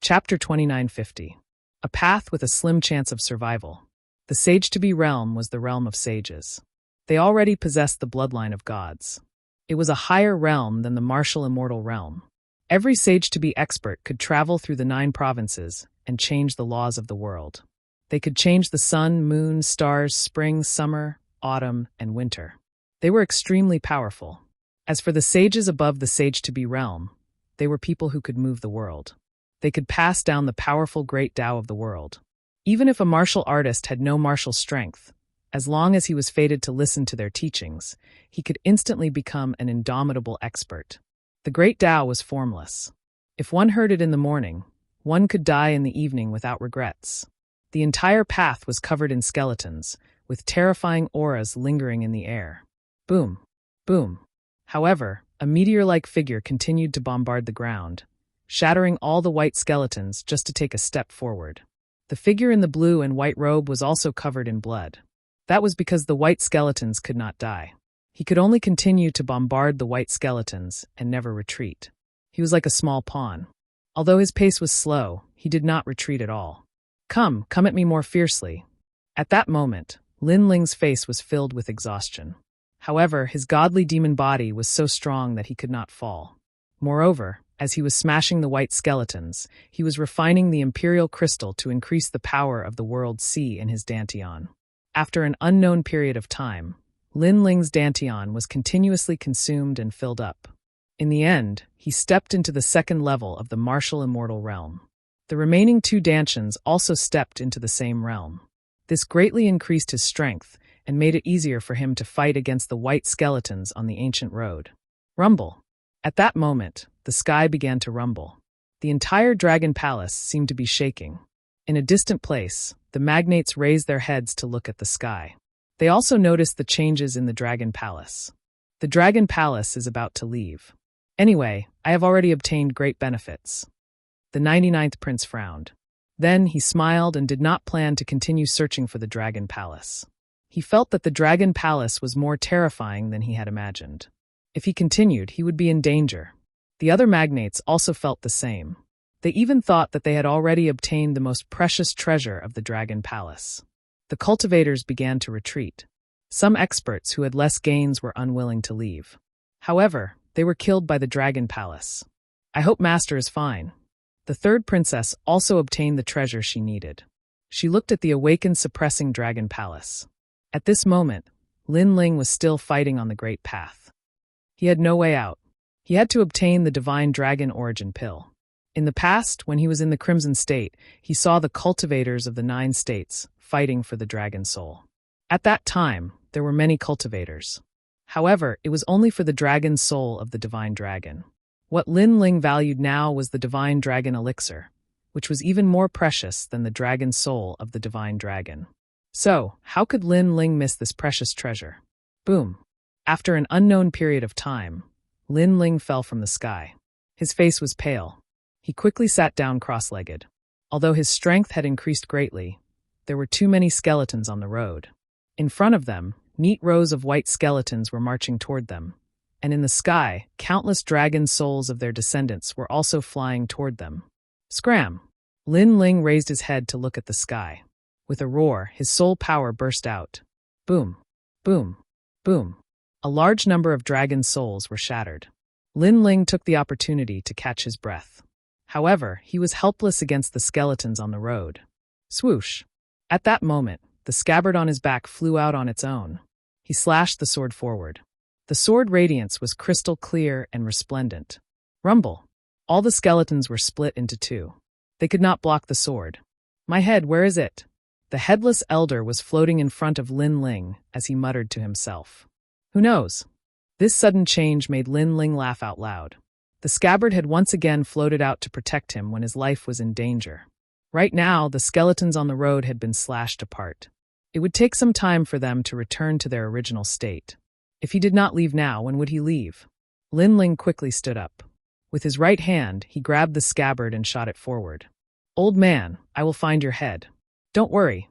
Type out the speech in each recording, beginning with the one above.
Chapter 2950. A path with a slim chance of survival. The sage-to-be realm was the realm of sages. They already possessed the bloodline of gods. It was a higher realm than the martial immortal realm. Every sage-to-be expert could travel through the 9 provinces and change the laws of the world. They could change the sun, moon, stars, spring, summer, autumn, and winter. They were extremely powerful. As for the sages above the sage-to-be realm, they were people who could move the world. They could pass down the powerful great Tao of the world. Even if a martial artist had no martial strength, as long as he was fated to listen to their teachings, he could instantly become an indomitable expert. The great Tao was formless. If one heard it in the morning, one could die in the evening without regrets. The entire path was covered in skeletons, with terrifying auras lingering in the air. Boom, boom. However, a meteor-like figure continued to bombard the ground, shattering all the white skeletons just to take a step forward. The figure in the blue and white robe was also covered in blood. That was because the white skeletons could not die. He could only continue to bombard the white skeletons and never retreat. He was like a small pawn. Although his pace was slow, he did not retreat at all. Come at me more fiercely." At that moment, Lin Ling's face was filled with exhaustion. However, his godly demon body was so strong that he could not fall. Moreover, as he was smashing the white skeletons, he was refining the imperial crystal to increase the power of the world sea in his dantian. After an unknown period of time, Lin Ling's dantian was continuously consumed and filled up. In the end, he stepped into the second level of the martial immortal realm. The remaining 2 dantians also stepped into the same realm. This greatly increased his strength and made it easier for him to fight against the white skeletons on the ancient road. Rumble. At that moment, the sky began to rumble. The entire dragon palace seemed to be shaking. In a distant place, the magnates raised their heads to look at the sky. They also noticed the changes in the dragon palace. The dragon palace is about to leave. Anyway, I have already obtained great benefits. The 99th prince frowned. Then he smiled and did not plan to continue searching for the dragon palace. He felt that the dragon palace was more terrifying than he had imagined. If he continued, he would be in danger. The other magnates also felt the same. They even thought that they had already obtained the most precious treasure of the dragon palace. The cultivators began to retreat. Some experts who had less gains were unwilling to leave. However, they were killed by the dragon palace. "I hope Master is fine." The 3rd princess also obtained the treasure she needed. She looked at the awakened suppressing dragon palace. At this moment, Lin Ling was still fighting on the great path. He had no way out. He had to obtain the divine dragon origin pill. In the past, when he was in the Crimson State, he saw the cultivators of the 9 states fighting for the dragon soul. At that time, there were many cultivators. However, it was only for the dragon soul of the divine dragon. What Lin Ling valued now was the divine dragon elixir, which was even more precious than the dragon soul of the divine dragon. So, how could Lin Ling miss this precious treasure? Boom. After an unknown period of time, Lin Ling fell from the sky. His face was pale. He quickly sat down cross-legged. Although his strength had increased greatly, there were too many skeletons on the road. In front of them, neat rows of white skeletons were marching toward them, and in the sky, countless dragon souls of their descendants were also flying toward them. Scram! Lin Ling raised his head to look at the sky. With a roar, his soul power burst out. Boom! Boom! Boom! A large number of dragon souls were shattered. Lin Ling took the opportunity to catch his breath. However, he was helpless against the skeletons on the road. Swoosh! At that moment, the scabbard on his back flew out on its own. He slashed the sword forward. The sword radiance was crystal clear and resplendent. Rumble! All the skeletons were split into 2. They could not block the sword. "My head, where is it?" The headless elder was floating in front of Lin Ling as he muttered to himself. Who knows? This sudden change made Lin Ling laugh out loud. The scabbard had once again floated out to protect him when his life was in danger. Right now, the skeletons on the road had been slashed apart. It would take some time for them to return to their original state. If he did not leave now, when would he leave? Lin Ling quickly stood up. With his right hand, he grabbed the scabbard and shot it forward. "Old man, I will find your head. Don't worry."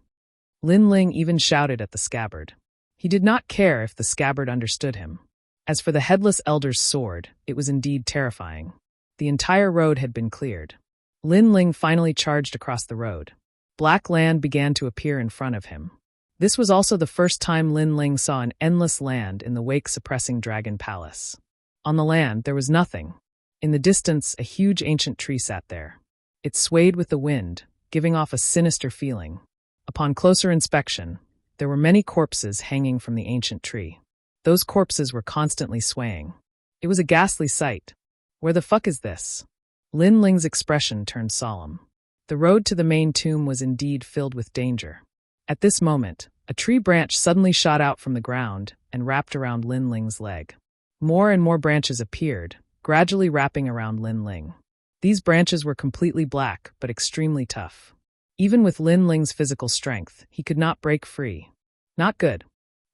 Lin Ling even shouted at the scabbard. He did not care if the scabbard understood him. As for the headless elder's sword, it was indeed terrifying. The entire road had been cleared. Lin Ling finally charged across the road. Black land began to appear in front of him. This was also the first time Lin Ling saw an endless land in the wake-suppressing dragon palace. On the land, there was nothing. In the distance, a huge ancient tree sat there. It swayed with the wind, giving off a sinister feeling. Upon closer inspection, there were many corpses hanging from the ancient tree. Those corpses were constantly swaying. It was a ghastly sight. Where the fuck is this? Lin Ling's expression turned solemn. The road to the main tomb was indeed filled with danger. At this moment, a tree branch suddenly shot out from the ground and wrapped around Lin Ling's leg. More and more branches appeared, gradually wrapping around Lin Ling. These branches were completely black, but extremely tough. Even with Lin Ling's physical strength, he could not break free. Not good.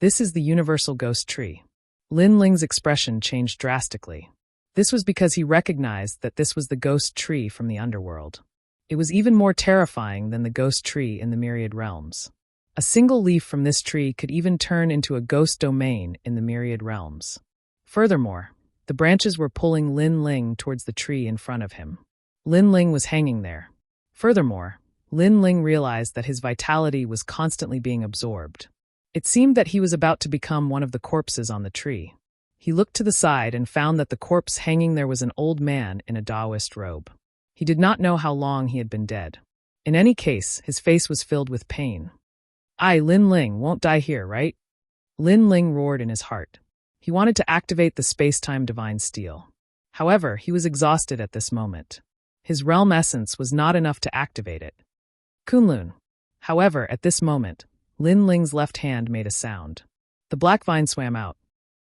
This is the universal ghost tree. Lin Ling's expression changed drastically. This was because he recognized that this was the ghost tree from the underworld. It was even more terrifying than the ghost tree in the myriad realms. A single leaf from this tree could even turn into a ghost domain in the myriad realms. Furthermore, the branches were pulling Lin Ling towards the tree in front of him. Lin Ling was hanging there. Furthermore, Lin Ling realized that his vitality was constantly being absorbed. It seemed that he was about to become one of the corpses on the tree. He looked to the side and found that the corpse hanging there was an old man in a Taoist robe. He did not know how long he had been dead. In any case, his face was filled with pain. Lin Ling won't die here, right? Lin Ling roared in his heart. He wanted to activate the space-time divine steel. However, he was exhausted at this moment. His realm essence was not enough to activate it. Kunlun. However, at this moment, Lin Ling's left hand made a sound. The black vine swam out.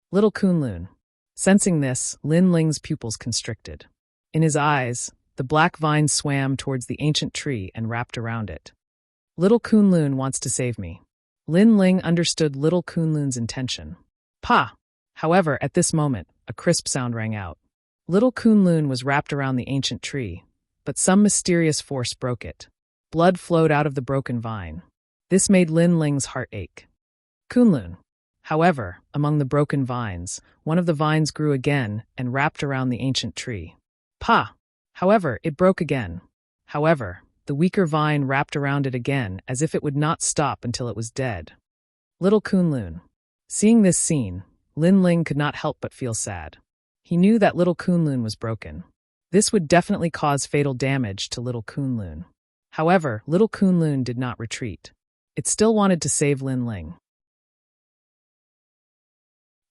Little Kunlun. Sensing this, Lin Ling's pupils constricted. In his eyes, the black vine swam towards the ancient tree and wrapped around it. Little Kunlun wants to save me. Lin Ling understood little Kunlun's intention. Pa! However, at this moment, a crisp sound rang out. Little Kunlun was wrapped around the ancient tree, but some mysterious force broke it. Blood flowed out of the broken vine. This made Lin Ling's heart ache. Kunlun. However, among the broken vines, one of the vines grew again and wrapped around the ancient tree. Pa! However, it broke again. However, the weaker vine wrapped around it again as if it would not stop until it was dead. Little Kunlun. Seeing this scene, Lin Ling could not help but feel sad. He knew that little Kunlun was broken. This would definitely cause fatal damage to little Kunlun. However, little Kunlun did not retreat. It still wanted to save Lin Ling.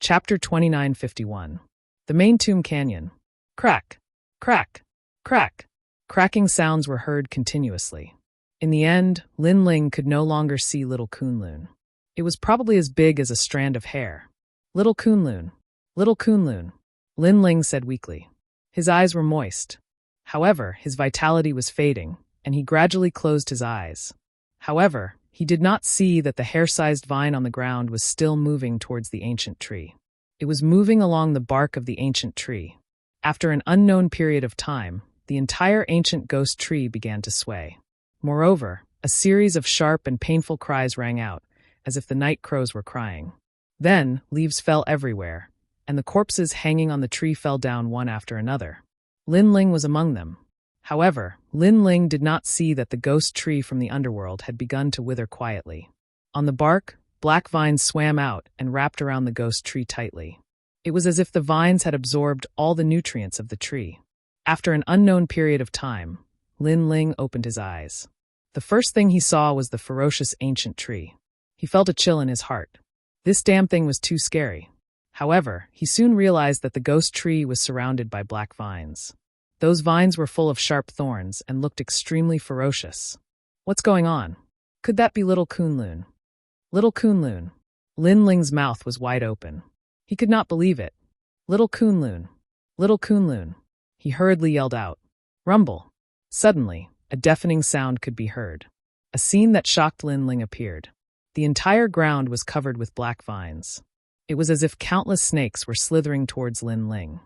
Chapter 2951. The Main Tomb Canyon. Crack, crack, crack. Cracking sounds were heard continuously. In the end, Lin Ling could no longer see little Kunlun. It was probably as big as a strand of hair. Little Kunlun. Little Kunlun. Lin Ling said weakly. His eyes were moist. However, his vitality was fading, and he gradually closed his eyes. However, he did not see that the hair-sized vine on the ground was still moving towards the ancient tree. It was moving along the bark of the ancient tree. After an unknown period of time, the entire ancient ghost tree began to sway. Moreover, a series of sharp and painful cries rang out, as if the night crows were crying. Then, leaves fell everywhere, and the corpses hanging on the tree fell down one after another. Lin Ling was among them. However, Lin Ling did not see that the ghost tree from the underworld had begun to wither quietly. On the bark, black vines swam out and wrapped around the ghost tree tightly. It was as if the vines had absorbed all the nutrients of the tree. After an unknown period of time, Lin Ling opened his eyes. The first thing he saw was the ferocious ancient tree. He felt a chill in his heart. This damn thing was too scary. However, he soon realized that the ghost tree was surrounded by black vines. Those vines were full of sharp thorns and looked extremely ferocious. What's going on? Could that be little Kunlun? Little Kunlun. Lin Ling's mouth was wide open. He could not believe it. Little Kunlun. Little Kunlun. He hurriedly yelled out. Rumble. Suddenly, a deafening sound could be heard. A scene that shocked Lin Ling appeared. The entire ground was covered with black vines. It was as if countless snakes were slithering towards Lin Ling.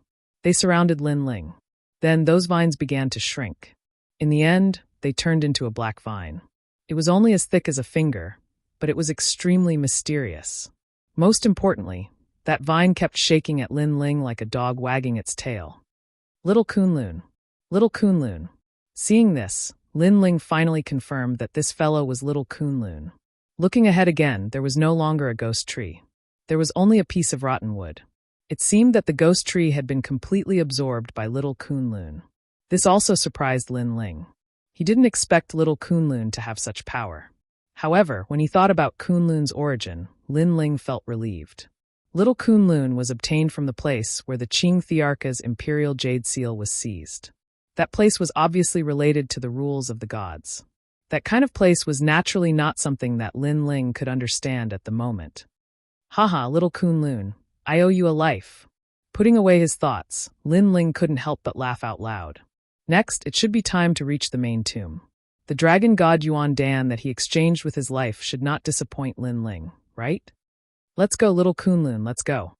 They surrounded Lin Ling. Then those vines began to shrink. In the end, they turned into a black vine. It was only as thick as a finger, but it was extremely mysterious. Most importantly, that vine kept shaking at Lin Ling like a dog wagging its tail. Little Kunlun. Little Kunlun. Seeing this, Lin Ling finally confirmed that this fellow was little Kunlun. Looking ahead again, there was no longer a ghost tree. There was only a piece of rotten wood. It seemed that the ghost tree had been completely absorbed by little Kunlun. This also surprised Lin Ling. He didn't expect little Kunlun to have such power. However, when he thought about Kunlun's origin, Lin Ling felt relieved. Little Kunlun was obtained from the place where the Qing Thearka's imperial jade seal was seized. That place was obviously related to the rules of the gods. That kind of place was naturally not something that Lin Ling could understand at the moment. Haha, little Kunlun, I owe you a life. Putting away his thoughts, Lin Ling couldn't help but laugh out loud. Next, it should be time to reach the main tomb. The dragon god Yuan Dan that he exchanged with his life should not disappoint Lin Ling, right? Let's go, little Kunlun, let's go.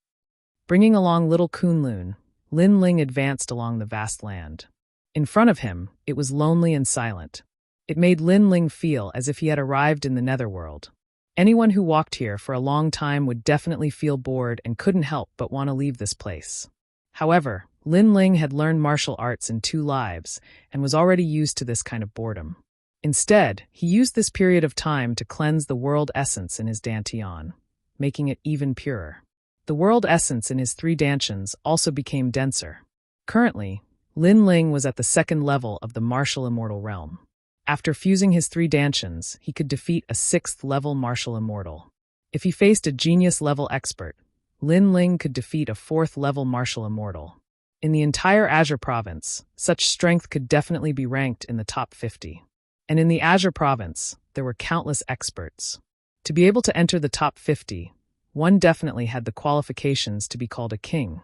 Bringing along little Kunlun, Lin Ling advanced along the vast land. In front of him, it was lonely and silent. It made Lin Ling feel as if he had arrived in the netherworld. Anyone who walked here for a long time would definitely feel bored and couldn't help but want to leave this place. However, Lin Ling had learned martial arts in 2 lives and was already used to this kind of boredom. Instead, he used this period of time to cleanse the world essence in his dantian, making it even purer. The world essence in his 3 dantians also became denser. Currently, Lin Ling was at the 2nd level of the martial immortal realm. After fusing his 3 dantians, he could defeat a 6th level martial immortal. If he faced a genius level expert, Lin Ling could defeat a 4th level martial immortal. In the entire Azure province, such strength could definitely be ranked in the top 50. And in the Azure province, there were countless experts. To be able to enter the top 50, one definitely had the qualifications to be called a king.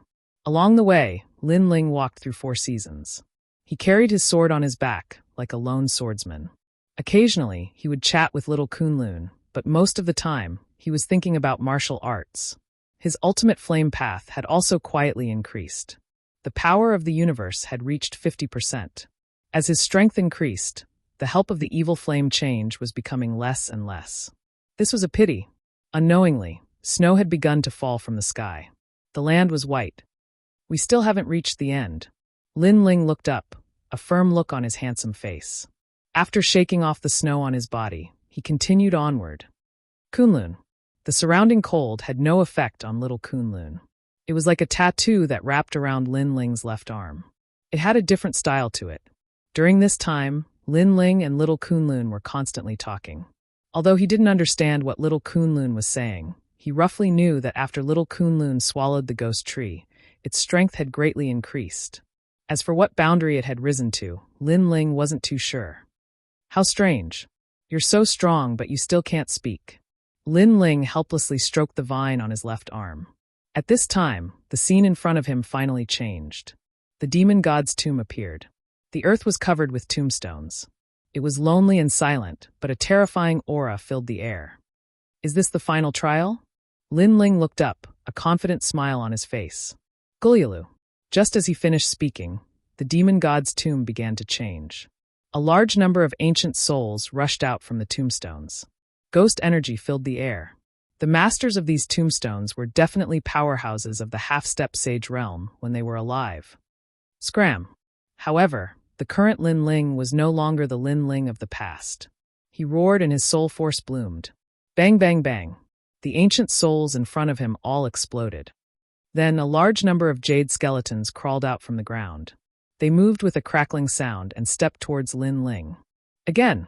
Along the way, Lin Ling walked through 4 seasons. He carried his sword on his back, like a lone swordsman. Occasionally, he would chat with little Kunlun, but most of the time, he was thinking about martial arts. His ultimate flame path had also quietly increased. The power of the universe had reached 50%. As his strength increased, the help of the evil flame change was becoming less and less. This was a pity. Unknowingly, snow had begun to fall from the sky. The land was white. We still haven't reached the end. Lin Ling looked up, a firm look on his handsome face. After shaking off the snow on his body, he continued onward. Kunlun. The surrounding cold had no effect on little Kunlun. It was like a tattoo that wrapped around Lin Ling's left arm. It had a different style to it. During this time, Lin Ling and little Kunlun were constantly talking. Although he didn't understand what little Kunlun was saying, he roughly knew that after little Kunlun swallowed the ghost tree, its strength had greatly increased. As for what boundary it had risen to, Lin Ling wasn't too sure. How strange. You're so strong, but you still can't speak. Lin Ling helplessly stroked the vine on his left arm. At this time, the scene in front of him finally changed. The demon god's tomb appeared. The earth was covered with tombstones. It was lonely and silent, but a terrifying aura filled the air. Is this the final trial? Lin Ling looked up, a confident smile on his face. Gulyalu. Just as he finished speaking, the demon god's tomb began to change. A large number of ancient souls rushed out from the tombstones. Ghost energy filled the air. The masters of these tombstones were definitely powerhouses of the half-step sage realm when they were alive. Scram. However, the current Lin Ling was no longer the Lin Ling of the past. He roared and his soul force bloomed. Bang, bang, bang. The ancient souls in front of him all exploded. Then a large number of jade skeletons crawled out from the ground. They moved with a crackling sound and stepped towards Lin Ling. Again,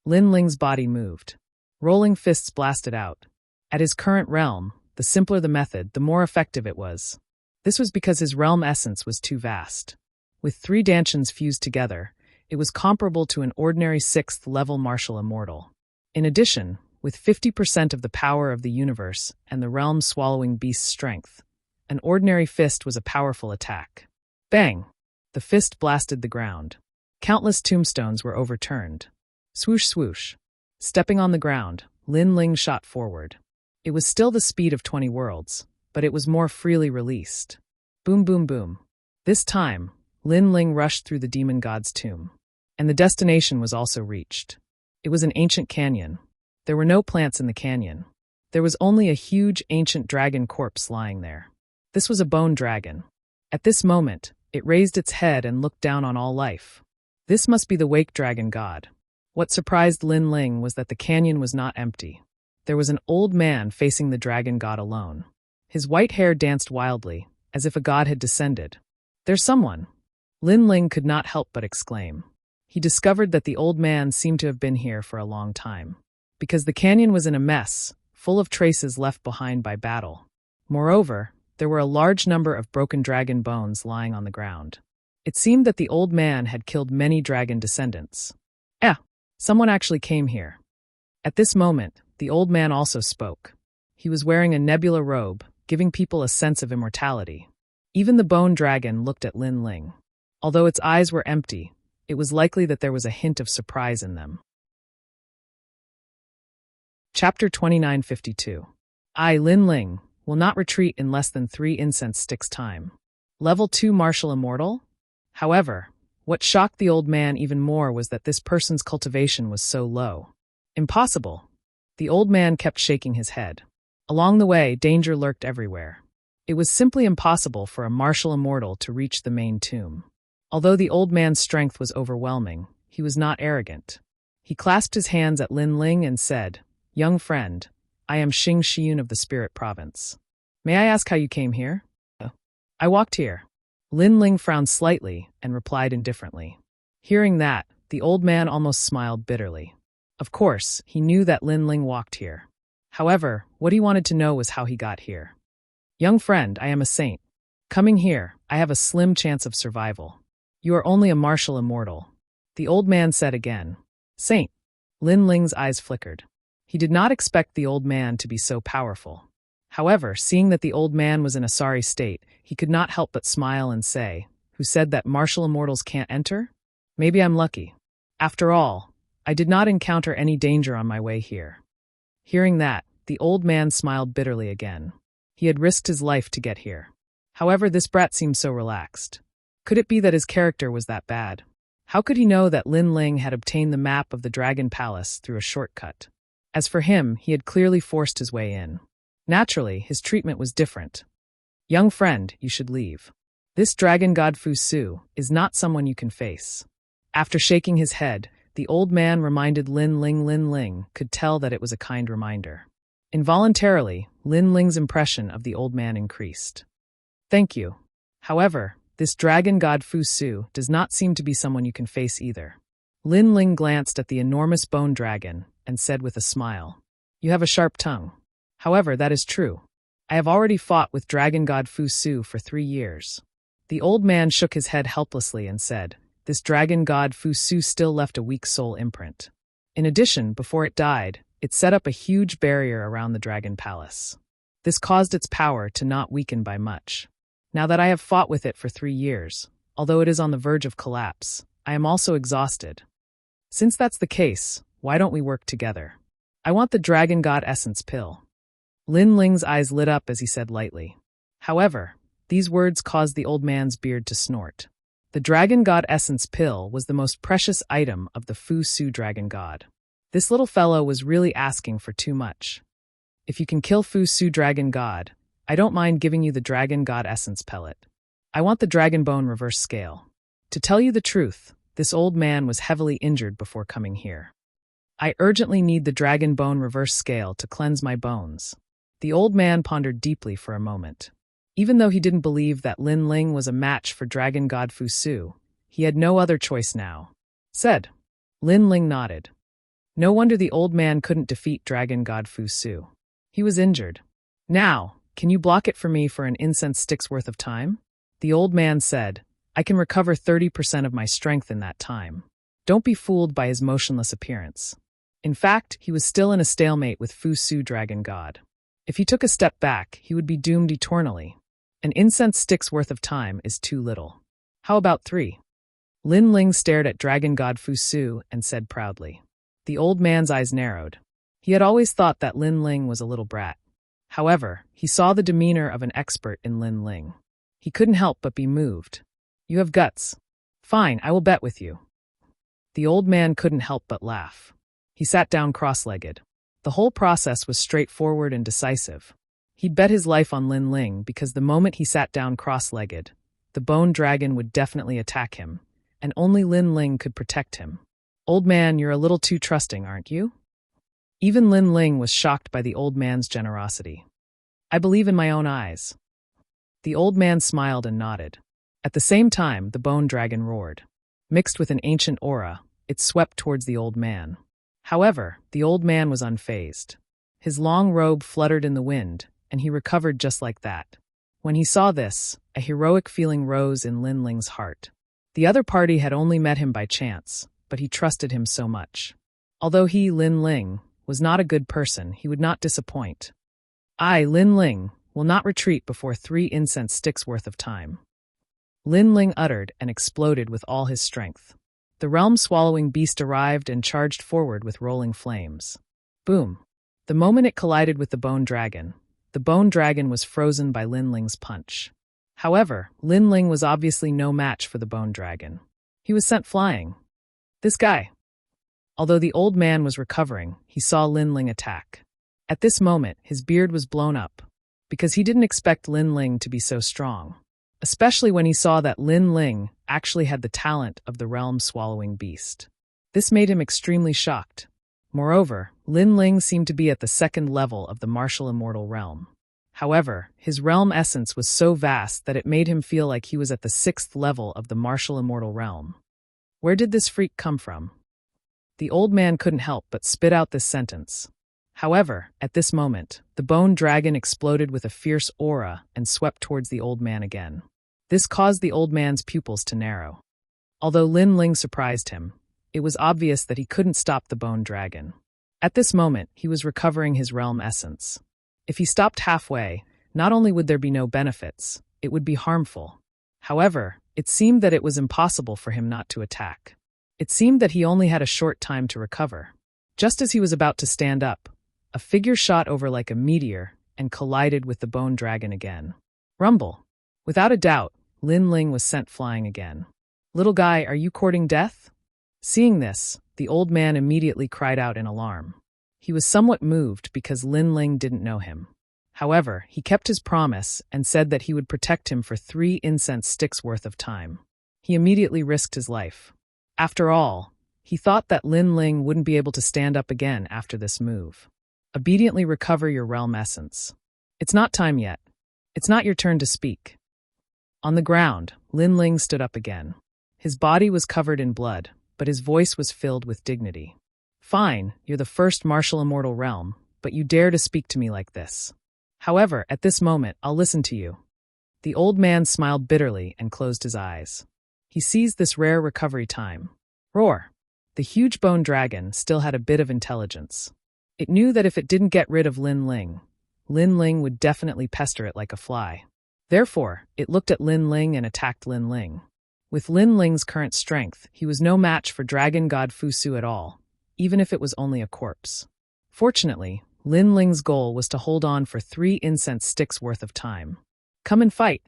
Lin Ling's body moved. Rolling fists blasted out. At his current realm, the simpler the method, the more effective it was. This was because his realm essence was too vast. With 3 dantians fused together, it was comparable to an ordinary 6th level martial immortal. In addition, with 50% of the power of the universe and the realm swallowing beast's strength, an ordinary fist was a powerful attack. Bang! The fist blasted the ground. Countless tombstones were overturned. Swoosh, swoosh. Stepping on the ground, Lin Ling shot forward. It was still the speed of 20 worlds, but it was more freely released. Boom, boom, boom. This time, Lin Ling rushed through the demon god's tomb. And the destination was also reached. It was an ancient canyon. There were no plants in the canyon. There was only a huge ancient dragon corpse lying there. This was a bone dragon. At this moment, it raised its head and looked down on all life. This must be the wake dragon god. What surprised Lin Ling was that the canyon was not empty. There was an old man facing the dragon god alone. His white hair danced wildly, as if a god had descended. "There's someone!" Lin Ling could not help but exclaim. He discovered that the old man seemed to have been here for a long time. Because the canyon was in a mess, full of traces left behind by battle. Moreover, there were a large number of broken dragon bones lying on the ground. It seemed that the old man had killed many dragon descendants. Someone actually came here. At this moment, the old man also spoke. He was wearing a nebula robe, giving people a sense of immortality. Even the bone dragon looked at Lin Ling. Although its eyes were empty, it was likely that there was a hint of surprise in them. Chapter 2952. I, Lin Ling, will not retreat in less than 3 incense sticks time. Level 2 Martial Immortal? However, what shocked the old man even more was that this person's cultivation was so low. Impossible. The old man kept shaking his head. Along the way, danger lurked everywhere. It was simply impossible for a martial immortal to reach the main tomb. Although the old man's strength was overwhelming, he was not arrogant. He clasped his hands at Lin Ling and said, "Young friend, I am Xing Xiun of the Spirit Province. May I ask how you came here?" "I walked here." Lin Ling frowned slightly and replied indifferently. Hearing that, the old man almost smiled bitterly. Of course, he knew that Lin Ling walked here. However, what he wanted to know was how he got here. "Young friend, I am a saint. Coming here, I have a slim chance of survival. You are only a martial immortal," the old man said again. "Saint." Lin Ling's eyes flickered. He did not expect the old man to be so powerful. However, seeing that the old man was in a sorry state, he could not help but smile and say, "Who said that martial immortals can't enter? Maybe I'm lucky. After all, I did not encounter any danger on my way here." Hearing that, the old man smiled bitterly again. He had risked his life to get here. However, this brat seemed so relaxed. Could it be that his character was that bad? How could he know that Lin Ling had obtained the map of the Dragon Palace through a shortcut? As for him, he had clearly forced his way in. Naturally, his treatment was different. "Young friend, you should leave. This dragon god Fu Su is not someone you can face." After shaking his head, the old man reminded Lin Ling could tell that it was a kind reminder. Involuntarily, Lin Ling's impression of the old man increased. "Thank you. However, this dragon god Fu Su does not seem to be someone you can face either." Lin Ling glanced at the enormous bone dragon and said with a smile, "You have a sharp tongue. However, that is true. I have already fought with dragon god Fu Su for 3 years." The old man shook his head helplessly and said, "This dragon god Fu Su still left a weak soul imprint. In addition, before it died, it set up a huge barrier around the Dragon Palace. This caused its power to not weaken by much. Now that I have fought with it for 3 years, although it is on the verge of collapse, I am also exhausted. Since that's the case, why don't we work together? I want the Dragon God Essence Pill." Lin Ling's eyes lit up as he said lightly. However, these words caused the old man's beard to snort. The Dragon God Essence Pill was the most precious item of the Fu Su Dragon God. This little fellow was really asking for too much. "If you can kill Fu Su Dragon God, I don't mind giving you the Dragon God Essence Pellet. I want the Dragon Bone Reverse Scale. To tell you the truth, this old man was heavily injured before coming here. I urgently need the Dragon Bone Reverse Scale to cleanse my bones." The old man pondered deeply for a moment. Even though he didn't believe that Lin Ling was a match for Dragon God Fu Su, he had no other choice now. Said. Lin Ling nodded. No wonder the old man couldn't defeat Dragon God Fu Su. He was injured. "Now, can you block it for me for an incense stick's worth of time?" The old man said, "I can recover 30% of my strength in that time." Don't be fooled by his motionless appearance. In fact, he was still in a stalemate with Fu Su Dragon God. If he took a step back, he would be doomed eternally. An incense stick's worth of time is too little. How about 3? Lin Ling stared at Dragon God Fu Su and said proudly. The old man's eyes narrowed. He had always thought that Lin Ling was a little brat. However, he saw the demeanor of an expert in Lin Ling. He couldn't help but be moved. "You have guts. Fine, I will bet with you." The old man couldn't help but laugh. He sat down cross-legged. The whole process was straightforward and decisive. He'd bet his life on Lin Ling because the moment he sat down cross-legged, the bone dragon would definitely attack him, and only Lin Ling could protect him. Old man, you're a little too trusting, aren't you? Even Lin Ling was shocked by the old man's generosity. I believe in my own eyes. The old man smiled and nodded. At the same time, the bone dragon roared. Mixed with an ancient aura, it swept towards the old man. However, the old man was unfazed. His long robe fluttered in the wind, and he recovered just like that. When he saw this, a heroic feeling rose in Lin Ling's heart. The other party had only met him by chance, but he trusted him so much. Although he, Lin Ling, was not a good person, he would not disappoint. I, Lin Ling, will not retreat before 3 incense sticks worth of time. Lin Ling uttered and exploded with all his strength. The realm-swallowing beast arrived and charged forward with rolling flames. Boom! The moment it collided with the bone dragon was frozen by Lin Ling's punch. However, Lin Ling was obviously no match for the bone dragon. He was sent flying. This guy. Although the old man was recovering, he saw Lin Ling attack. At this moment, his beard was blown up, because he didn't expect Lin Ling to be so strong, especially when he saw that Lin Ling actually had the talent of the realm-swallowing beast. This made him extremely shocked. Moreover, Lin Ling seemed to be at the 2nd level of the martial immortal realm. However, his realm essence was so vast that it made him feel like he was at the 6th level of the martial immortal realm. Where did this freak come from? The old man couldn't help but spit out this sentence. However, at this moment, the bone dragon exploded with a fierce aura and swept towards the old man again. This caused the old man's pupils to narrow. Although Lin Ling surprised him, it was obvious that he couldn't stop the bone dragon. At this moment, he was recovering his realm essence. If he stopped halfway, not only would there be no benefits, it would be harmful. However, it seemed that it was impossible for him not to attack. It seemed that he only had a short time to recover. Just as he was about to stand up, a figure shot over like a meteor and collided with the bone dragon again. Rumble. Without a doubt, Lin Ling was sent flying again. Little guy, are you courting death? Seeing this, the old man immediately cried out in alarm. He was somewhat moved because Lin Ling didn't know him. However, he kept his promise and said that he would protect him for 3 incense sticks worth of time. He immediately risked his life. After all, he thought that Lin Ling wouldn't be able to stand up again after this move. Obediently recover your realm essence. It's not time yet. It's not your turn to speak. On the ground, Lin Ling stood up again. His body was covered in blood, but his voice was filled with dignity. Fine, you're the first martial immortal realm, but you dare to speak to me like this. However, at this moment, I'll listen to you. The old man smiled bitterly and closed his eyes. He seized this rare recovery time. Roar! The huge bone dragon still had a bit of intelligence. It knew that if it didn't get rid of Lin Ling would definitely pester it like a fly. Therefore, it looked at Lin Ling and attacked Lin Ling. With Lin Ling's current strength, he was no match for Dragon God Fusu at all, even if it was only a corpse. Fortunately, Lin Ling's goal was to hold on for 3 incense sticks worth of time. Come and fight!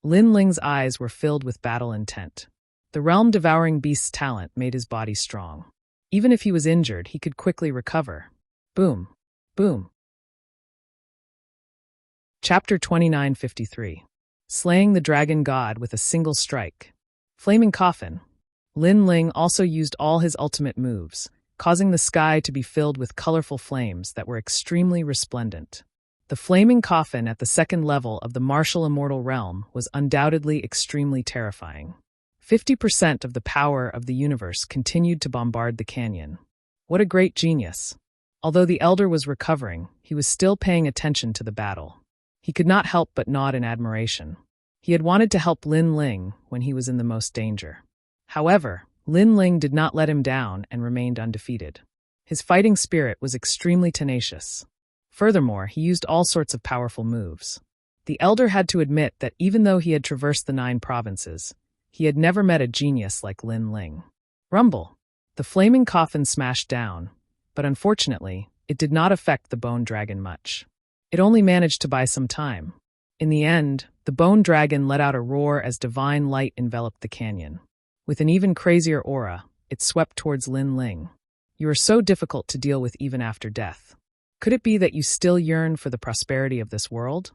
Lin Ling's eyes were filled with battle intent. The realm-devouring beast's talent made his body strong. Even if he was injured, he could quickly recover. Boom. Boom. Chapter 2953. Slaying the Dragon God with a single strike. Flaming Coffin. Lin Ling also used all his ultimate moves, causing the sky to be filled with colorful flames that were extremely resplendent. The flaming coffin at the 2nd level of the martial immortal realm was undoubtedly extremely terrifying. 50% of the power of the universe continued to bombard the canyon. What a great genius! Although the elder was recovering, he was still paying attention to the battle. He could not help but nod in admiration. He had wanted to help Lin Ling when he was in the most danger. However, Lin Ling did not let him down and remained undefeated. His fighting spirit was extremely tenacious. Furthermore, he used all sorts of powerful moves. The elder had to admit that even though he had traversed the 9 provinces, he had never met a genius like Lin Ling. Rumble! The flaming coffin smashed down, but unfortunately, it did not affect the bone dragon much. It only managed to buy some time. In the end, the bone dragon let out a roar as divine light enveloped the canyon. With an even crazier aura, it swept towards Lin Ling. You are so difficult to deal with even after death. Could it be that you still yearn for the prosperity of this world?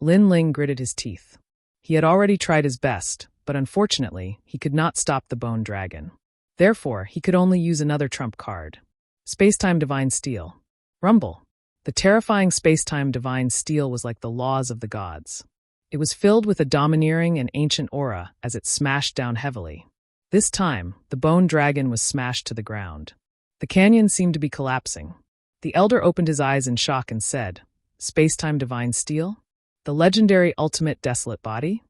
Lin Ling gritted his teeth. He had already tried his best, but unfortunately, he could not stop the bone dragon. Therefore, he could only use another trump card. Space-time Divine Steel. Rumble. The terrifying space-time Divine Steel was like the laws of the gods. It was filled with a domineering and ancient aura as it smashed down heavily. This time, the bone dragon was smashed to the ground. The canyon seemed to be collapsing. The elder opened his eyes in shock and said, "Space-time Divine Steel? The legendary Ultimate Desolate Body?"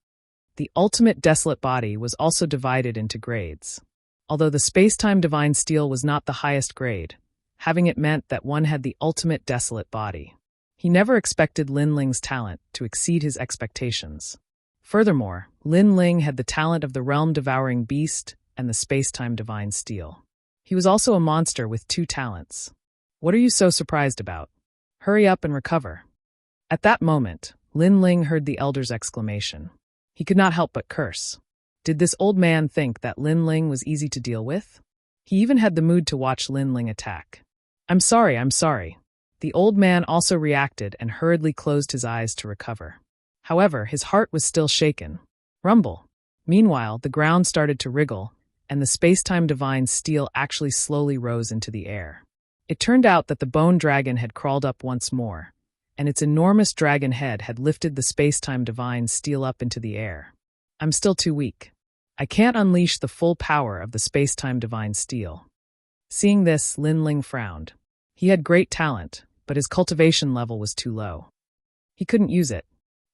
The Ultimate Desolate Body was also divided into grades. Although the Space-time Divine Steel was not the highest grade, having it meant that one had the Ultimate Desolate Body. He never expected Lin Ling's talent to exceed his expectations. Furthermore, Lin Ling had the talent of the realm-devouring beast and the space-time divine steel. He was also a monster with 2 talents. What are you so surprised about? Hurry up and recover. At that moment, Lin Ling heard the elder's exclamation. He could not help but curse. Did this old man think that Lin Ling was easy to deal with? He even had the mood to watch Lin Ling attack. I'm sorry. The old man also reacted and hurriedly closed his eyes to recover. However, his heart was still shaken. Rumble. Meanwhile, the ground started to wriggle, and the space-time divine steel actually slowly rose into the air. It turned out that the bone dragon had crawled up once more, and its enormous dragon head had lifted the space-time divine steel up into the air. I'm still too weak. I can't unleash the full power of the space-time divine steel. Seeing this, Lin Ling frowned. He had great talent, but his cultivation level was too low. He couldn't use it.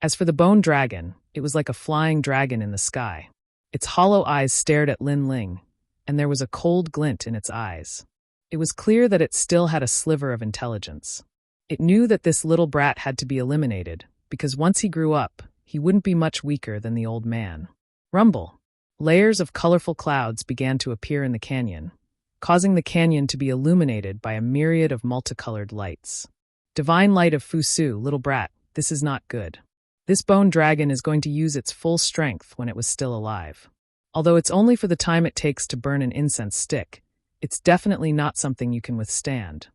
As for the bone dragon, it was like a flying dragon in the sky. Its hollow eyes stared at Lin Ling, and there was a cold glint in its eyes. It was clear that it still had a sliver of intelligence. It knew that this little brat had to be eliminated, because once he grew up, he wouldn't be much weaker than the old man. Rumble. Layers of colorful clouds began to appear in the canyon, causing the canyon to be illuminated by a myriad of multicolored lights. Divine light of Fusu, little brat, this is not good. This bone dragon is going to use its full strength when it was still alive. Although it's only for the time it takes to burn an incense stick, it's definitely not something you can withstand.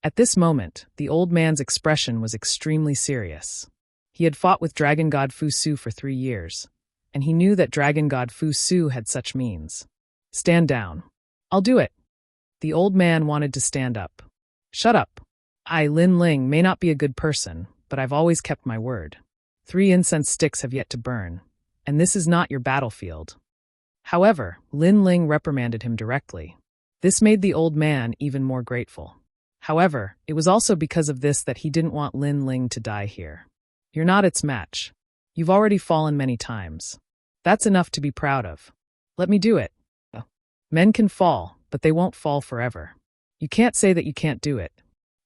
At this moment, the old man's expression was extremely serious. He had fought with Dragon God Fusu for 3 years, and he knew that Dragon God Fusu had such means. Stand down. I'll do it. The old man wanted to stand up. Shut up. I, Lin Ling, may not be a good person, but I've always kept my word. 3 incense sticks have yet to burn, and this is not your battlefield. However, Lin Ling reprimanded him directly. This made the old man even more grateful. However, it was also because of this that he didn't want Lin Ling to die here. You're not its match. You've already fallen many times. That's enough to be proud of. Let me do it. Men can fall, but they won't fall forever. You can't say that you can't do it.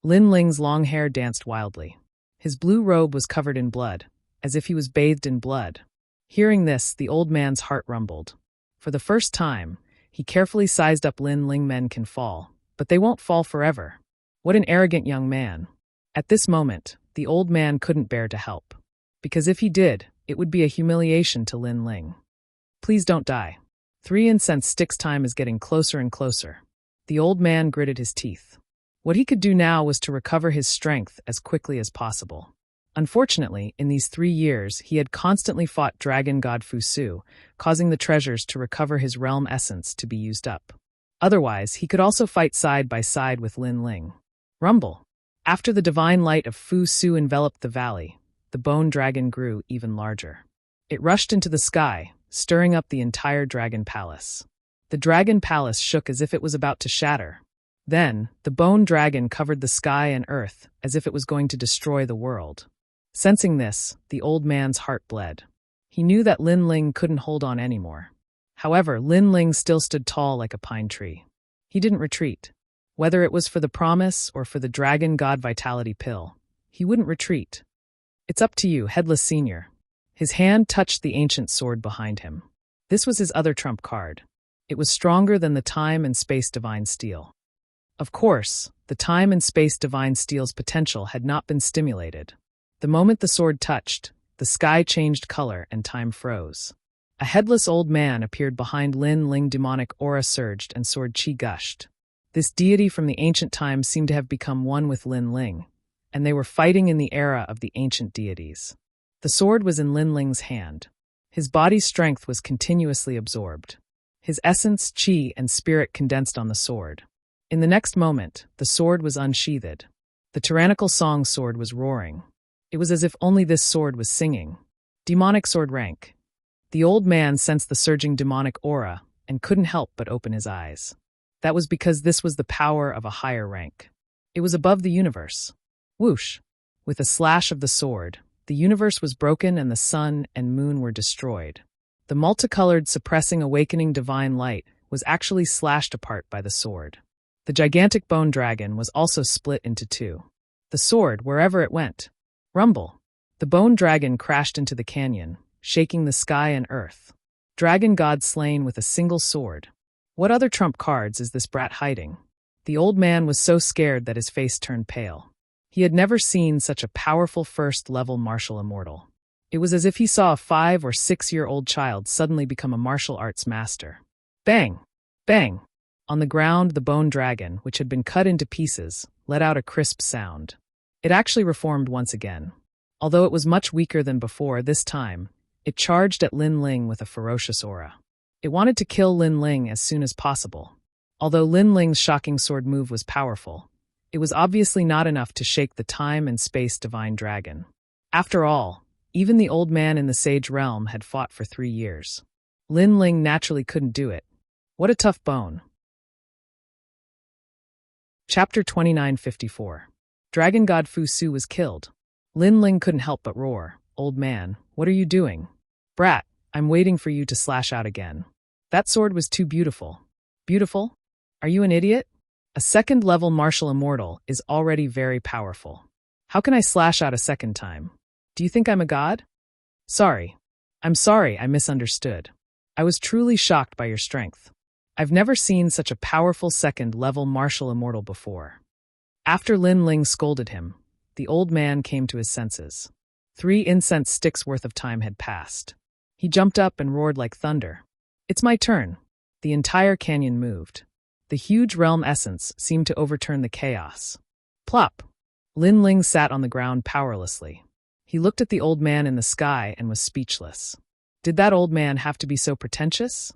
Lin Ling's long hair danced wildly. His blue robe was covered in blood, as if he was bathed in blood. Hearing this, the old man's heart rumbled. For the first time, he carefully sized up Lin Ling. Men can fall, but they won't fall forever. What an arrogant young man. At this moment, the old man couldn't bear to help. Because if he did, it would be a humiliation to Lin Ling. Please don't die. 3 incense sticks time is getting closer and closer. The old man gritted his teeth. What he could do now was to recover his strength as quickly as possible. Unfortunately, in these 3 years, he had constantly fought Dragon God Fusu, causing the treasures to recover his realm essence to be used up. Otherwise, he could also fight side by side with Lin Ling. Rumble. After the divine light of Fusu enveloped the valley, the bone dragon grew even larger. It rushed into the sky, stirring up the entire dragon palace. The dragon palace shook as if it was about to shatter. Then, the bone dragon covered the sky and earth as if it was going to destroy the world. Sensing this, the old man's heart bled. He knew that Lin Ling couldn't hold on anymore. However, Lin Ling still stood tall like a pine tree. He didn't retreat. Whether it was for the promise or for the Dragon God Vitality Pill, he wouldn't retreat. It's up to you, Headless Senior. His hand touched the ancient sword behind him. This was his other trump card. It was stronger than the Time and Space Divine Steel. Of course, the Time and Space Divine Steel's potential had not been stimulated. The moment the sword touched, the sky changed color and time froze. A headless old man appeared behind Lin Ling. Demonic aura surged and sword chi gushed. This deity from the ancient times seemed to have become one with Lin Ling, and they were fighting in the era of the ancient deities. The sword was in Lin Ling's hand. His body's strength was continuously absorbed. His essence, chi, and spirit condensed on the sword. In the next moment, the sword was unsheathed. The tyrannical song sword was roaring. It was as if only this sword was singing. Demonic sword rank. The old man sensed the surging demonic aura and couldn't help but open his eyes. That was because this was the power of a higher rank. It was above the universe. Whoosh! With a slash of the sword, the universe was broken and the sun and moon were destroyed. The multicolored, suppressing, awakening divine light was actually slashed apart by the sword. The gigantic bone dragon was also split into two. The sword, wherever it went. Rumble! The bone dragon crashed into the canyon, shaking the sky and earth. Dragon god slain with a single sword. What other trump cards is this brat hiding? The old man was so scared that his face turned pale. He had never seen such a powerful first-level martial immortal. It was as if he saw a 5- or 6-year-old child suddenly become a martial arts master. Bang! Bang! On the ground, the bone dragon, which had been cut into pieces, let out a crisp sound. It actually reformed once again. Although it was much weaker than before, this time, it charged at Lin Ling with a ferocious aura. It wanted to kill Lin Ling as soon as possible. Although Lin Ling's shocking sword move was powerful, it was obviously not enough to shake the time and space divine dragon. After all, even the old man in the sage realm had fought for 3 years. Lin Ling naturally couldn't do it. What a tough bone. Chapter 2954. Dragon god Fu Su was killed. Lin Ling couldn't help but roar. Old man, what are you doing? Brat, I'm waiting for you to slash out again. That sword was too beautiful. Beautiful? Are you an idiot? A second-level martial immortal is already very powerful. How can I slash out a second time? Do you think I'm a god? Sorry. I'm sorry, I misunderstood. I was truly shocked by your strength. I've never seen such a powerful second-level martial immortal before. After Lin Ling scolded him, the old man came to his senses. 3 incense sticks worth of time had passed. He jumped up and roared like thunder. It's my turn. The entire canyon moved. The huge realm essence seemed to overturn the chaos. Plop! Lin Ling sat on the ground powerlessly. He looked at the old man in the sky and was speechless. Did that old man have to be so pretentious?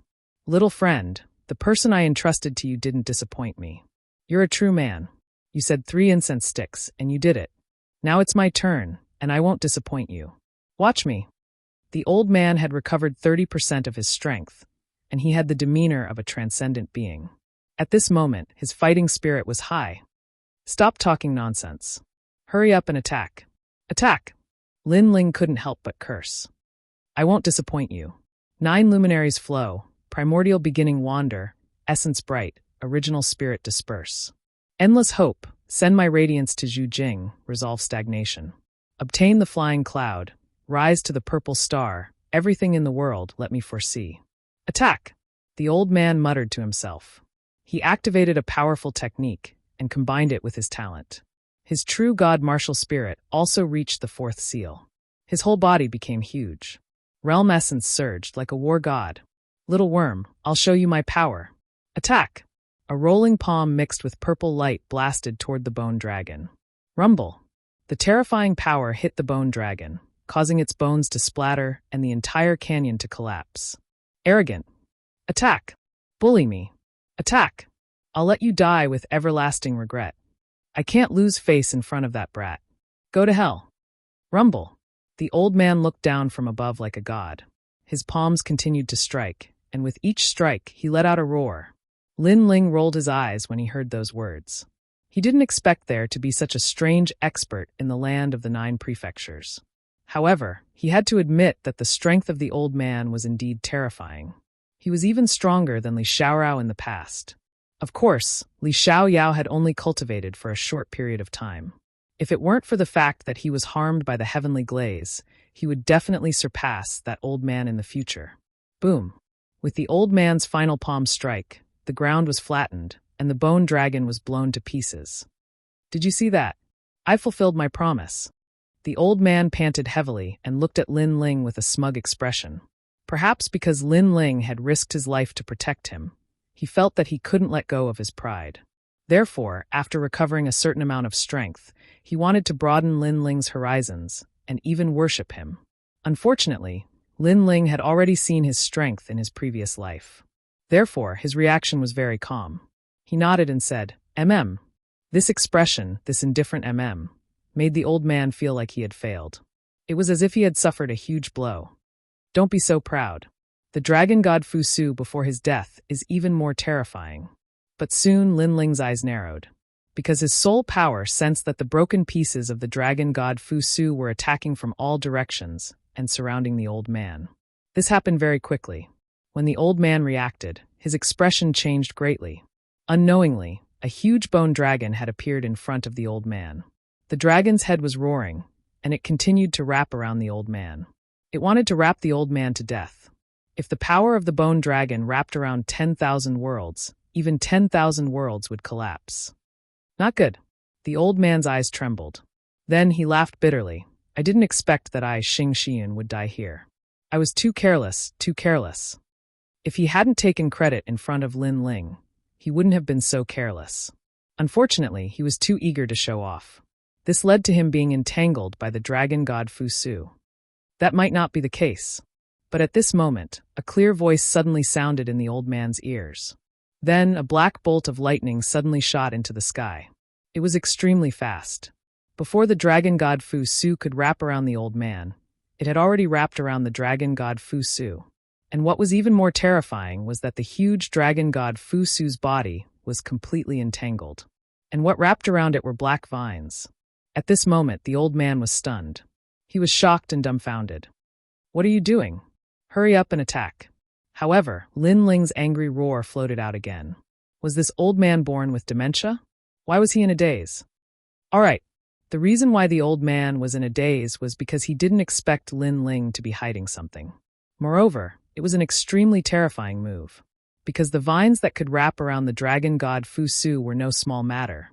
Little friend, the person I entrusted to you didn't disappoint me. You're a true man. You said 3 incense sticks, and you did it. Now it's my turn, and I won't disappoint you. Watch me. The old man had recovered 30% of his strength, and he had the demeanor of a transcendent being. At this moment, his fighting spirit was high. Stop talking nonsense. Hurry up and attack. Attack! Lin Ling couldn't help but curse. I won't disappoint you. 9 luminaries flow, primordial beginning wander, essence bright, original spirit disperse. Endless hope, send my radiance to Zhu Jing, resolve stagnation. Obtain the flying cloud, rise to the purple star, everything in the world let me foresee. Attack! The old man muttered to himself. He activated a powerful technique and combined it with his talent. His true god martial spirit also reached the 4th seal. His whole body became huge. Realm essence surged like a war god. Little worm, I'll show you my power. Attack! A rolling palm mixed with purple light blasted toward the bone dragon. Rumble! The terrifying power hit the bone dragon, causing its bones to splatter and the entire canyon to collapse. Arrogant! Attack! Bully me! Attack! I'll let you die with everlasting regret. I can't lose face in front of that brat. Go to hell. Rumble! The old man looked down from above like a god. His palms continued to strike, and with each strike he let out a roar. Lin Ling rolled his eyes when he heard those words. He didn't expect there to be such a strange expert in the land of the 9 prefectures. However, he had to admit that the strength of the old man was indeed terrifying. He was even stronger than Li Xiaorao in the past. Of course, Li Xiaoyao had only cultivated for a short period of time. If it weren't for the fact that he was harmed by the heavenly glaze, he would definitely surpass that old man in the future. Boom! With the old man's final palm strike, the ground was flattened, and the bone dragon was blown to pieces. Did you see that? I fulfilled my promise. The old man panted heavily and looked at Lin Ling with a smug expression. Perhaps because Lin Ling had risked his life to protect him, he felt that he couldn't let go of his pride. Therefore, after recovering a certain amount of strength, he wanted to broaden Lin Ling's horizons and even worship him. Unfortunately, Lin Ling had already seen his strength in his previous life. Therefore, his reaction was very calm. He nodded and said, "Mm." This expression, this indifferent made the old man feel like he had failed. It was as if he had suffered a huge blow. Don't be so proud. The dragon god Fusu before his death is even more terrifying. But soon Lin Ling's eyes narrowed, because his soul power sensed that the broken pieces of the dragon god Fusu were attacking from all directions and surrounding the old man. This happened very quickly. When the old man reacted, his expression changed greatly. Unknowingly, a huge bone dragon had appeared in front of the old man. The dragon's head was roaring, and it continued to wrap around the old man. It wanted to wrap the old man to death. If the power of the bone dragon wrapped around 10,000 worlds, even 10,000 worlds would collapse. Not good. The old man's eyes trembled. Then he laughed bitterly. I didn't expect that I, Xing Xian, would die here. I was too careless, too careless. If he hadn't taken credit in front of Lin Ling, he wouldn't have been so careless. Unfortunately, he was too eager to show off. This led to him being entangled by the dragon god Fusu. That might not be the case. But at this moment, a clear voice suddenly sounded in the old man's ears. Then a black bolt of lightning suddenly shot into the sky. It was extremely fast. Before the dragon god Fusu could wrap around the old man, it had already wrapped around the dragon god Fusu. And what was even more terrifying was that the huge dragon god Fusu's body was completely entangled. And what wrapped around it were black vines. At this moment, the old man was stunned. He was shocked and dumbfounded. What are you doing? Hurry up and attack. However, Lin Ling's angry roar floated out again. Was this old man born with dementia? Why was he in a daze? All right. The reason why the old man was in a daze was because he didn't expect Lin Ling to be hiding something. Moreover, it was an extremely terrifying move, because the vines that could wrap around the dragon god Fusu were no small matter.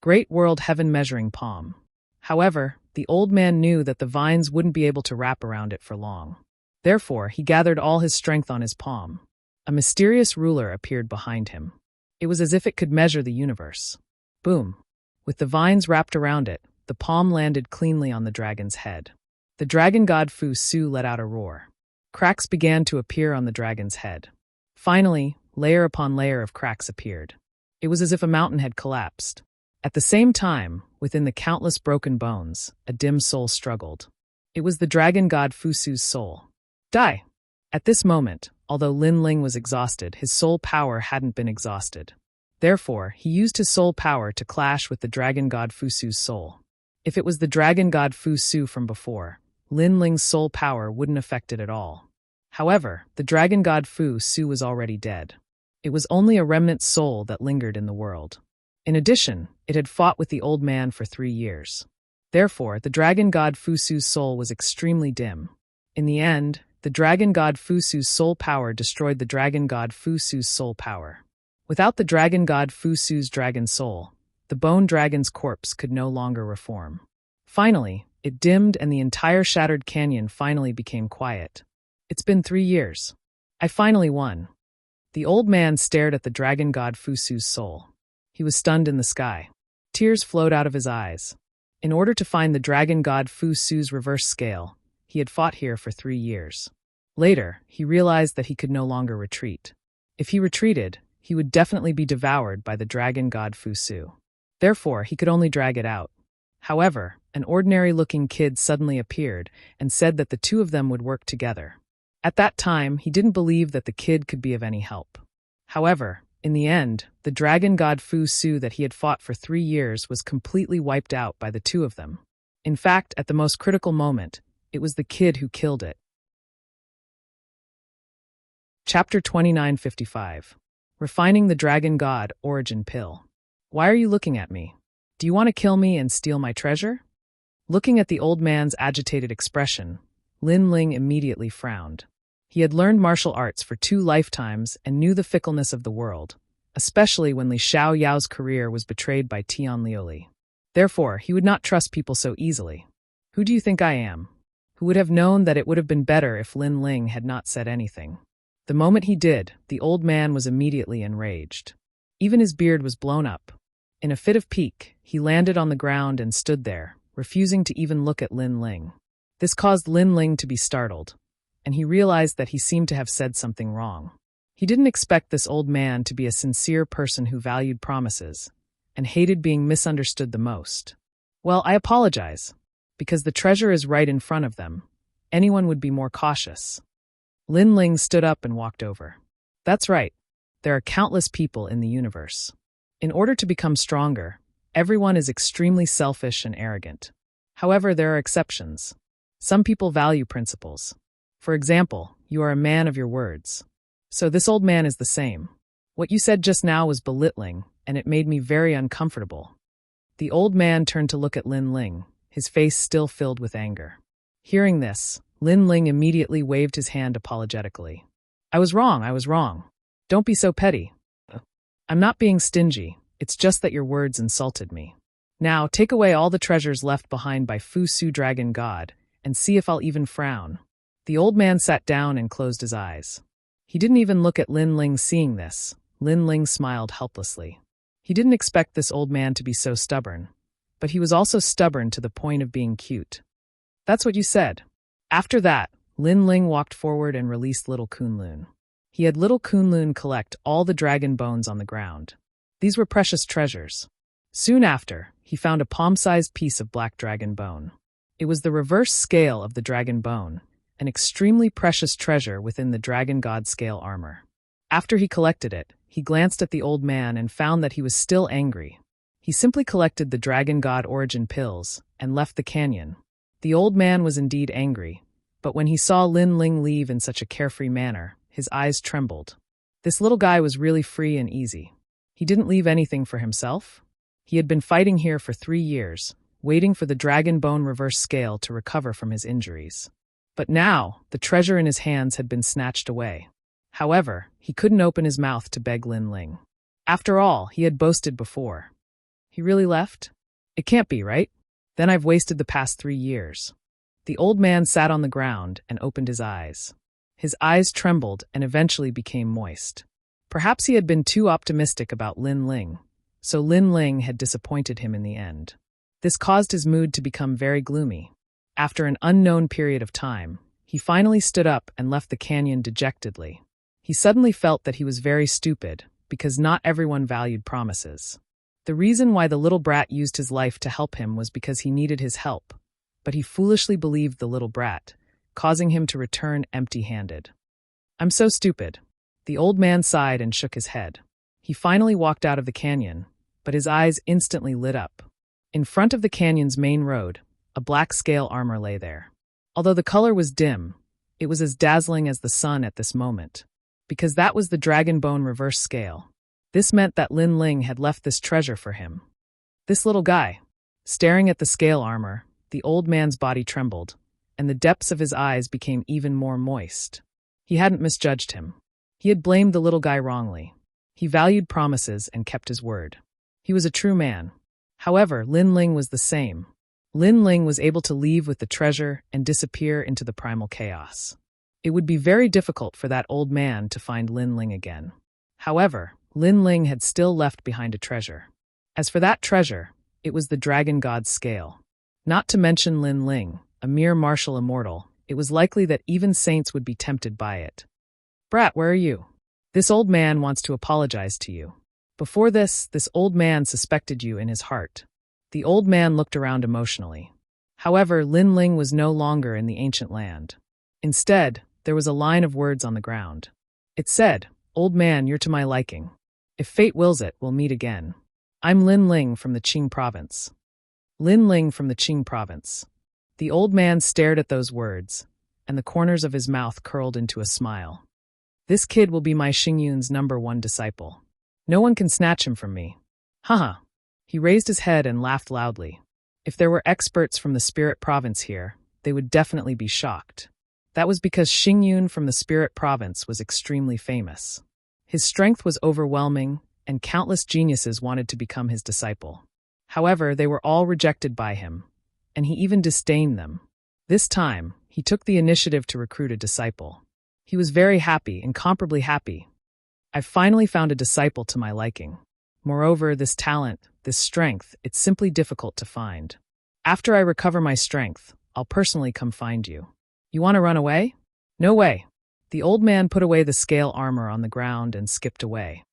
Great world heaven measuring palm. However, the old man knew that the vines wouldn't be able to wrap around it for long. Therefore, he gathered all his strength on his palm. A mysterious ruler appeared behind him. It was as if it could measure the universe. Boom. With the vines wrapped around it, the palm landed cleanly on the dragon's head. The dragon god Fusu let out a roar. Cracks began to appear on the dragon's head. Finally, layer upon layer of cracks appeared. It was as if a mountain had collapsed. At the same time, within the countless broken bones, a dim soul struggled. It was the dragon god Fusu's soul. Die! At this moment, although Lin Ling was exhausted, his soul power hadn't been exhausted. Therefore, he used his soul power to clash with the dragon god Fusu's soul. If it was the dragon god Fusu from before, Lin Ling's soul power wouldn't affect it at all. However, the dragon god Fusu was already dead. It was only a remnant soul that lingered in the world. In addition, it had fought with the old man for 3 years. Therefore, the dragon god Fusu's soul was extremely dim. In the end, the dragon god Fusu's soul power destroyed the dragon god Fusu's soul power. Without the dragon god Fusu's dragon soul, the bone dragon's corpse could no longer reform. Finally, it dimmed and the entire shattered canyon finally became quiet. It's been 3 years. I finally won. The old man stared at the dragon god Fusu's soul. He was stunned in the sky. Tears flowed out of his eyes. In order to find the dragon god Fusu's reverse scale, he had fought here for 3 years. Later, he realized that he could no longer retreat. If he retreated, he would definitely be devoured by the dragon god Fusu. Therefore, he could only drag it out. However, an ordinary-looking kid suddenly appeared and said that the two of them would work together. At that time, he didn't believe that the kid could be of any help. However, in the end, the dragon god Fusu that he had fought for 3 years was completely wiped out by the two of them. In fact, at the most critical moment, it was the kid who killed it. Chapter 2955. Refining the Dragon God Origin Pill. Why are you looking at me? Do you want to kill me and steal my treasure? Looking at the old man's agitated expression, Lin Ling immediately frowned. He had learned martial arts for 2 lifetimes and knew the fickleness of the world, especially when Li Xiao Yao's career was betrayed by Tian Liuli. Therefore, he would not trust people so easily. Who do you think I am? Who would have known that it would have been better if Lin Ling had not said anything? The moment he did, the old man was immediately enraged. Even his beard was blown up. In a fit of pique, he landed on the ground and stood there, refusing to even look at Lin Ling. This caused Lin Ling to be startled. and he realized that he seemed to have said something wrong. He didn't expect this old man to be a sincere person who valued promises and hated being misunderstood the most. Well, I apologize, because the treasure is right in front of them. Anyone would be more cautious. Lin Ling stood up and walked over. That's right. There are countless people in the universe. In order to become stronger, everyone is extremely selfish and arrogant. However, there are exceptions. Some people value principles. For example, you are a man of your words. So this old man is the same. What you said just now was belittling, and it made me very uncomfortable. The old man turned to look at Lin Ling, his face still filled with anger. Hearing this, Lin Ling immediately waved his hand apologetically. I was wrong. Don't be so petty. I'm not being stingy, it's just that your words insulted me. Now, take away all the treasures left behind by Fu Su Dragon God, and see if I'll even frown. The old man sat down and closed his eyes. He didn't even look at Lin Ling. Seeing this, Lin Ling smiled helplessly. He didn't expect this old man to be so stubborn, but he was also stubborn to the point of being cute. That's what you said. After that, Lin Ling walked forward and released little Kunlun. He had little Kunlun collect all the dragon bones on the ground. These were precious treasures. Soon after, he found a palm-sized piece of black dragon bone. It was the reverse scale of the dragon bone, an extremely precious treasure within the dragon god scale armor. After he collected it, he glanced at the old man and found that he was still angry. He simply collected the dragon god origin pills and left the canyon. The old man was indeed angry, but when he saw Lin Ling leave in such a carefree manner, his eyes trembled. This little guy was really free and easy. He didn't leave anything for himself. He had been fighting here for 3 years, waiting for the dragon bone reverse scale to recover from his injuries. But now, the treasure in his hands had been snatched away. However, he couldn't open his mouth to beg Lin Ling. After all, he had boasted before. He really left? It can't be, right? Then I've wasted the past 3 years. The old man sat on the ground and opened his eyes. His eyes trembled and eventually became moist. Perhaps he had been too optimistic about Lin Ling, so Lin Ling had disappointed him in the end. This caused his mood to become very gloomy. After an unknown period of time, he finally stood up and left the canyon dejectedly. He suddenly felt that he was very stupid, because not everyone valued promises. The reason why the little brat used his life to help him was because he needed his help, but he foolishly believed the little brat, causing him to return empty-handed. I'm so stupid. The old man sighed and shook his head. He finally walked out of the canyon, but his eyes instantly lit up. In front of the canyon's main road, a black scale armor lay there. Although the color was dim, it was as dazzling as the sun at this moment, because that was the dragon bone reverse scale. This meant that Lin Ling had left this treasure for him. This little guy. Staring at the scale armor, the old man's body trembled, and the depths of his eyes became even more moist. He hadn't misjudged him. He had blamed the little guy wrongly. He valued promises and kept his word. He was a true man. However, Lin Ling was the same. Lin Ling was able to leave with the treasure and disappear into the primal chaos. It would be very difficult for that old man to find Lin Ling again. However, Lin Ling had still left behind a treasure. As for that treasure, it was the dragon god's scale. Not to mention Lin Ling, a mere martial immortal, it was likely that even saints would be tempted by it. Brat, where are you? This old man wants to apologize to you. Before this old man suspected you in his heart. The old man looked around emotionally. However, Lin Ling was no longer in the ancient land. Instead, there was a line of words on the ground. It said, "Old man, you're to my liking. If fate wills it, we'll meet again. I'm Lin Ling from the Qing province." Lin Ling from the Qing province. The old man stared at those words, and the corners of his mouth curled into a smile. This kid will be my Xingyun's #1 disciple. No one can snatch him from me. Haha. He raised his head and laughed loudly. If there were experts from the spirit province here, they would definitely be shocked. That was because Xingyun from the spirit province was extremely famous. His strength was overwhelming, and countless geniuses wanted to become his disciple. However, they were all rejected by him, and he even disdained them. This time, he took the initiative to recruit a disciple. He was very happy, incomparably happy. I've finally found a disciple to my liking. Moreover, this talent, this strength, it's simply difficult to find. After I recover my strength, I'll personally come find you. You want to run away? No way. The old man put away the scale armor on the ground and skipped away.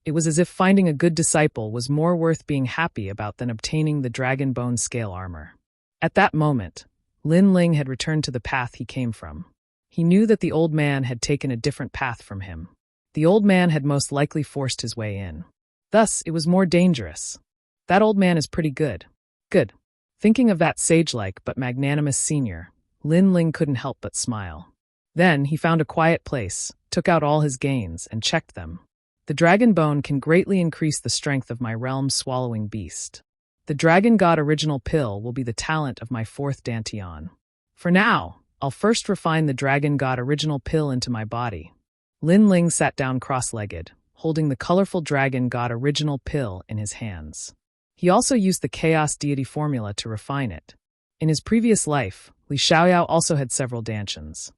It was as if finding a good disciple was more worth being happy about than obtaining the dragon bone scale armor. At that moment, Lin Ling had returned to the path he came from. He knew that the old man had taken a different path from him. The old man had most likely forced his way in. Thus, it was more dangerous. That old man is pretty good. Good. Thinking of that sage-like but magnanimous senior, Lin Ling couldn't help but smile. Then he found a quiet place, took out all his gains, and checked them. The dragon bone can greatly increase the strength of my realm-swallowing beast. The dragon god original pill will be the talent of my fourth dantian. For now, I'll first refine the dragon god original pill into my body. Lin Ling sat down cross-legged, holding the colorful dragon god original pill in his hands. He also used the chaos deity formula to refine it. In his previous life, Li Xiaoyao also had several dantians.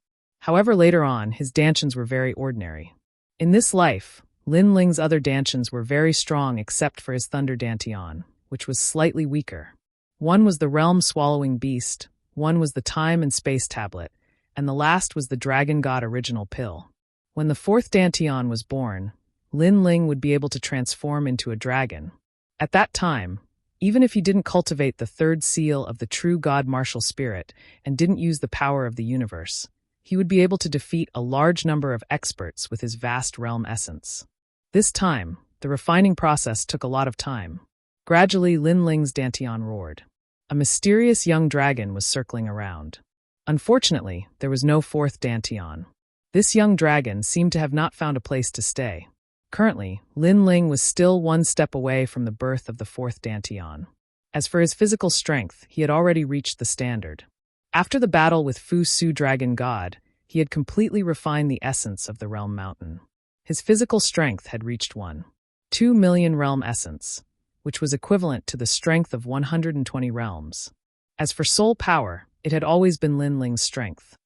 However, later on, his dantians were very ordinary. In this life, Lin Ling's other dantians were very strong except for his thunder dantian, which was slightly weaker. One was the realm-swallowing beast, one was the time and space tablet, and the last was the dragon god original pill. When the fourth dantian was born, Lin Ling would be able to transform into a dragon. At that time, even if he didn't cultivate the third seal of the true god martial spirit and didn't use the power of the universe, he would be able to defeat a large number of experts with his vast realm essence. This time, the refining process took a lot of time. Gradually, Lin Ling's dantian roared. A mysterious young dragon was circling around. Unfortunately, there was no fourth dantian. This young dragon seemed to have not found a place to stay. Currently, Lin Ling was still one step away from the birth of the fourth dantian. As for his physical strength, he had already reached the standard. After the battle with Fu Su Dragon God, he had completely refined the essence of the Realm Mountain. His physical strength had reached 1.2 million realm essence, which was equivalent to the strength of 120 realms. As for soul power, it had always been Lin Ling's strength.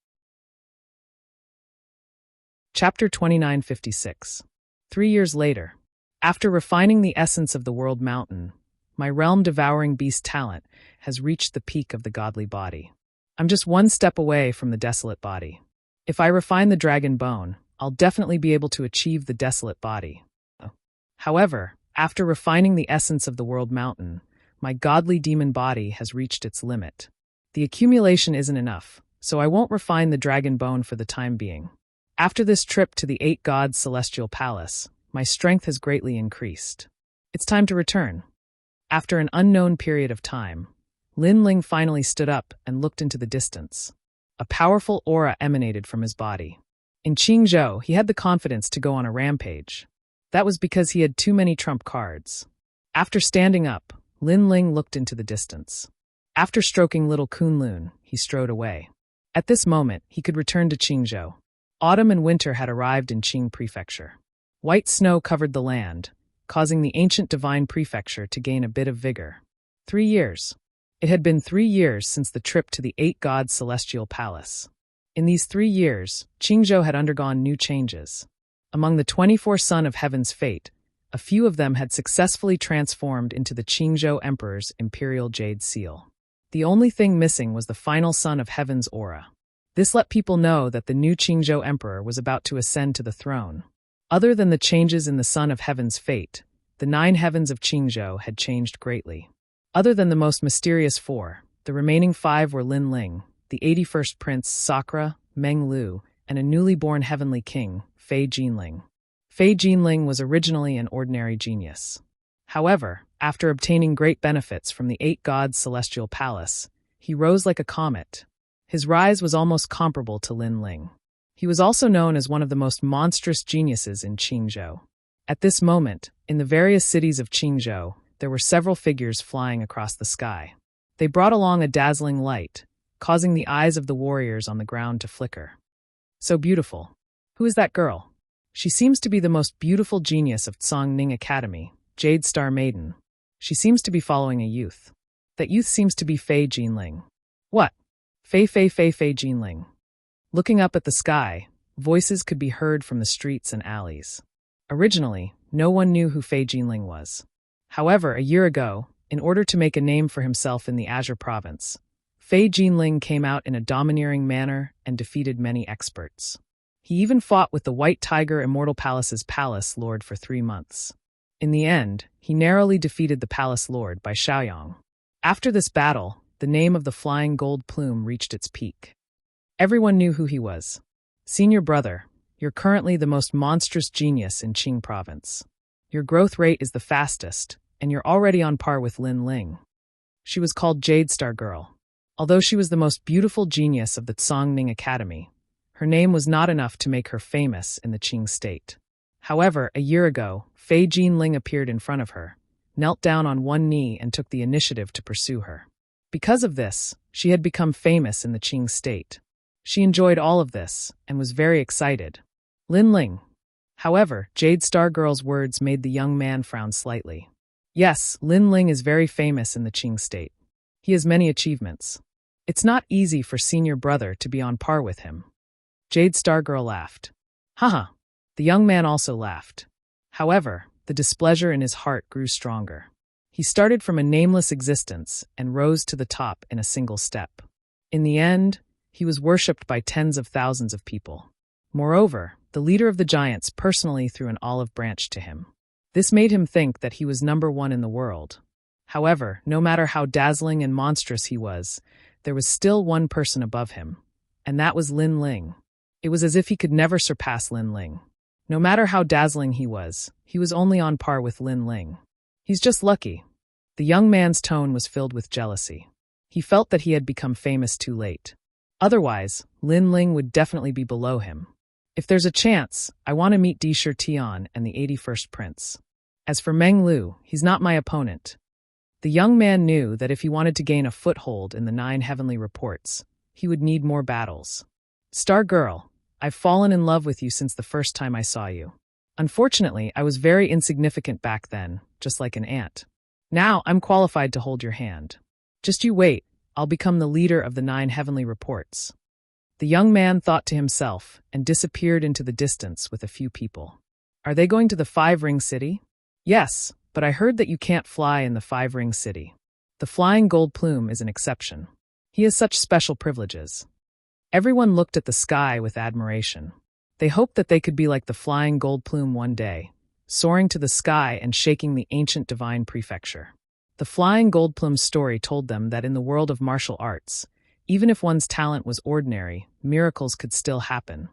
Chapter 2956. 3 years later, after refining the essence of the world mountain, my realm-devouring beast talent has reached the peak of the godly body. I'm just one step away from the desolate body. If I refine the dragon bone, I'll definitely be able to achieve the desolate body. However, after refining the essence of the world mountain, my godly demon body has reached its limit. The accumulation isn't enough, so I won't refine the dragon bone for the time being. After this trip to the 8 gods' celestial palace, my strength has greatly increased. It's time to return. After an unknown period of time, Lin Ling finally stood up and looked into the distance. A powerful aura emanated from his body. In Qingzhou, he had the confidence to go on a rampage. That was because he had too many trump cards. After standing up, Lin Ling looked into the distance. After stroking little Kunlun, he strode away. At this moment, he could return to Qingzhou. Autumn and winter had arrived in Qing Prefecture. White snow covered the land, causing the ancient divine prefecture to gain a bit of vigor. 3 years. It had been 3 years since the trip to the 8 gods' celestial palace. In these 3 years, Qingzhou had undergone new changes. Among the 24 Son of Heaven's fate, a few of them had successfully transformed into the Qingzhou Emperor's imperial jade seal. The only thing missing was the final Son of Heaven's aura. This let people know that the new Qingzhou Emperor was about to ascend to the throne. Other than the changes in the Son of Heaven's fate, the 9 heavens of Qingzhou had changed greatly. Other than the most mysterious 4, the remaining 5 were Lin Ling, the 81st Prince Sakura, Meng Lu, and a newly born heavenly king, Fei Jinling. Fei Jinling was originally an ordinary genius. However, after obtaining great benefits from the 8 gods' celestial palace, he rose like a comet. His rise was almost comparable to Lin Ling. He was also known as one of the most monstrous geniuses in Qingzhou. At this moment, in the various cities of Qingzhou, there were several figures flying across the sky. They brought along a dazzling light, causing the eyes of the warriors on the ground to flicker. So beautiful. Who is that girl? She seems to be the most beautiful genius of Tsongning Academy, Jade Star Maiden. She seems to be following a youth. That youth seems to be Fei Jinling. What? Fei Jinling. Looking up at the sky, voices could be heard from the streets and alleys. Originally, no one knew who Fei Jinling was. However, a year ago, in order to make a name for himself in the Azure province, Fei Jinling came out in a domineering manner and defeated many experts. He even fought with the White Tiger Immortal Palace's palace lord for 3 months. In the end, he narrowly defeated the palace lord by Xiaoyang. After this battle, the name of the Flying Gold Plume reached its peak. Everyone knew who he was. Senior brother, you're currently the most monstrous genius in Qing province. Your growth rate is the fastest, and you're already on par with Lin Ling. She was called Jade Star Girl. Although she was the most beautiful genius of the Tsongning Academy, her name was not enough to make her famous in the Qing state. However, a year ago, Fei Jinling appeared in front of her, knelt down on one knee and took the initiative to pursue her. Because of this, she had become famous in the Qing state. She enjoyed all of this and was very excited. Lin Ling. However, Jade Star Girl's words made the young man frown slightly. Yes, Lin Ling is very famous in the Qing state. He has many achievements. It's not easy for senior brother to be on par with him. Jade Star Girl laughed. Haha. The young man also laughed. However, the displeasure in his heart grew stronger. He started from a nameless existence and rose to the top in a single step. In the end, he was worshipped by tens of thousands of people. Moreover, the leader of the giants personally threw an olive branch to him. This made him think that he was number one in the world. However, no matter how dazzling and monstrous he was, there was still one person above him, and that was Lin Ling. It was as if he could never surpass Lin Ling. No matter how dazzling he was only on par with Lin Ling. He's just lucky. The young man's tone was filled with jealousy. He felt that he had become famous too late. Otherwise, Lin Ling would definitely be below him. If there's a chance, I want to meet Di Shitian and the 81st Prince. As for Meng Lu, he's not my opponent. The young man knew that if he wanted to gain a foothold in the 9 heavenly reports, he would need more battles. Star Girl, I've fallen in love with you since the first time I saw you. Unfortunately, I was very insignificant back then, just like an ant. Now I'm qualified to hold your hand. Just you wait, I'll become the leader of the 9 heavenly reports. The young man thought to himself and disappeared into the distance with a few people. Are they going to the 5-ring city? Yes, but I heard that you can't fly in the 5-ring city. The Flying Gold Plume is an exception. He has such special privileges. Everyone looked at the sky with admiration. They hoped that they could be like the Flying Gold Plume one day, soaring to the sky and shaking the ancient divine prefecture. The Flying Gold Plume's story told them that in the world of martial arts, even if one's talent was ordinary, miracles could still happen.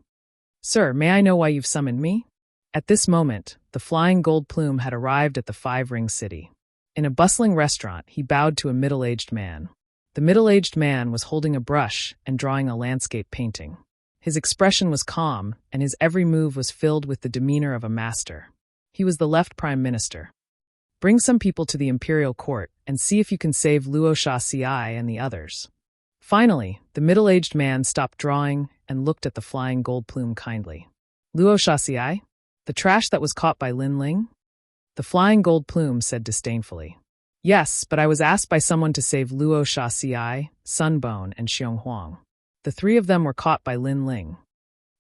Sir, may I know why you've summoned me? At this moment, the Flying Gold Plume had arrived at the 5-ring city. In a bustling restaurant, he bowed to a middle-aged man. The middle-aged man was holding a brush and drawing a landscape painting. His expression was calm, and his every move was filled with the demeanor of a master. He was the left prime minister. Bring some people to the imperial court and see if you can save Luo Shaxiai and the others. Finally, the middle-aged man stopped drawing and looked at the Flying Gold Plume kindly. Luo Shaxiai? The trash that was caught by Lin Ling? The Flying Gold Plume said disdainfully. Yes, but I was asked by someone to save Luo Shaxiai, Sunbone, and Xiong Huang. The 3 of them were caught by Lin Ling.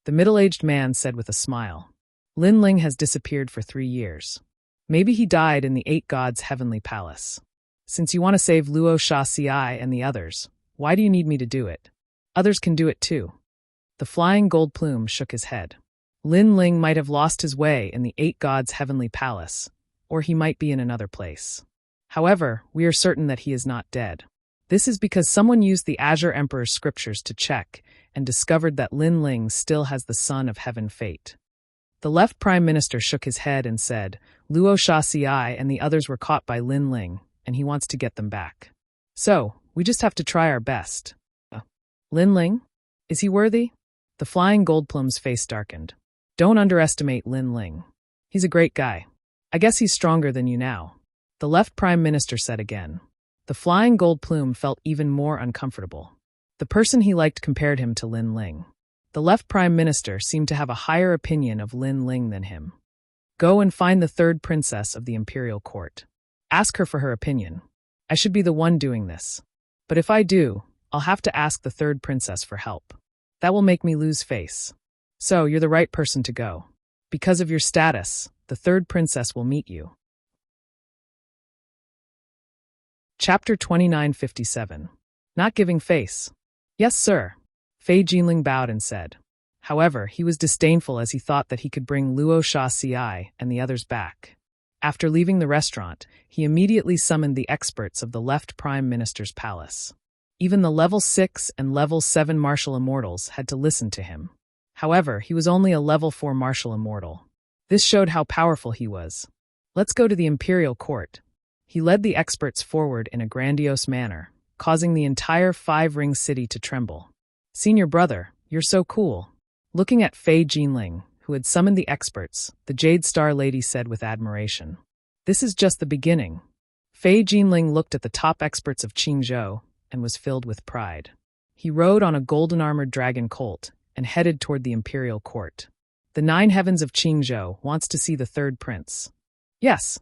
The middle-aged man said with a smile. Lin Ling has disappeared for 3 years. Maybe he died in the 8 gods' heavenly palace. Since you want to save Luo Shaxiai and the others, why do you need me to do it? Others can do it too. The Flying Gold Plume shook his head. Lin Ling might have lost his way in the 8 gods' heavenly palace, or he might be in another place. However, we are certain that he is not dead. This is because someone used the Azure Emperor's scriptures to check and discovered that Lin Ling still has the Son of Heaven fate. The left prime minister shook his head and said, Luo Shaxiai and the others were caught by Lin Ling, and he wants to get them back. So, we just have to try our best. Lin Ling? Is he worthy? The Flying Gold Plume's face darkened. Don't underestimate Lin Ling. He's a great guy. I guess he's stronger than you now. The left prime minister said again. The Flying Gold Plume felt even more uncomfortable. The person he liked compared him to Lin Ling. The left prime minister seemed to have a higher opinion of Lin Ling than him. Go and find the 3rd princess of the imperial court. Ask her for her opinion. I should be the one doing this. But if I do, I'll have to ask the 3rd princess for help. That will make me lose face. So, you're the right person to go. Because of your status, the 3rd princess will meet you. Chapter 2957. Not giving face. Yes, sir. Fei Jinling bowed and said. However, he was disdainful as he thought that he could bring Luo Sha Ci and the others back. After leaving the restaurant, he immediately summoned the experts of the left Prime Minister's palace. Even the level 6 and level 7 martial immortals had to listen to him. However, he was only a level 4 martial immortal. This showed how powerful he was. Let's go to the imperial court. He led the experts forward in a grandiose manner, causing the entire 5-ring city to tremble. Senior brother, you're so cool. Looking at Fei Jinling, who had summoned the experts, the Jade Star Lady said with admiration. This is just the beginning. Fei Jinling looked at the top experts of Qingzhou and was filled with pride. He rode on a golden-armored dragon colt and headed toward the imperial court. The 9 heavens of Qingzhou wants to see the third prince. Yes.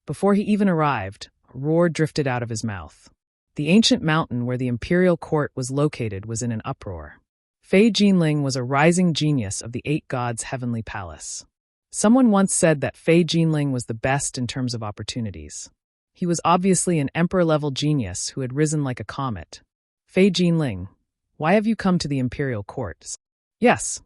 Before he even arrived, a roar drifted out of his mouth. The ancient mountain where the imperial court was located was in an uproar. Fei Jinling was a rising genius of the 8 gods' heavenly palace. Someone once said that Fei Jinling was the best in terms of opportunities. He was obviously an emperor-level genius who had risen like a comet. Fei Jinling, why have you come to the imperial court? Yes.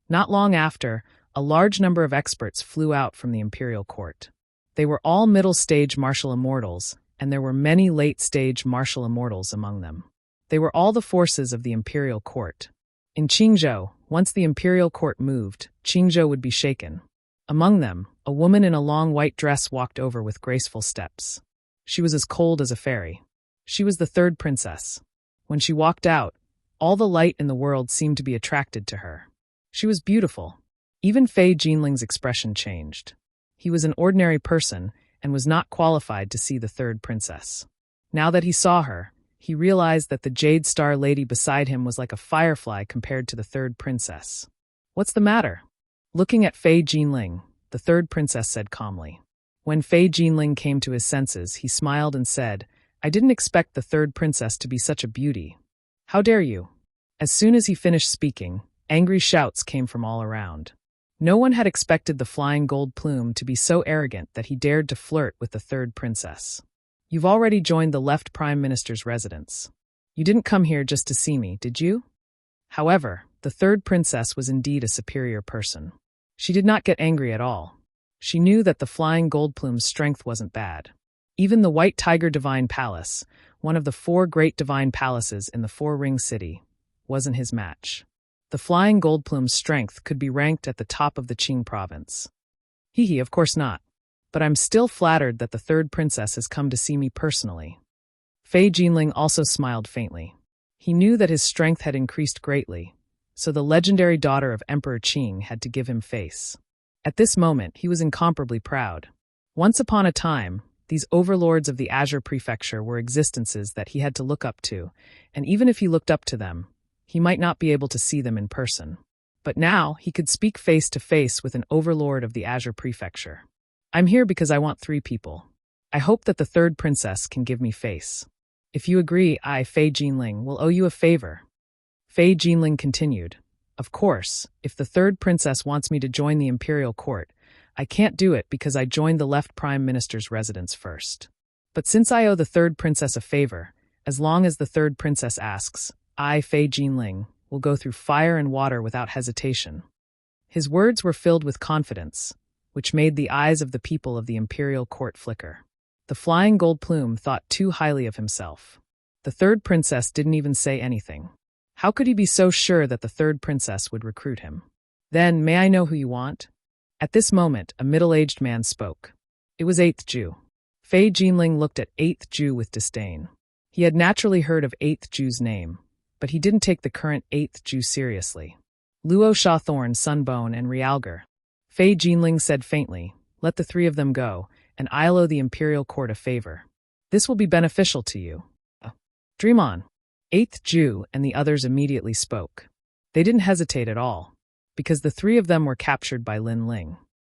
Not long after, a large number of experts flew out from the imperial court. They were all middle-stage martial immortals, and there were many late-stage martial immortals among them. They were all the forces of the imperial court. In Qingzhou, once the imperial court moved, Qingzhou would be shaken. Among them, a woman in a long white dress walked over with graceful steps. She was as cold as a fairy. She was the third princess. When she walked out, all the light in the world seemed to be attracted to her. She was beautiful. Even Fei Jinling's expression changed. He was an ordinary person and was not qualified to see the third princess. Now that he saw her, he realized that the Jade Star Lady beside him was like a firefly compared to the third princess. What's the matter? Looking at Fei Jinling, the third princess said calmly. When Fei Jinling came to his senses, he smiled and said, I didn't expect the third princess to be such a beauty. How dare you? As soon as he finished speaking, angry shouts came from all around. No one had expected the flying gold plume to be so arrogant that he dared to flirt with the third princess. You've already joined the left Prime Minister's residence. You didn't come here just to see me, did you? However, the third princess was indeed a superior person. She did not get angry at all. She knew that the flying gold plume's strength wasn't bad. Even the White Tiger Divine Palace, one of the 4 great divine palaces in the 4-ring city, wasn't his match. The flying gold plume's strength could be ranked at the top of the Qing province. Of course not. But I'm still flattered that the third princess has come to see me personally. Fei Jinling also smiled faintly. He knew that his strength had increased greatly, so the legendary daughter of Emperor Qing had to give him face. At this moment, he was incomparably proud. Once upon a time, these overlords of the Azure Prefecture were existences that he had to look up to, and even if he looked up to them, he might not be able to see them in person. But now, he could speak face to face with an overlord of the Azure Prefecture. I'm here because I want 3 people. I hope that the third princess can give me face. If you agree, I, Fei Jinling, will owe you a favor. Fei Jinling continued. Of course, if the third princess wants me to join the imperial court, I can't do it because I joined the left prime minister's residence first. But since I owe the third princess a favor, as long as the third princess asks, I, Fei Jinling, will go through fire and water without hesitation. His words were filled with confidence, which made the eyes of the people of the imperial court flicker. The flying gold plume thought too highly of himself. The third princess didn't even say anything. How could he be so sure that the third princess would recruit him? Then, may I know who you want? At this moment, a middle-aged man spoke. It was 8th Ju. Fei Jinling looked at 8th Ju with disdain. He had naturally heard of 8th Ju's name, but he didn't take the current 8th Ju seriously. Luo Shawthorn, Sunbone, and Realgar. Fei Jinling said faintly, let the 3 of them go, and I'll owe the imperial court a favor. This will be beneficial to you. Dream on. 8th Ju and the others immediately spoke. They didn't hesitate at all, because the 3 of them were captured by Lin Ling.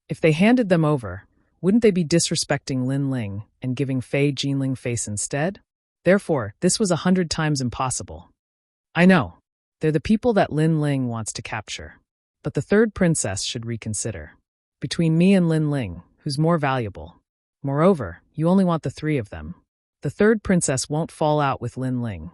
If they handed them over, wouldn't they be disrespecting Lin Ling and giving Fei Jinling face instead? Therefore, this was 100 times impossible. I know. They're the people that Lin Ling wants to capture. But the third princess should reconsider. Between me and Lin Ling, who's more valuable? Moreover, you only want the 3 of them. The third princess won't fall out with Lin Ling.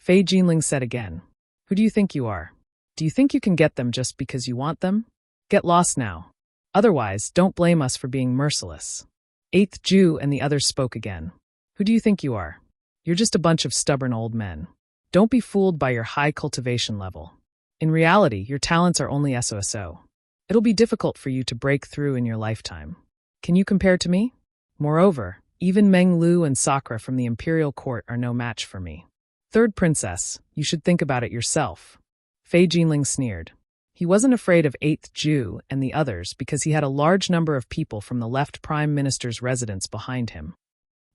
Fei Jinling said again. Who do you think you are? Do you think you can get them just because you want them? Get lost now. Otherwise, don't blame us for being merciless. Eighth Jew and the others spoke again. Who do you think you are? You're just a bunch of stubborn old men. Don't be fooled by your high cultivation level. In reality, your talents are only so-so. It'll be difficult for you to break through in your lifetime. Can you compare to me? Moreover, even Meng Lu and Sakura from the imperial court are no match for me. Third princess, you should think about it yourself. Fei Jinling sneered. He wasn't afraid of Eighth Jew and the others because he had a large number of people from the left prime minister's residence behind him.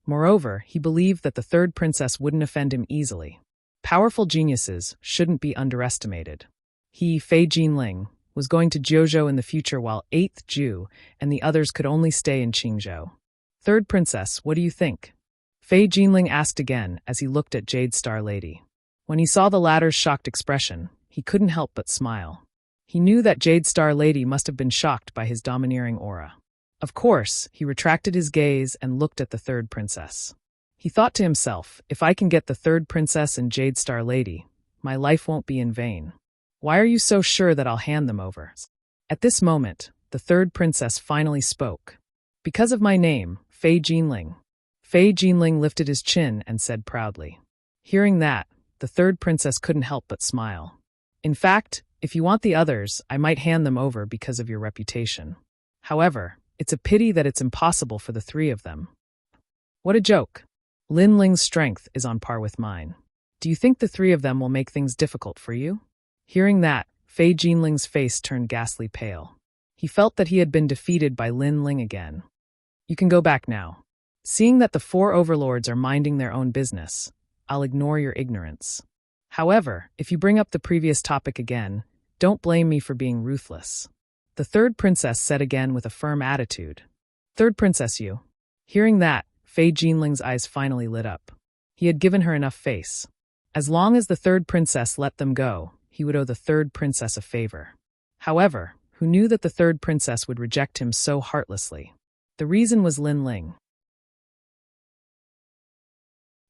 Moreover, he believed that the third princess wouldn't offend him easily. Powerful geniuses shouldn't be underestimated. He, Fei Jinling, was going to Jiuzhou in the future while Eighth Jew and the others could only stay in Qingzhou. Third princess, what do you think? Fei Jinling asked again as he looked at Jade Star Lady. When he saw the latter's shocked expression, he couldn't help but smile. He knew that Jade Star Lady must have been shocked by his domineering aura. Of course, he retracted his gaze and looked at the third princess. He thought to himself, if I can get the third princess and Jade Star Lady, my life won't be in vain. Why are you so sure that I'll hand them over? At this moment, the third princess finally spoke. Because of my name, Fei Jinling. Fei Jinling lifted his chin and said proudly. Hearing that, the third princess couldn't help but smile. In fact, if you want the others, I might hand them over because of your reputation. However, it's a pity that it's impossible for the three of them. What a joke. Lin Ling's strength is on par with mine. Do you think the three of them will make things difficult for you? Hearing that, Fei Jinling's face turned ghastly pale. He felt that he had been defeated by Lin Ling again. You can go back now. Seeing that the four overlords are minding their own business, I'll ignore your ignorance. However, if you bring up the previous topic again, don't blame me for being ruthless. The third princess said again with a firm attitude. Third princess, you. Hearing that, Fei Jinling's eyes finally lit up. He had given her enough face. As long as the third princess let them go, he would owe the third princess a favor. However, who knew that the third princess would reject him so heartlessly? The reason was Lin Ling.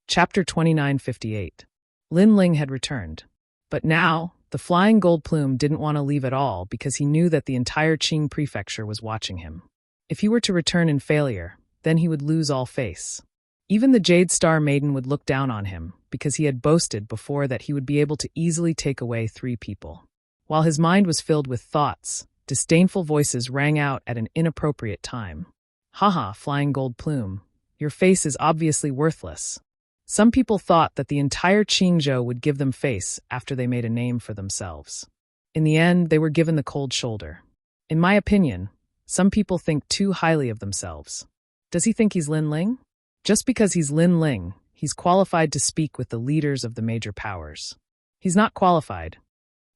Chapter 2958. Lin Ling had returned. But now, the flying gold plume didn't want to leave at all because he knew that the entire Qing prefecture was watching him. If he were to return in failure, then he would lose all face. Even the Jade Star Maiden would look down on him because he had boasted before that he would be able to easily take away 3 people. While his mind was filled with thoughts, disdainful voices rang out at an inappropriate time. Haha, flying gold plume, your face is obviously worthless. Some people thought that the entire Qingzhou would give them face after they made a name for themselves. In the end, they were given the cold shoulder. In my opinion, some people think too highly of themselves. Does he think he's Lin Ling? Just because he's Lin Ling, he's qualified to speak with the leaders of the major powers. He's not qualified.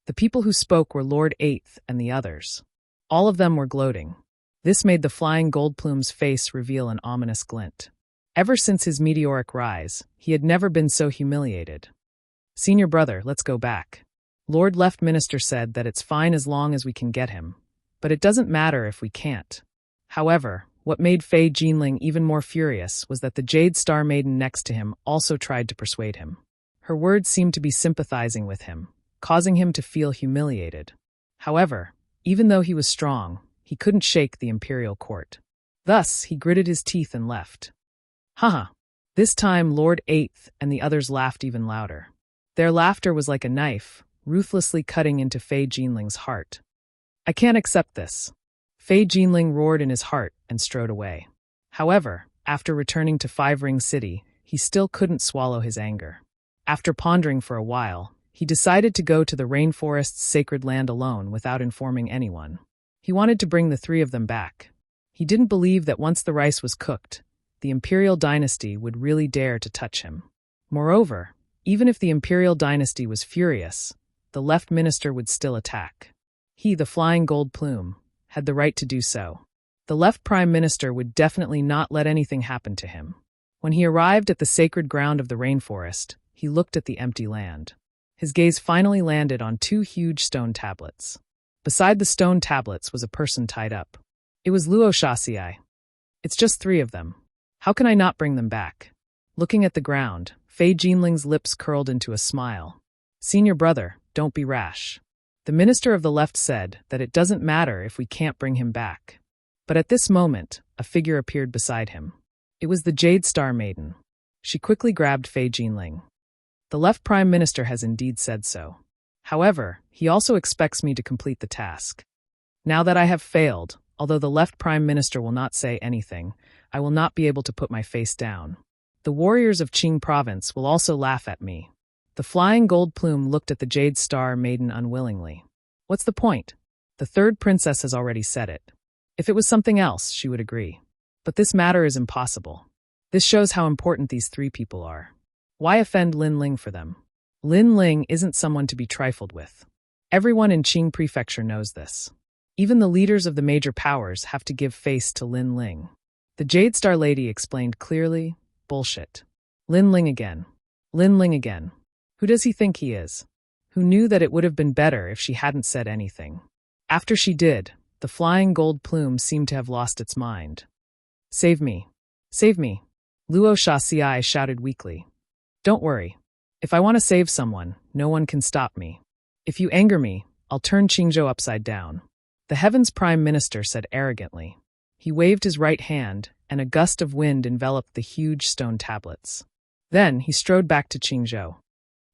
The people who spoke were Lord Eighth and the others. All of them were gloating. This made the flying gold plume's face reveal an ominous glint. Ever since his meteoric rise, he had never been so humiliated. Senior brother, let's go back. Lord Left Minister said that it's fine as long as we can get him, but it doesn't matter if we can't. However, what made Fei Jinling even more furious was that the Jade Star Maiden next to him also tried to persuade him. Her words seemed to be sympathizing with him, causing him to feel humiliated. However, even though he was strong, he couldn't shake the imperial court. Thus, he gritted his teeth and left. Haha. This time Lord Eighth and the others laughed even louder. Their laughter was like a knife, ruthlessly cutting into Fei Jinling's heart. I can't accept this. Fei Jinling roared in his heart and strode away. However, after returning to Five Ring City, he still couldn't swallow his anger. After pondering for a while, he decided to go to the rainforest's sacred land alone without informing anyone. He wanted to bring the 3 of them back. He didn't believe that once the rice was cooked, the imperial dynasty would really dare to touch him. Moreover, even if the imperial dynasty was furious, the left minister would still attack. He, the flying gold plume, had the right to do so. The left prime minister would definitely not let anything happen to him. When he arrived at the sacred ground of the rainforest, he looked at the empty land. His gaze finally landed on 2 huge stone tablets. Beside the stone tablets was a person tied up. It was Luo Shasiai. It's just 3 of them. How can I not bring them back? Looking at the ground, Fei Jinling's lips curled into a smile. Senior brother, don't be rash. The minister of the left said that it doesn't matter if we can't bring him back. But at this moment, a figure appeared beside him. It was the Jade Star Maiden. She quickly grabbed Fei Jinling. The left prime minister has indeed said so. However, he also expects me to complete the task. Now that I have failed, although the left prime minister will not say anything, I will not be able to put my face down. The warriors of Qing province will also laugh at me. The flying gold plume looked at the Jade Star Maiden unwillingly. What's the point? The third princess has already said it. If it was something else, she would agree. But this matter is impossible. This shows how important these three people are. Why offend Lin Ling for them? Lin Ling isn't someone to be trifled with. Everyone in Qing Prefecture knows this. Even the leaders of the major powers have to give face to Lin Ling. The Jade Star Lady explained clearly, bullshit. Lin Ling again. Lin Ling again. Who does he think he is? Who knew that it would have been better if she hadn't said anything? After she did, the flying gold plume seemed to have lost its mind. Save me. Save me. Luo Shaxiai shouted weakly. Don't worry. If I want to save someone, no one can stop me. If you anger me, I'll turn Qingzhou upside down. The Heavens Prime Minister said arrogantly. He waved his right hand, and a gust of wind enveloped the huge stone tablets. Then he strode back to Qingzhou.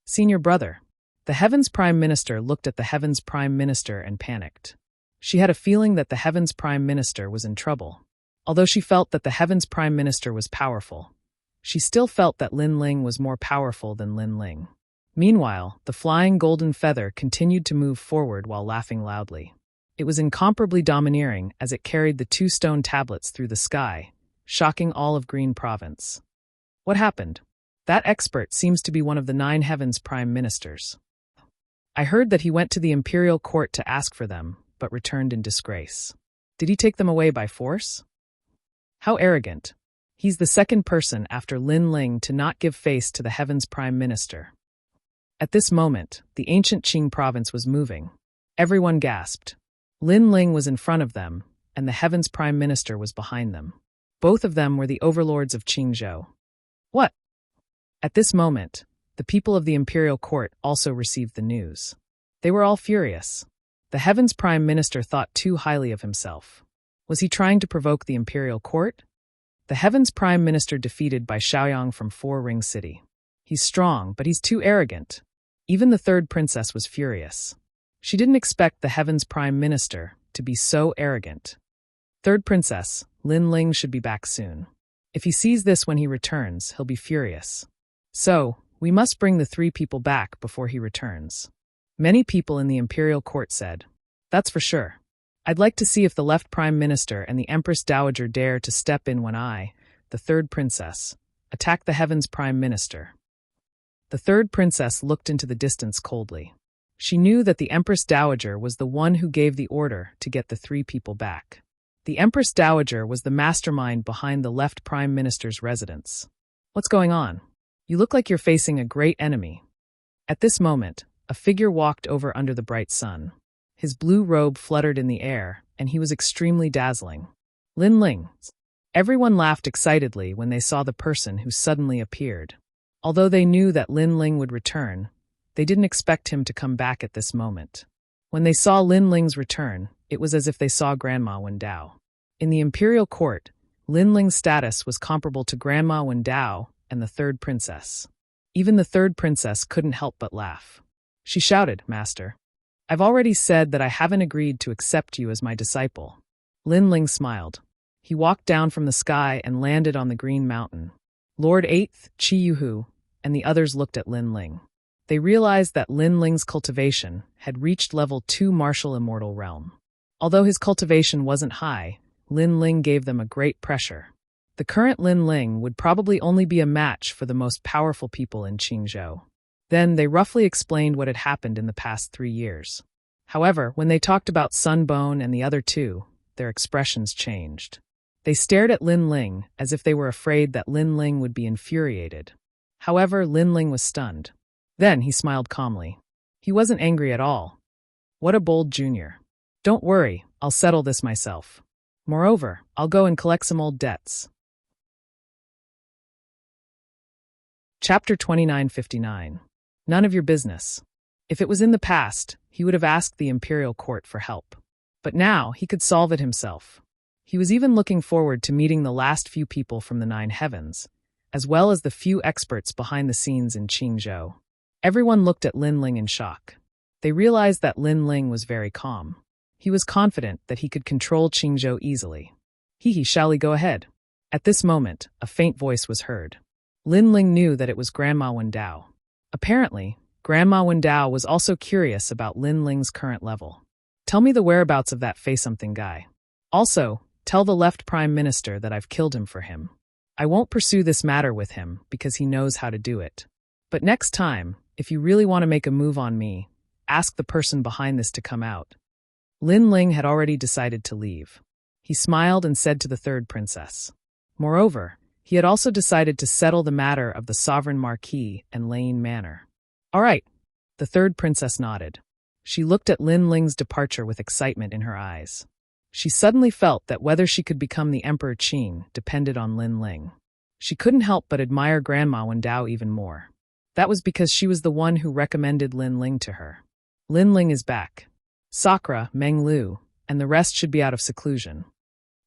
Senior brother. The Heavens Prime Minister looked at the Heavens Prime Minister and panicked. She had a feeling that the Heavens Prime Minister was in trouble. Although she felt that the Heavens Prime Minister was powerful, she still felt that Lin Ling was more powerful than Lin Ling. Meanwhile, the flying golden feather continued to move forward while laughing loudly. It was incomparably domineering as it carried the two stone tablets through the sky, shocking all of Green Province. What happened? That expert seems to be one of the 9 Heavens Prime Ministers. I heard that he went to the imperial court to ask for them, but returned in disgrace. Did he take them away by force? How arrogant. He's the second person after Lin Ling to not give face to the Heavens Prime Minister. At this moment, the ancient Qing province was moving. Everyone gasped. Lin Ling was in front of them, and the Heavens Prime Minister was behind them. Both of them were the overlords of Qingzhou. What? At this moment, the people of the imperial court also received the news. They were all furious. The Heavens Prime Minister thought too highly of himself. Was he trying to provoke the imperial court? The Heavens Prime Minister defeated by Xiaoyang from Four Ring City. He's strong, but he's too arrogant. Even the third princess was furious. She didn't expect the Heavens Prime Minister to be so arrogant. Third princess, Lin Ling should be back soon. If he sees this when he returns, he'll be furious. So, we must bring the 3 people back before he returns. Many people in the imperial court said, that's for sure. I'd like to see if the left prime minister and the Empress Dowager dare to step in when I, the third princess, attack the Heavens Prime Minister. The third princess looked into the distance coldly. She knew that the Empress Dowager was the one who gave the order to get the 3 people back. The Empress Dowager was the mastermind behind the left prime minister's residence. What's going on? You look like you're facing a great enemy. At this moment, a figure walked over under the bright sun. His blue robe fluttered in the air, and he was extremely dazzling. Lin Ling. Everyone laughed excitedly when they saw the person who suddenly appeared. Although they knew that Lin Ling would return, they didn't expect him to come back at this moment. When they saw Lin Ling's return, it was as if they saw Grandma Wendao. In the imperial court, Lin Ling's status was comparable to Grandma Wendao and the third princess. Even the third princess couldn't help but laugh. She shouted, Master, I've already said that I haven't agreed to accept you as my disciple. Lin Ling smiled. He walked down from the sky and landed on the green mountain. Lord 8th, Qi Yuhu, and the others looked at Lin Ling. They realized that Lin Ling's cultivation had reached level 2 martial immortal realm. Although his cultivation wasn't high, Lin Ling gave them a great pressure. The current Lin Ling would probably only be a match for the most powerful people in Qingzhou. Then they roughly explained what had happened in the past 3 years. However, when they talked about Sunbone and the other 2, their expressions changed. They stared at Lin Ling as if they were afraid that Lin Ling would be infuriated. However, Lin Ling was stunned. Then he smiled calmly. He wasn't angry at all. What a bold junior. Don't worry, I'll settle this myself. Moreover, I'll go and collect some old debts. Chapter 2959. None of your business. If it was in the past, he would have asked the imperial court for help. But now he could solve it himself. He was even looking forward to meeting the last few people from the Nine Heavens, as well as the few experts behind the scenes in Qingzhou. Everyone looked at Lin Ling in shock. They realized that Lin Ling was very calm. He was confident that he could control Qingzhou easily. Shall we go ahead? At this moment, a faint voice was heard. Lin Ling knew that it was Grandma Wendao. Apparently, Grandma Wendao was also curious about Lin Ling's current level. Tell me the whereabouts of that Fei-something guy. Also, tell the left Prime Minister that I've killed him for him. I won't pursue this matter with him because he knows how to do it. But next time, if you really want to make a move on me, ask the person behind this to come out. Lin Ling had already decided to leave. He smiled and said to the third princess. Moreover, he had also decided to settle the matter of the Sovereign Marquis and Lane Manor. All right. The third princess nodded. She looked at Lin Ling's departure with excitement in her eyes. She suddenly felt that whether she could become the Emperor Qing depended on Lin Ling. She couldn't help but admire Grandma Wendao even more. That was because she was the one who recommended Lin Ling to her. Lin Ling is back. Sakura, Meng Lu, and the rest should be out of seclusion.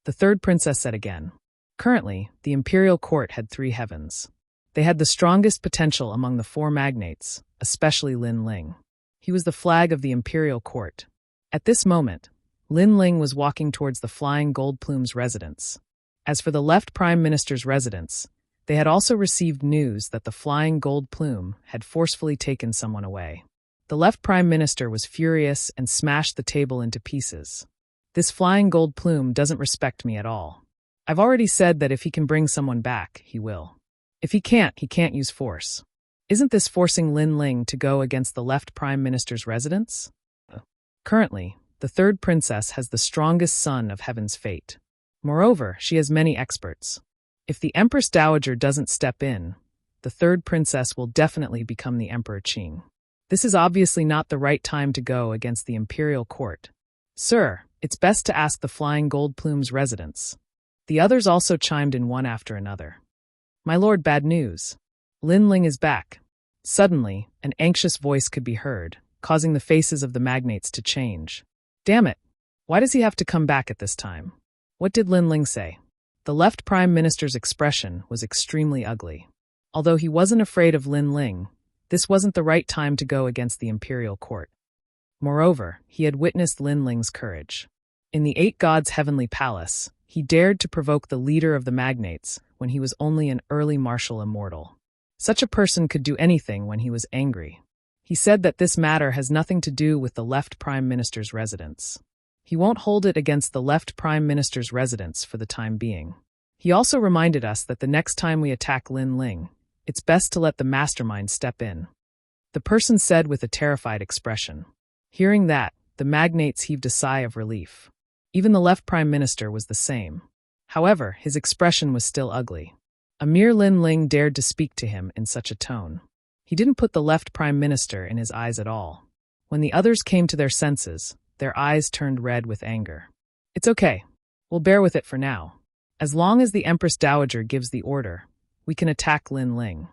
The third princess said again. Currently, the imperial court had 3 heavens. They had the strongest potential among the 4 magnates, especially Lin Ling. He was the flag of the imperial court. At this moment, Lin Ling was walking towards the Flying Gold Plume's residence. As for the left Prime Minister's residence, they had also received news that the Flying Gold Plume had forcefully taken someone away. The left Prime Minister was furious and smashed the table into pieces. This Flying Gold Plume doesn't respect me at all. I've already said that if he can bring someone back, he will. If he can't use force. Isn't this forcing Lin Ling to go against the left Prime Minister's residence? Currently, the third princess has the strongest son of Heaven's fate. Moreover, she has many experts. If the Empress Dowager doesn't step in, the third princess will definitely become the Emperor Qing. This is obviously not the right time to go against the imperial court. Sir, it's best to ask the Flying Gold Plume's residence. The others also chimed in one after another. My lord, bad news. Lin Ling is back. Suddenly, an anxious voice could be heard, causing the faces of the magnates to change. Damn it! Why does he have to come back at this time? What did Lin Ling say? The left Prime Minister's expression was extremely ugly. Although he wasn't afraid of Lin Ling, this wasn't the right time to go against the imperial court. Moreover, he had witnessed Lin Ling's courage. In the 8 gods' heavenly palace, he dared to provoke the leader of the magnates when he was only an early martial immortal. Such a person could do anything when he was angry. He said that this matter has nothing to do with the left Prime Minister's residence. He won't hold it against the left Prime Minister's residence for the time being. He also reminded us that the next time we attack Lin Ling, it's best to let the mastermind step in. The person said with a terrified expression. Hearing that, the magnates heaved a sigh of relief. Even the left Prime Minister was the same. However, his expression was still ugly. A mere Lin Ling dared to speak to him in such a tone. He didn't put the left Prime Minister in his eyes at all. When the others came to their senses, their eyes turned red with anger. It's okay. We'll bear with it for now. As long as the Empress Dowager gives the order, we can attack Lin Ling.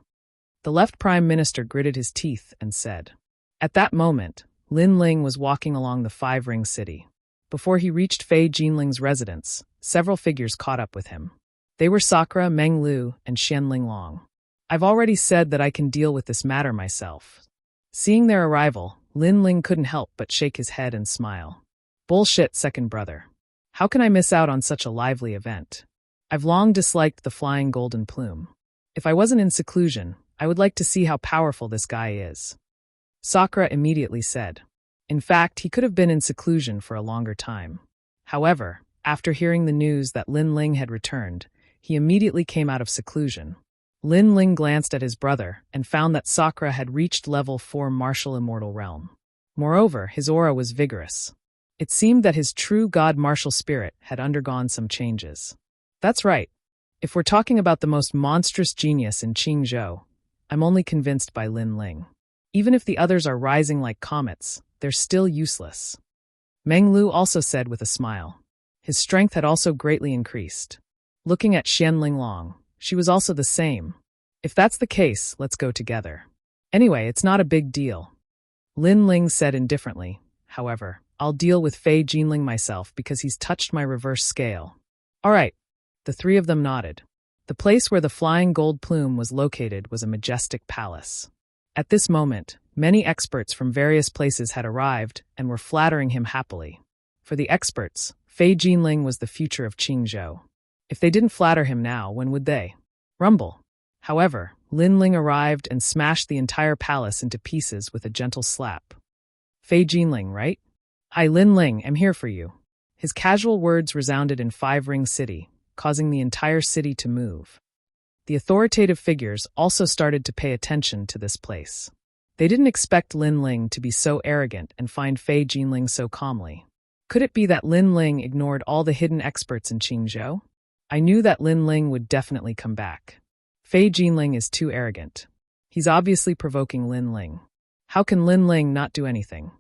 The left Prime Minister gritted his teeth and said. At that moment, Lin Ling was walking along the 5-ring city. Before he reached Fei Jinling's residence, several figures caught up with him. They were Sakura, Meng Lu, and Xian Linglong. I've already said that I can deal with this matter myself. Seeing their arrival, Lin Ling couldn't help but shake his head and smile. Bullshit, second brother. How can I miss out on such a lively event? I've long disliked the Flying Golden Plume. If I wasn't in seclusion, I would like to see how powerful this guy is. Sakura immediately said. In fact, he could have been in seclusion for a longer time. However, after hearing the news that Lin Ling had returned, he immediately came out of seclusion. Lin Ling glanced at his brother and found that Sakura had reached level 4 martial immortal realm. Moreover, his aura was vigorous. It seemed that his true god martial spirit had undergone some changes. That's right. If we're talking about the most monstrous genius in Qingzhou, I'm only convinced by Lin Ling. Even if the others are rising like comets, they're still useless. Meng Lu also said with a smile. His strength had also greatly increased. Looking at Xian Linglong, she was also the same. If that's the case, let's go together. Anyway, it's not a big deal. Lin Ling said indifferently. However, I'll deal with Fei Jinling myself because he's touched my reverse scale. All right. The three of them nodded. The place where the flying gold plume was located was a majestic palace. At this moment, many experts from various places had arrived and were flattering him happily. For the experts, Fei Jinling was the future of Qingzhou. If they didn't flatter him now, when would they? Rumble. However, Lin Ling arrived and smashed the entire palace into pieces with a gentle slap. Fei Jinling, right? I, Lin Ling, am here for you. His casual words resounded in Five Ring City, causing the entire city to move. The authoritative figures also started to pay attention to this place. They didn't expect Lin Ling to be so arrogant and find Fei Jinling so calmly. Could it be that Lin Ling ignored all the hidden experts in Qingzhou? I knew that Lin Ling would definitely come back. Fei Jinling is too arrogant. He's obviously provoking Lin Ling. How can Lin Ling not do anything?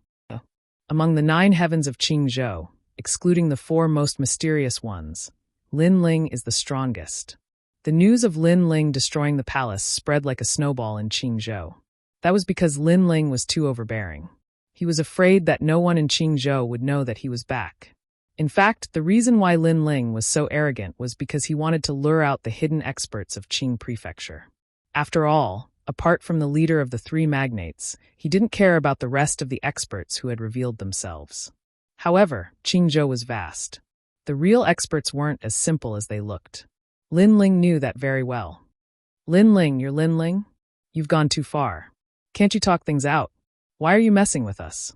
Among the 9 heavens of Qingzhou, excluding the 4 most mysterious ones, Lin Ling is the strongest. The news of Lin Ling destroying the palace spread like a snowball in Qingzhou. That was because Lin Ling was too overbearing. He was afraid that no one in Qingzhou would know that he was back. In fact, the reason why Lin Ling was so arrogant was because he wanted to lure out the hidden experts of Qing Prefecture. After all, apart from the leader of the 3 magnates, he didn't care about the rest of the experts who had revealed themselves. However, Qingzhou was vast. The real experts weren't as simple as they looked. Lin Ling knew that very well. Lin Ling, you're Lin Ling? You've gone too far. Can't you talk things out? Why are you messing with us?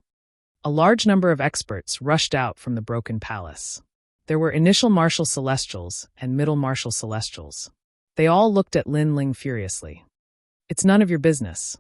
A large number of experts rushed out from the broken palace. There were initial Martial Celestials and middle Martial Celestials. They all looked at Lin Ling furiously. It's none of your business.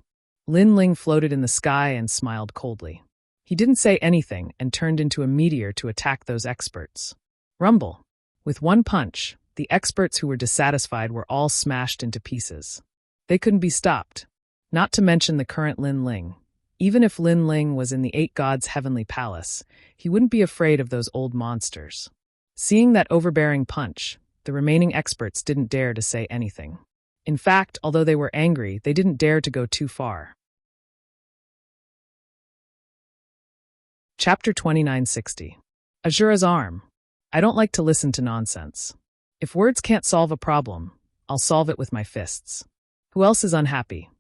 Lin Ling floated in the sky and smiled coldly. He didn't say anything and turned into a meteor to attack those experts. Rumble. With one punch, the experts who were dissatisfied were all smashed into pieces. They couldn't be stopped. Not to mention the current Lin Ling. Even if Lin Ling was in the 8 gods' heavenly palace, he wouldn't be afraid of those old monsters. Seeing that overbearing punch, the remaining experts didn't dare to say anything. In fact, although they were angry, they didn't dare to go too far. Chapter 2960. Azura's Arm. I don't like to listen to nonsense. If words can't solve a problem, I'll solve it with my fists. Who else is unhappy?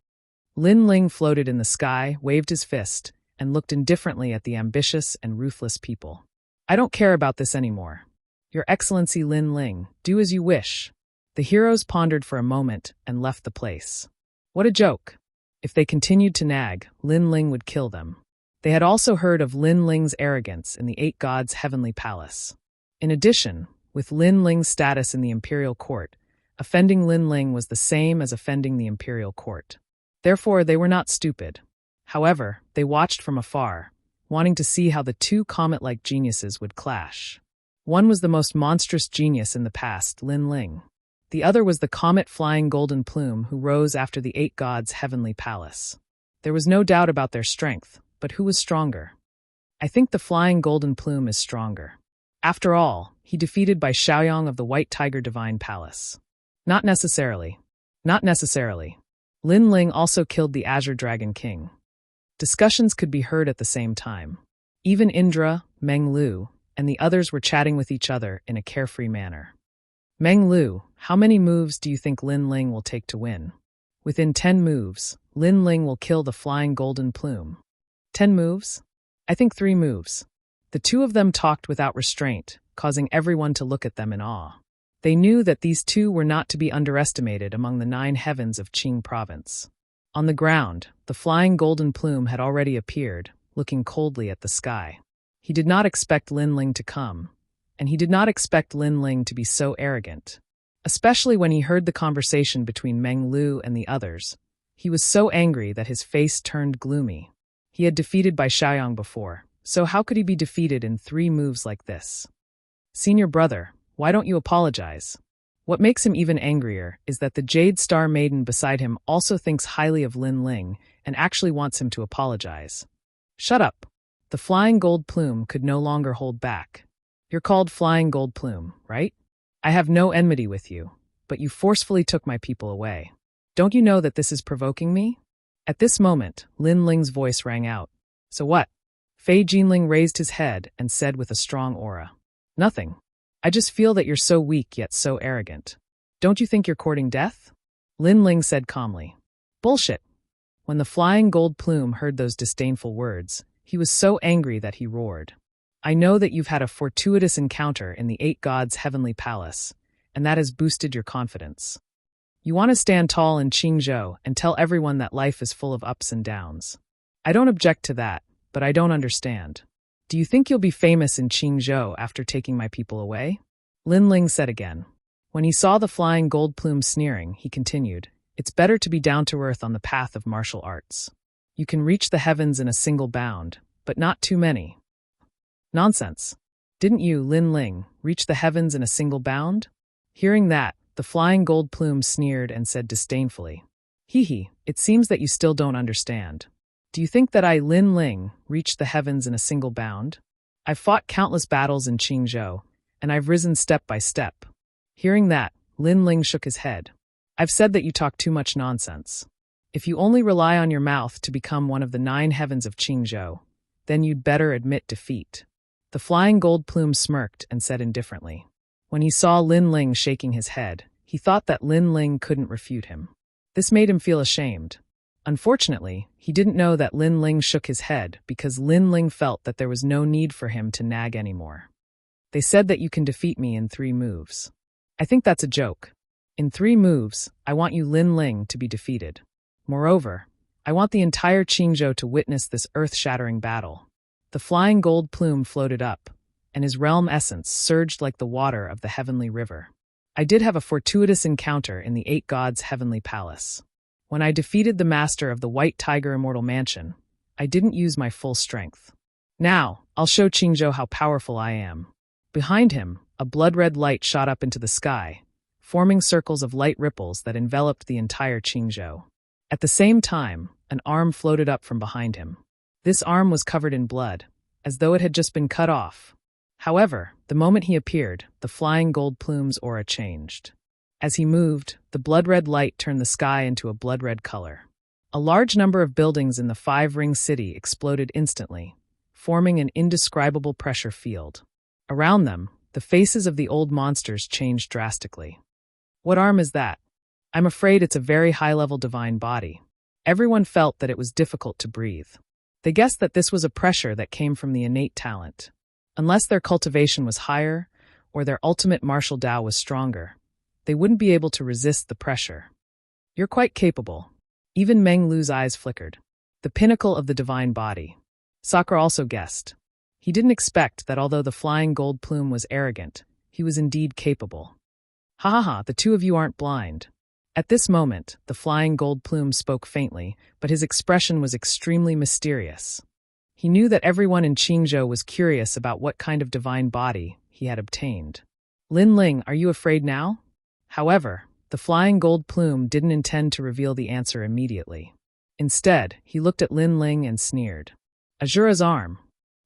Lin Ling floated in the sky, waved his fist, and looked indifferently at the ambitious and ruthless people. I don't care about this anymore. Your Excellency Lin Ling, do as you wish. The heroes pondered for a moment and left the place. What a joke. If they continued to nag, Lin Ling would kill them. They had also heard of Lin Ling's arrogance in the 8 gods' heavenly palace. In addition, with Lin Ling's status in the imperial court, offending Lin Ling was the same as offending the imperial court. Therefore, they were not stupid. However, they watched from afar, wanting to see how the 2 comet-like geniuses would clash. One was the most monstrous genius in the past, Lin Ling. The other was the comet-flying golden plume who rose after the 8 gods' heavenly palace. There was no doubt about their strength, but who was stronger? I think the flying golden plume is stronger. After all, he defeated by Xiaoyang of the White Tiger Divine Palace. Not necessarily. Not necessarily. Lin Ling also killed the Azure Dragon King. Discussions could be heard at the same time. Even Indra, Meng Lu, and the others were chatting with each other in a carefree manner. Meng Lu, how many moves do you think Lin Ling will take to win? Within 10 moves, Lin Ling will kill the flying golden plume. 10 moves? I think 3 moves. The 2 of them talked without restraint, causing everyone to look at them in awe. They knew that these 2 were not to be underestimated among the 9 heavens of Qing province. On the ground, the flying golden plume had already appeared, looking coldly at the sky. He did not expect Lin Ling to come, and he did not expect Lin Ling to be so arrogant. Especially when he heard the conversation between Meng Lu and the others. He was so angry that his face turned gloomy. He had defeated Bai Xiaoyang before, so how could he be defeated in 3 moves like this? Senior brother, why don't you apologize? What makes him even angrier is that the Jade Star Maiden beside him also thinks highly of Lin Ling and actually wants him to apologize. Shut up. The flying gold plume could no longer hold back. You're called Flying Gold Plume, right? I have no enmity with you, but you forcefully took my people away. Don't you know that this is provoking me? At this moment, Lin Ling's voice rang out. So what? Fei Jinling raised his head and said with a strong aura. Nothing. I just feel that you're so weak yet so arrogant. Don't you think you're courting death? Lin Ling said calmly. Bullshit. When the flying gold plume heard those disdainful words, he was so angry that he roared. I know that you've had a fortuitous encounter in the 8 gods' heavenly palace, and that has boosted your confidence. You want to stand tall in Qingzhou and tell everyone that life is full of ups and downs. I don't object to that, but I don't understand. Do you think you'll be famous in Qingzhou after taking my people away? Lin Ling said again. When he saw the flying gold plume sneering, he continued, It's better to be down to earth on the path of martial arts. You can reach the heavens in a single bound, but not too many. Nonsense. Didn't you, Lin Ling, reach the heavens in a single bound? Hearing that, the flying gold plume sneered and said disdainfully, Hee, it seems that you still don't understand. Do you think that I, Lin Ling, reached the heavens in a single bound? I've fought countless battles in Qingzhou, and I've risen step by step. Hearing that, Lin Ling shook his head. I've said that you talk too much nonsense. If you only rely on your mouth to become one of the 9 heavens of Qingzhou, then you'd better admit defeat. The flying gold plume smirked and said indifferently. When he saw Lin Ling shaking his head, he thought that Lin Ling couldn't refute him. This made him feel ashamed. Unfortunately, he didn't know that Lin Ling shook his head because Lin Ling felt that there was no need for him to nag anymore. They said that you can defeat me in 3 moves. I think that's a joke. In 3 moves, I want you, Lin Ling, to be defeated. Moreover, I want the entire Qingzhou to witness this earth-shattering battle. The flying gold plume floated up, and his realm essence surged like the water of the heavenly river. I did have a fortuitous encounter in the 8 gods' heavenly palace. When I defeated the master of the White Tiger Immortal Mansion, I didn't use my full strength. Now, I'll show Qingzhou how powerful I am. Behind him, a blood-red light shot up into the sky, forming circles of light ripples that enveloped the entire Qingzhou. At the same time, an arm floated up from behind him. This arm was covered in blood, as though it had just been cut off. However, the moment he appeared, the flying gold plume's aura changed. As he moved, the blood-red light turned the sky into a blood-red color. A large number of buildings in the 5-ring city exploded instantly, forming an indescribable pressure field. Around them, the faces of the old monsters changed drastically. What arm is that? I'm afraid it's a very high-level divine body. Everyone felt that it was difficult to breathe. They guessed that this was a pressure that came from the innate talent. Unless their cultivation was higher, or their ultimate martial Tao was stronger, they wouldn't be able to resist the pressure. You're quite capable. Even Meng Lu's eyes flickered. The pinnacle of the divine body. Sakura also guessed. He didn't expect that although the flying gold plume was arrogant, he was indeed capable. Ha ha ha, the 2 of you aren't blind. At this moment, the flying gold plume spoke faintly, but his expression was extremely mysterious. He knew that everyone in Qingzhou was curious about what kind of divine body he had obtained. Lin Ling, are you afraid now? However, the flying gold plume didn't intend to reveal the answer immediately. Instead, he looked at Lin Ling and sneered. Azura's arm.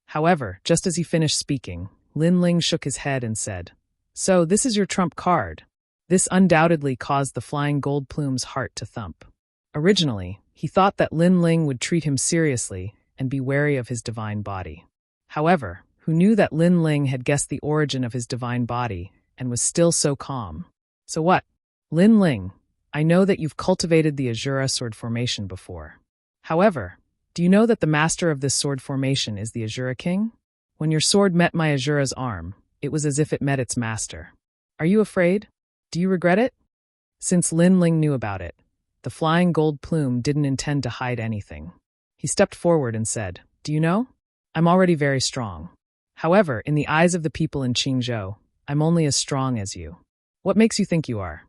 However, just as he finished speaking, Lin Ling shook his head and said, So, this is your trump card. This undoubtedly caused the flying gold plume's heart to thump. Originally, he thought that Lin Ling would treat him seriously and be wary of his divine body. However, who knew that Lin Ling had guessed the origin of his divine body and was still so calm? So what? Lin Ling, I know that you've cultivated the Azura sword formation before. However, do you know that the master of this sword formation is the Azura King? When your sword met my Azura's arm, it was as if it met its master. Are you afraid? Do you regret it? Since Lin Ling knew about it, the flying gold plume didn't intend to hide anything. He stepped forward and said, Do you know? I'm already very strong. However, in the eyes of the people in Qingzhou, I'm only as strong as you. What makes you think you are?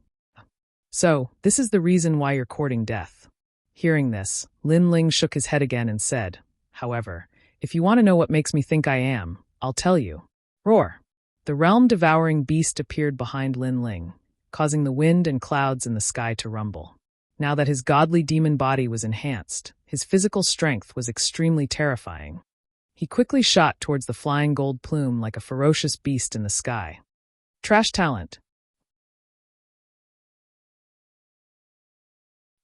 So, this is the reason why you're courting death. Hearing this, Lin Ling shook his head again and said, However, if you want to know what makes me think I am, I'll tell you. Roar! The realm-devouring beast appeared behind Lin Ling, causing the wind and clouds in the sky to rumble. Now that his godly demon body was enhanced, his physical strength was extremely terrifying. He quickly shot towards the flying gold plume like a ferocious beast in the sky. Trash talent.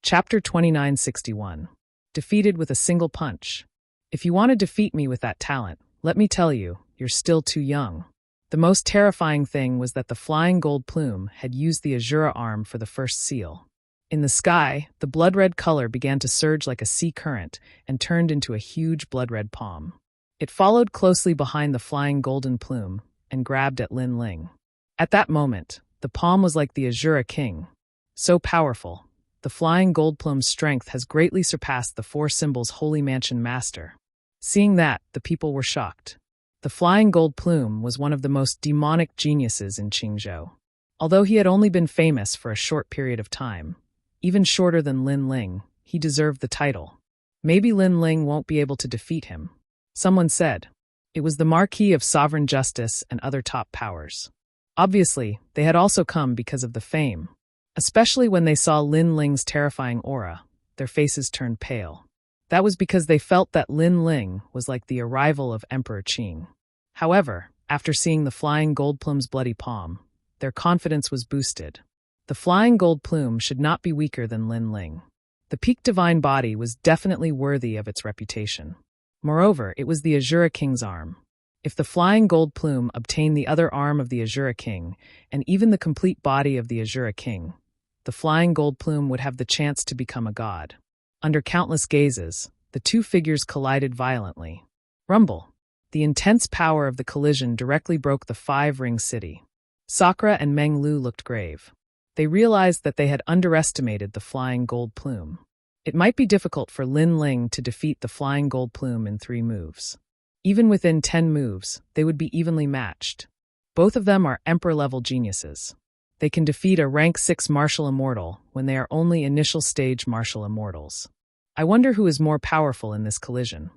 Chapter 2961. Defeated with a single punch. If you want to defeat me with that talent, let me tell you, you're still too young. The most terrifying thing was that the flying gold plume had used the Azura arm for the first seal. In the sky, the blood-red color began to surge like a sea current and turned into a huge blood-red palm. It followed closely behind the flying golden plume and grabbed at Lin Ling. At that moment, the palm was like the Azura king. So powerful. The flying gold plume's strength has greatly surpassed the four symbols' holy mansion master. Seeing that, the people were shocked. The flying gold plume was one of the most demonic geniuses in Qingzhou. Although he had only been famous for a short period of time, even shorter than Lin Ling, he deserved the title. Maybe Lin Ling won't be able to defeat him. Someone said. It was the Marquis of Sovereign Justice and other top powers. Obviously, they had also come because of the fame. Especially when they saw Lin Ling's terrifying aura, their faces turned pale. That was because they felt that Lin Ling was like the arrival of Emperor Qing. However, after seeing the flying gold plume's bloody palm, their confidence was boosted. The flying gold plume should not be weaker than Lin Ling. The peak divine body was definitely worthy of its reputation. Moreover, it was the Azura King's arm. If the flying gold plume obtained the other arm of the Azura King, and even the complete body of the Azura King, the flying gold plume would have the chance to become a god. Under countless gazes, the two figures collided violently. Rumble. The intense power of the collision directly broke the five-ring city. Sakura and Meng Lu looked grave. They realized that they had underestimated the flying gold plume. It might be difficult for Lin Ling to defeat the flying gold plume in 3 moves. Even within 10 moves, they would be evenly matched. Both of them are emperor-level geniuses. They can defeat a rank 6 martial immortal when they are only initial stage martial immortals. I wonder who is more powerful in this collision.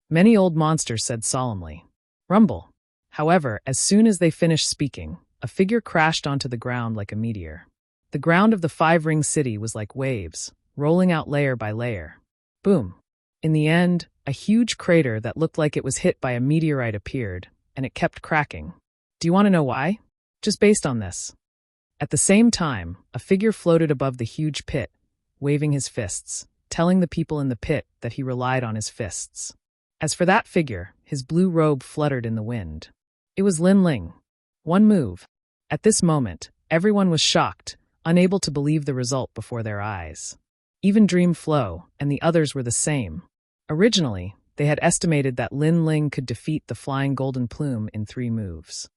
Many old monsters said solemnly. Rumble. However, as soon as they finished speaking, a figure crashed onto the ground like a meteor. The ground of the five-ring city was like waves, rolling out layer by layer. Boom. In the end, a huge crater that looked like it was hit by a meteorite appeared, and it kept cracking. Do you want to know why? Just based on this. At the same time, a figure floated above the huge pit, waving his fists, telling the people in the pit that he relied on his fists. As for that figure, his blue robe fluttered in the wind. It was Lin Ling. 1 move. At this moment, everyone was shocked, unable to believe the result before their eyes. Even Dream Flow and the others were the same. Originally, they had estimated that Lin Ling could defeat the flying golden plume in 3 moves.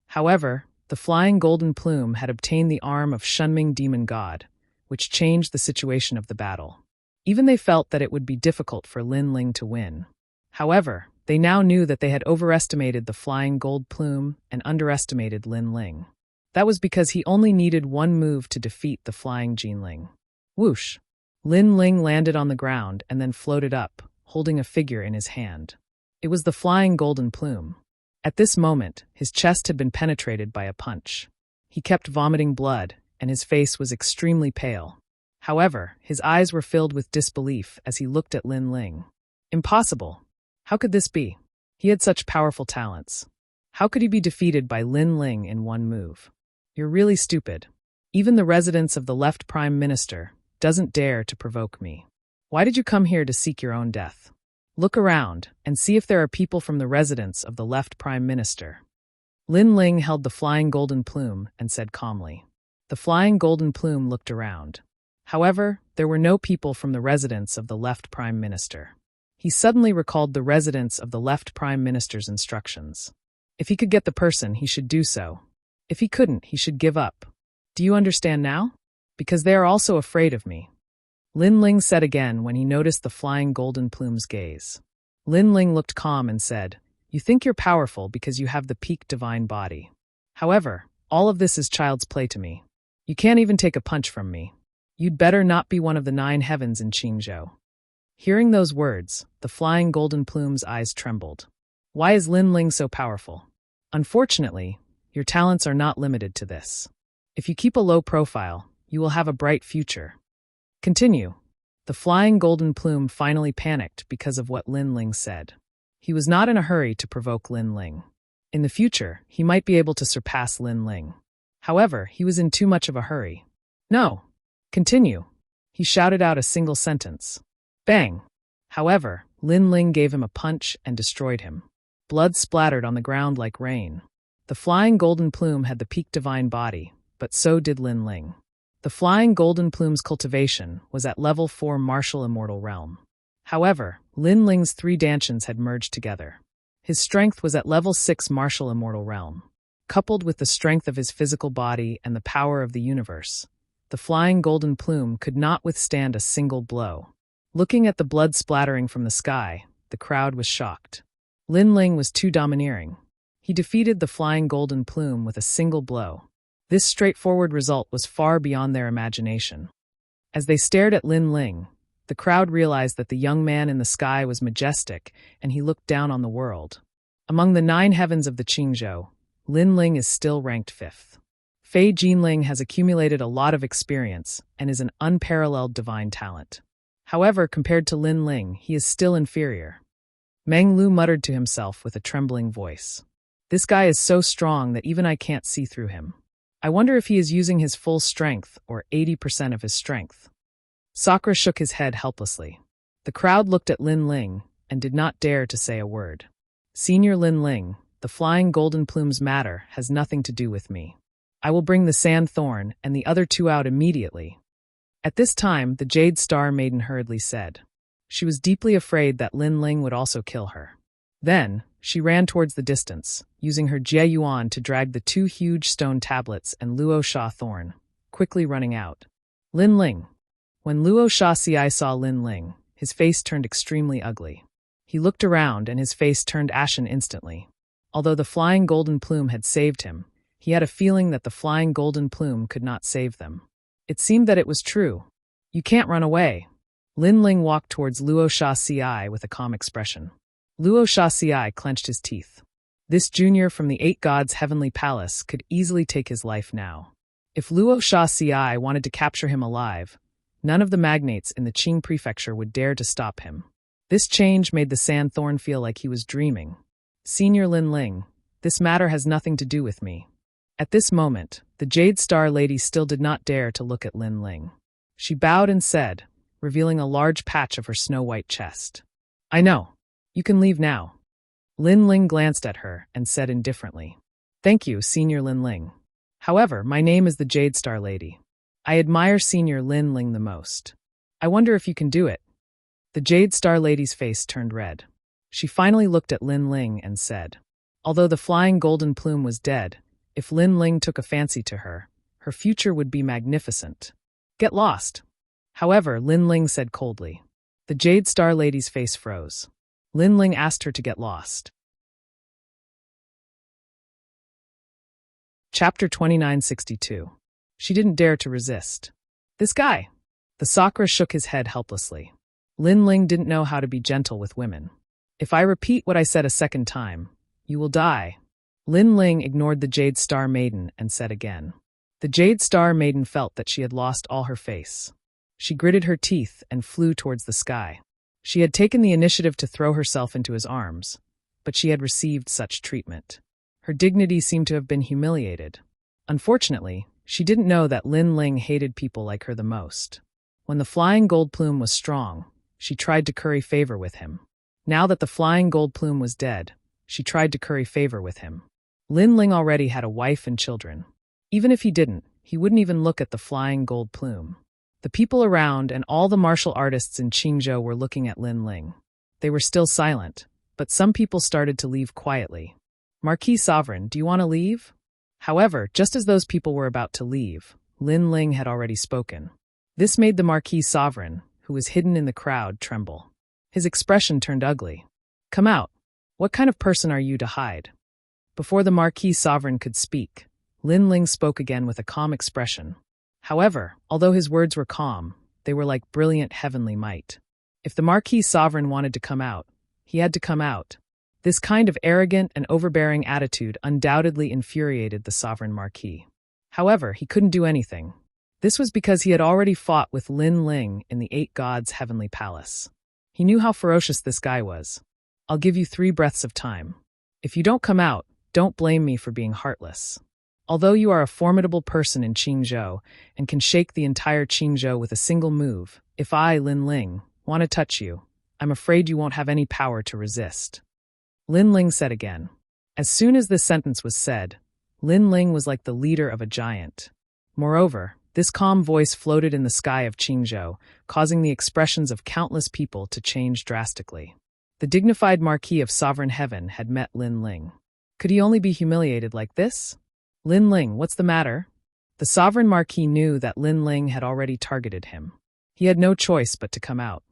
However, the flying golden plume had obtained the arm of Shunming Demon God, which changed the situation of the battle. Even they felt that it would be difficult for Lin Ling to win. However, they now knew that they had overestimated the flying gold plume and underestimated Lin Ling. That was because he only needed 1 move to defeat the flying Jinling. Whoosh! Lin Ling landed on the ground and then floated up, holding a figure in his hand. It was the flying golden plume. At this moment, his chest had been penetrated by a punch. He kept vomiting blood, and his face was extremely pale. However, his eyes were filled with disbelief as he looked at Lin Ling. Impossible! How could this be? He had such powerful talents. How could he be defeated by Lin Ling in 1 move? You're really stupid. Even the residence of the left prime minister doesn't dare to provoke me. Why did you come here to seek your own death? Look around and see if there are people from the residence of the left prime minister. Lin Ling held the flying golden plume and said calmly. The flying golden plume looked around. However, there were no people from the residence of the left prime minister. He suddenly recalled the residence of the left prime minister's instructions. If he could get the person, he should do so. If he couldn't, he should give up. Do you understand now? Because they are also afraid of me. Lin Ling said again when he noticed the flying golden plume's gaze. Lin Ling looked calm and said, You think you're powerful because you have the peak divine body. However, all of this is child's play to me. You can't even take a punch from me. You'd better not be one of the 9 heavens in Qingzhou. Hearing those words, the flying golden plume's eyes trembled. Why is Lin Ling so powerful? Unfortunately, your talents are not limited to this. If you keep a low profile, you will have a bright future. Continue. The flying golden plume finally panicked because of what Lin Ling said. He was not in a hurry to provoke Lin Ling. In the future, he might be able to surpass Lin Ling. However, he was in too much of a hurry. No. Continue. He shouted out a single sentence. Bang! However, Lin Ling gave him a punch and destroyed him. Blood splattered on the ground like rain. The flying golden plume had the peak divine body, but so did Lin Ling. The flying golden plume's cultivation was at level 4 martial immortal realm. However, Lin Ling's 3 dantians had merged together. His strength was at level 6 martial immortal realm. Coupled with the strength of his physical body and the power of the universe, the flying golden plume could not withstand a single blow. Looking at the blood splattering from the sky, the crowd was shocked. Lin Ling was too domineering. He defeated the flying golden plume with a single blow. This straightforward result was far beyond their imagination. As they stared at Lin Ling, the crowd realized that the young man in the sky was majestic, and he looked down on the world. Among the 9 heavens of the Qingzhou, Lin Ling is still ranked 5th. Fei Jinling has accumulated a lot of experience and is an unparalleled divine talent. However, compared to Lin Ling, he is still inferior. Meng Lu muttered to himself with a trembling voice. This guy is so strong that even I can't see through him. I wonder if he is using his full strength or 80% of his strength. Sakura shook his head helplessly. The crowd looked at Lin Ling and did not dare to say a word. Senior Lin Ling, the flying golden plume's matter has nothing to do with me. I will bring the sand thorn and the other 2 out immediately. At this time, the Jade Star Maiden hurriedly said. She was deeply afraid that Lin Ling would also kill her. Then, she ran towards the distance, using her Jie Yuan to drag the 2 huge stone tablets and Luo Sha thorn, quickly running out. Lin Ling. When Luo Sha Ci saw Lin Ling, his face turned extremely ugly. He looked around and his face turned ashen instantly. Although the flying golden plume had saved him, he had a feeling that the flying golden plume could not save them. It seemed that it was true. You can't run away. Lin Ling walked towards Luo Sha Ci with a calm expression. Luo Sha Ci clenched his teeth. This junior from the 8 gods' heavenly palace could easily take his life now. If Luo Sha Ci wanted to capture him alive, none of the magnates in the Qing prefecture would dare to stop him. This change made the sand thorn feel like he was dreaming. Senior Lin Ling, this matter has nothing to do with me. At this moment, the Jade Star Lady still did not dare to look at Lin Ling. She bowed and said, revealing a large patch of her snow-white chest. I know. You can leave now. Lin Ling glanced at her and said indifferently. Thank you, Senior Lin Ling. However, my name is the Jade Star Lady. I admire Senior Lin Ling the most. I wonder if you can do it. The Jade Star Lady's face turned red. She finally looked at Lin Ling and said, although the flying golden plume was dead, if Lin Ling took a fancy to her, her future would be magnificent. Get lost. However, Lin Ling said coldly. The Jade Star Lady's face froze. Lin Ling asked her to get lost. Chapter 2962. She didn't dare to resist. This guy. The Sakura shook his head helplessly. Lin Ling didn't know how to be gentle with women. If I repeat what I said a second time, you will die. Lin Ling ignored the Jade Star Maiden and said again. The Jade Star Maiden felt that she had lost all her face. She gritted her teeth and flew towards the sky. She had taken the initiative to throw herself into his arms, but she had received such treatment. Her dignity seemed to have been humiliated. Unfortunately, she didn't know that Lin Ling hated people like her the most. When the flying gold plume was strong, she tried to curry favor with him. Now that the flying gold plume was dead, she tried to curry favor with him. Lin Ling already had a wife and children. Even if he didn't, he wouldn't even look at the flying gold plume. The people around and all the martial artists in Qingzhou were looking at Lin Ling. They were still silent, but some people started to leave quietly. Marquis Sovereign, do you want to leave? However, just as those people were about to leave, Lin Ling had already spoken. This made the Marquis Sovereign, who was hidden in the crowd, tremble. His expression turned ugly. Come out. What kind of person are you to hide? Before the Marquis Sovereign could speak, Lin Ling spoke again with a calm expression. However, although his words were calm, they were like brilliant heavenly might. If the Marquis Sovereign wanted to come out, he had to come out. This kind of arrogant and overbearing attitude undoubtedly infuriated the Sovereign Marquis. However, he couldn't do anything. This was because he had already fought with Lin Ling in the 8 gods' heavenly palace. He knew how ferocious this guy was. I'll give you 3 breaths of time. If you don't come out, don't blame me for being heartless. Although you are a formidable person in Qingzhou and can shake the entire Qingzhou with a single move, if I, Lin Ling, want to touch you, I'm afraid you won't have any power to resist. Lin Ling said again. As soon as this sentence was said, Lin Ling was like the leader of a giant. Moreover, this calm voice floated in the sky of Qingzhou, causing the expressions of countless people to change drastically. The dignified Marquis of Sovereign Heaven had met Lin Ling. Could he only be humiliated like this? Lin Ling, what's the matter? The Sovereign Marquis knew that Lin Ling had already targeted him. He had no choice but to come out.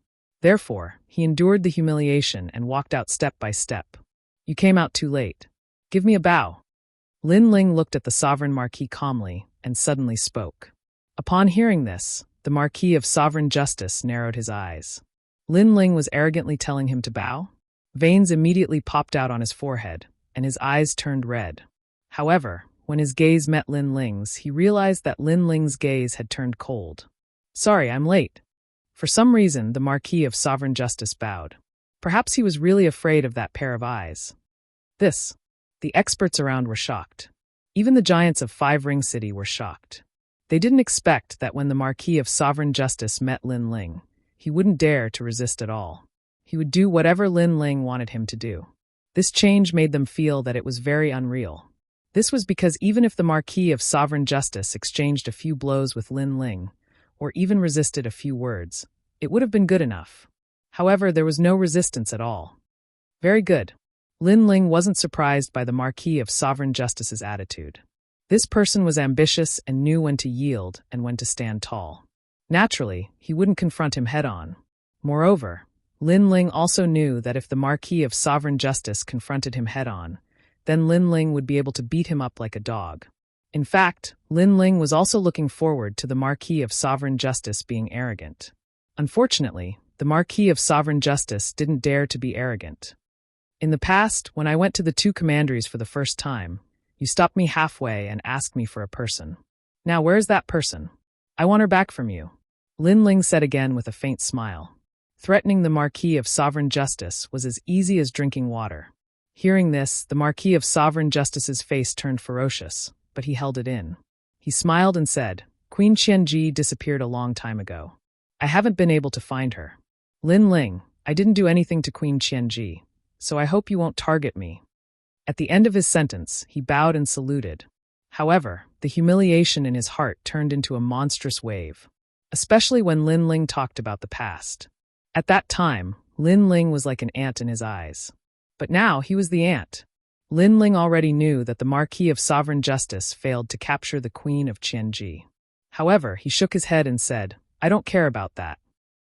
Therefore, he endured the humiliation and walked out step by step. You came out too late. Give me a bow. Lin Ling looked at the Sovereign Marquis calmly and suddenly spoke. Upon hearing this, the Marquis of Sovereign Justice narrowed his eyes. Lin Ling was arrogantly telling him to bow? Veins immediately popped out on his forehead, and his eyes turned red. However, when his gaze met Lin Ling's, he realized that Lin Ling's gaze had turned cold. Sorry, I'm late. For some reason, the Marquis of Sovereign Justice bowed. Perhaps he was really afraid of that pair of eyes. The experts around were shocked. Even the giants of Five Ring City were shocked. They didn't expect that when the Marquis of Sovereign Justice met Lin Ling, he wouldn't dare to resist at all. He would do whatever Lin Ling wanted him to do. This change made them feel that it was very unreal. This was because even if the Marquis of Sovereign Justice exchanged a few blows with Lin Ling, or even resisted a few words, it would have been good enough. However, there was no resistance at all. Very good. Lin Ling wasn't surprised by the Marquis of Sovereign Justice's attitude. This person was ambitious and knew when to yield and when to stand tall. Naturally, he wouldn't confront him head-on. Moreover, Lin Ling also knew that if the Marquis of Sovereign Justice confronted him head-on, then Lin Ling would be able to beat him up like a dog. In fact, Lin Ling was also looking forward to the Marquis of Sovereign Justice being arrogant. Unfortunately, the Marquis of Sovereign Justice didn't dare to be arrogant. In the past, when I went to the two commanderies for the first time, you stopped me halfway and asked me for a person. Now where's that person? I want her back from you. Lin Ling said again with a faint smile. Threatening the Marquis of Sovereign Justice was as easy as drinking water. Hearing this, the Marquis of Sovereign Justice's face turned ferocious, but he held it in. He smiled and said, Queen Qianji disappeared a long time ago. I haven't been able to find her. Lin Ling, I didn't do anything to Queen Qianji, so I hope you won't target me. At the end of his sentence, he bowed and saluted. However, the humiliation in his heart turned into a monstrous wave, especially when Lin Ling talked about the past. At that time, Lin Ling was like an ant in his eyes. But now he was the ant. Lin Ling already knew that the Marquis of Sovereign Justice failed to capture the Queen of Qianji. However, he shook his head and said, I don't care about that.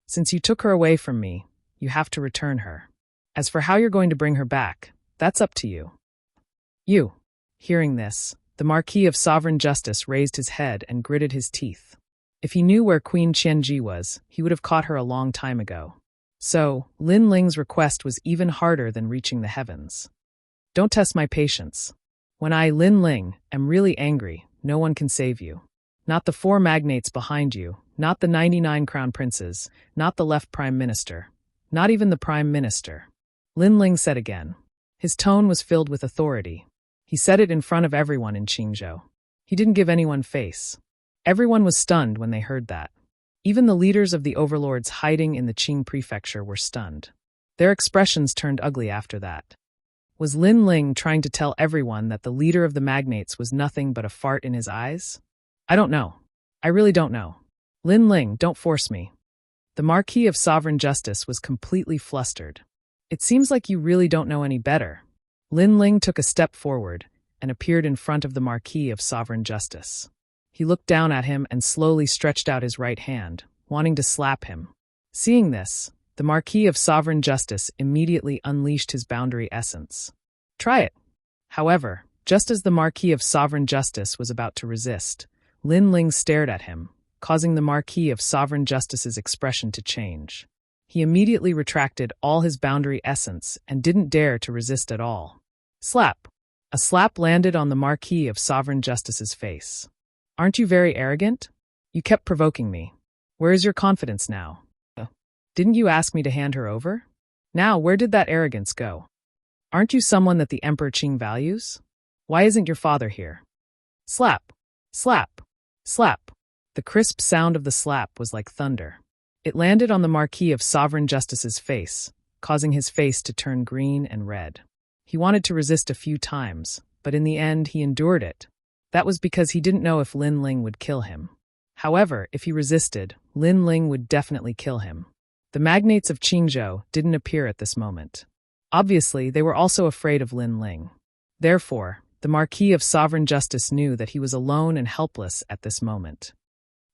Since you took her away from me, you have to return her. As for how you're going to bring her back, that's up to you. You. Hearing this, the Marquis of Sovereign Justice raised his head and gritted his teeth. If he knew where Queen Qianji was, he would have caught her a long time ago. So, Lin Ling's request was even harder than reaching the heavens. Don't test my patience. When I, Lin Ling, am really angry, no one can save you. Not the 4 magnates behind you, not the 99 crown princes, not the left prime minister, not even the prime minister. Lin Ling said again. His tone was filled with authority. He said it in front of everyone in Qingzhou. He didn't give anyone face. Everyone was stunned when they heard that. Even the leaders of the overlords hiding in the Qing prefecture were stunned. Their expressions turned ugly after that. Was Lin Ling trying to tell everyone that the leader of the magnates was nothing but a fart in his eyes? I don't know. I really don't know. Lin Ling, don't force me. The Marquis of Sovereign Justice was completely flustered. It seems like you really don't know any better. Lin Ling took a step forward and appeared in front of the Marquis of Sovereign Justice. He looked down at him and slowly stretched out his right hand, wanting to slap him. Seeing this, the Marquis of Sovereign Justice immediately unleashed his boundary essence. Try it. However, just as the Marquis of Sovereign Justice was about to resist, Lin Ling stared at him, causing the Marquis of Sovereign Justice's expression to change. He immediately retracted all his boundary essence and didn't dare to resist at all. Slap. A slap landed on the Marquis of Sovereign Justice's face. Aren't you very arrogant? You kept provoking me. Where is your confidence now? Didn't you ask me to hand her over? Now, where did that arrogance go? Aren't you someone that the Emperor Qing values? Why isn't your father here? Slap! Slap! Slap! The crisp sound of the slap was like thunder. It landed on the Marquis of Sovereign Justice's face, causing his face to turn green and red. He wanted to resist a few times, but in the end he endured it. That was because he didn't know if Lin Ling would kill him. However, if he resisted, Lin Ling would definitely kill him. The magnates of Qingzhou didn't appear at this moment. Obviously, they were also afraid of Lin Ling. Therefore, the Marquis of Sovereign Justice knew that he was alone and helpless at this moment.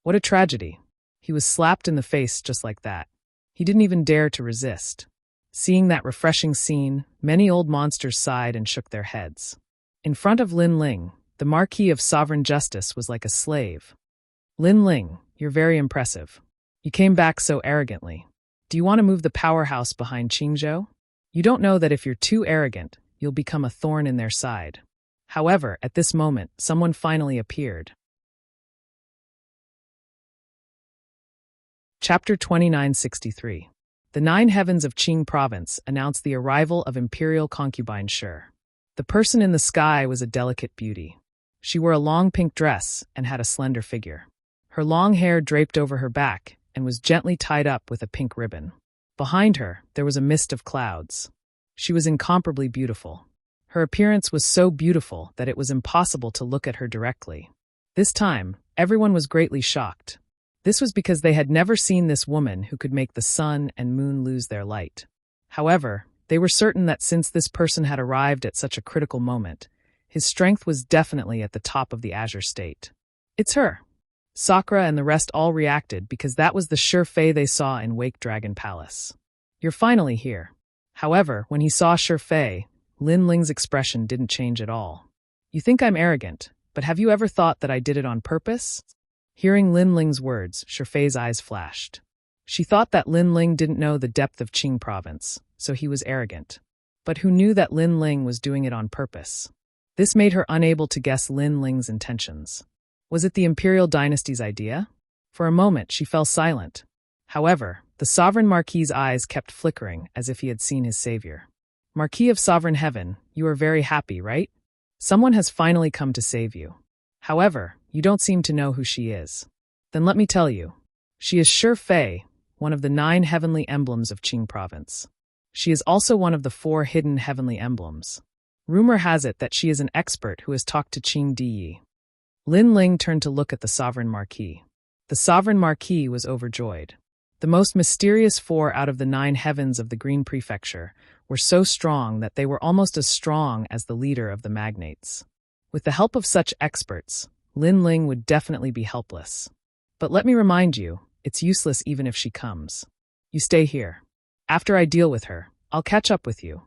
What a tragedy. He was slapped in the face just like that. He didn't even dare to resist. Seeing that refreshing scene, many old monsters sighed and shook their heads. In front of Lin Ling, the Marquis of Sovereign Justice was like a slave. Lin Ling, you're very impressive. You came back so arrogantly. Do you want to move the powerhouse behind Qingzhou? You don't know that if you're too arrogant, you'll become a thorn in their side. However, at this moment, someone finally appeared. Chapter 2963. The 9 heavens of Qing province announced the arrival of imperial concubine Shi. The person in the sky was a delicate beauty. She wore a long pink dress and had a slender figure. Her long hair draped over her back and was gently tied up with a pink ribbon. Behind her, there was a mist of clouds. She was incomparably beautiful. Her appearance was so beautiful that it was impossible to look at her directly. This time, everyone was greatly shocked. This was because they had never seen this woman who could make the sun and moon lose their light. However, they were certain that since this person had arrived at such a critical moment, his strength was definitely at the top of the Azure State. It's her! Sakura and the rest all reacted because that was the Shi Fei they saw in Wake Dragon Palace. You're finally here. However, when he saw Shi Fei, Lin Ling's expression didn't change at all. You think I'm arrogant, but have you ever thought that I did it on purpose? Hearing Lin Ling's words, Shi Fei's eyes flashed. She thought that Lin Ling didn't know the depth of Qing province, so he was arrogant. But who knew that Lin Ling was doing it on purpose? This made her unable to guess Lin Ling's intentions. Was it the imperial dynasty's idea? For a moment, she fell silent. However, the sovereign Marquis's eyes kept flickering as if he had seen his savior. Marquis of Sovereign Heaven, you are very happy, right? Someone has finally come to save you. However, you don't seem to know who she is. Then let me tell you. She is Shi Fei, one of the 9 heavenly emblems of Qing province. She is also one of the 4 hidden heavenly emblems. Rumor has it that she is an expert who has talked to Qing Diyi. Lin Ling turned to look at the sovereign Marquis. The sovereign Marquis was overjoyed. The most mysterious 4 out of the 9 heavens of the Green Prefecture were so strong that they were almost as strong as the leader of the magnates. With the help of such experts, Lin Ling would definitely be helpless. But let me remind you, it's useless even if she comes. You stay here. After I deal with her, I'll catch up with you.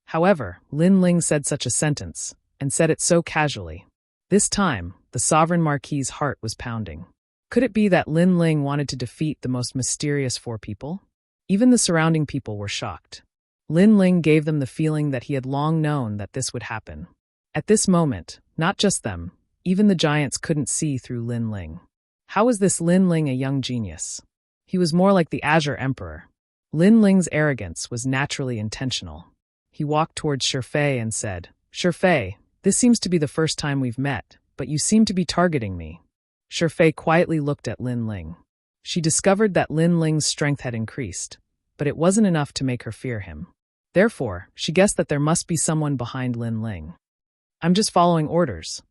However, Lin Ling said such a sentence, and said it so casually. This time, the sovereign Marquis's heart was pounding. Could it be that Lin Ling wanted to defeat the most mysterious 4 people? Even the surrounding people were shocked. Lin Ling gave them the feeling that he had long known that this would happen. At this moment, not just them, even the giants couldn't see through Lin Ling. How was this Lin Ling a young genius? He was more like the Azure Emperor. Lin Ling's arrogance was naturally intentional. He walked towards Shi Fei and said, Shi Fei, this seems to be the first time we've met, but you seem to be targeting me. Shi Fei quietly looked at Lin Ling. She discovered that Lin Ling's strength had increased, but it wasn't enough to make her fear him. Therefore, she guessed that there must be someone behind Lin Ling. I'm just following orders.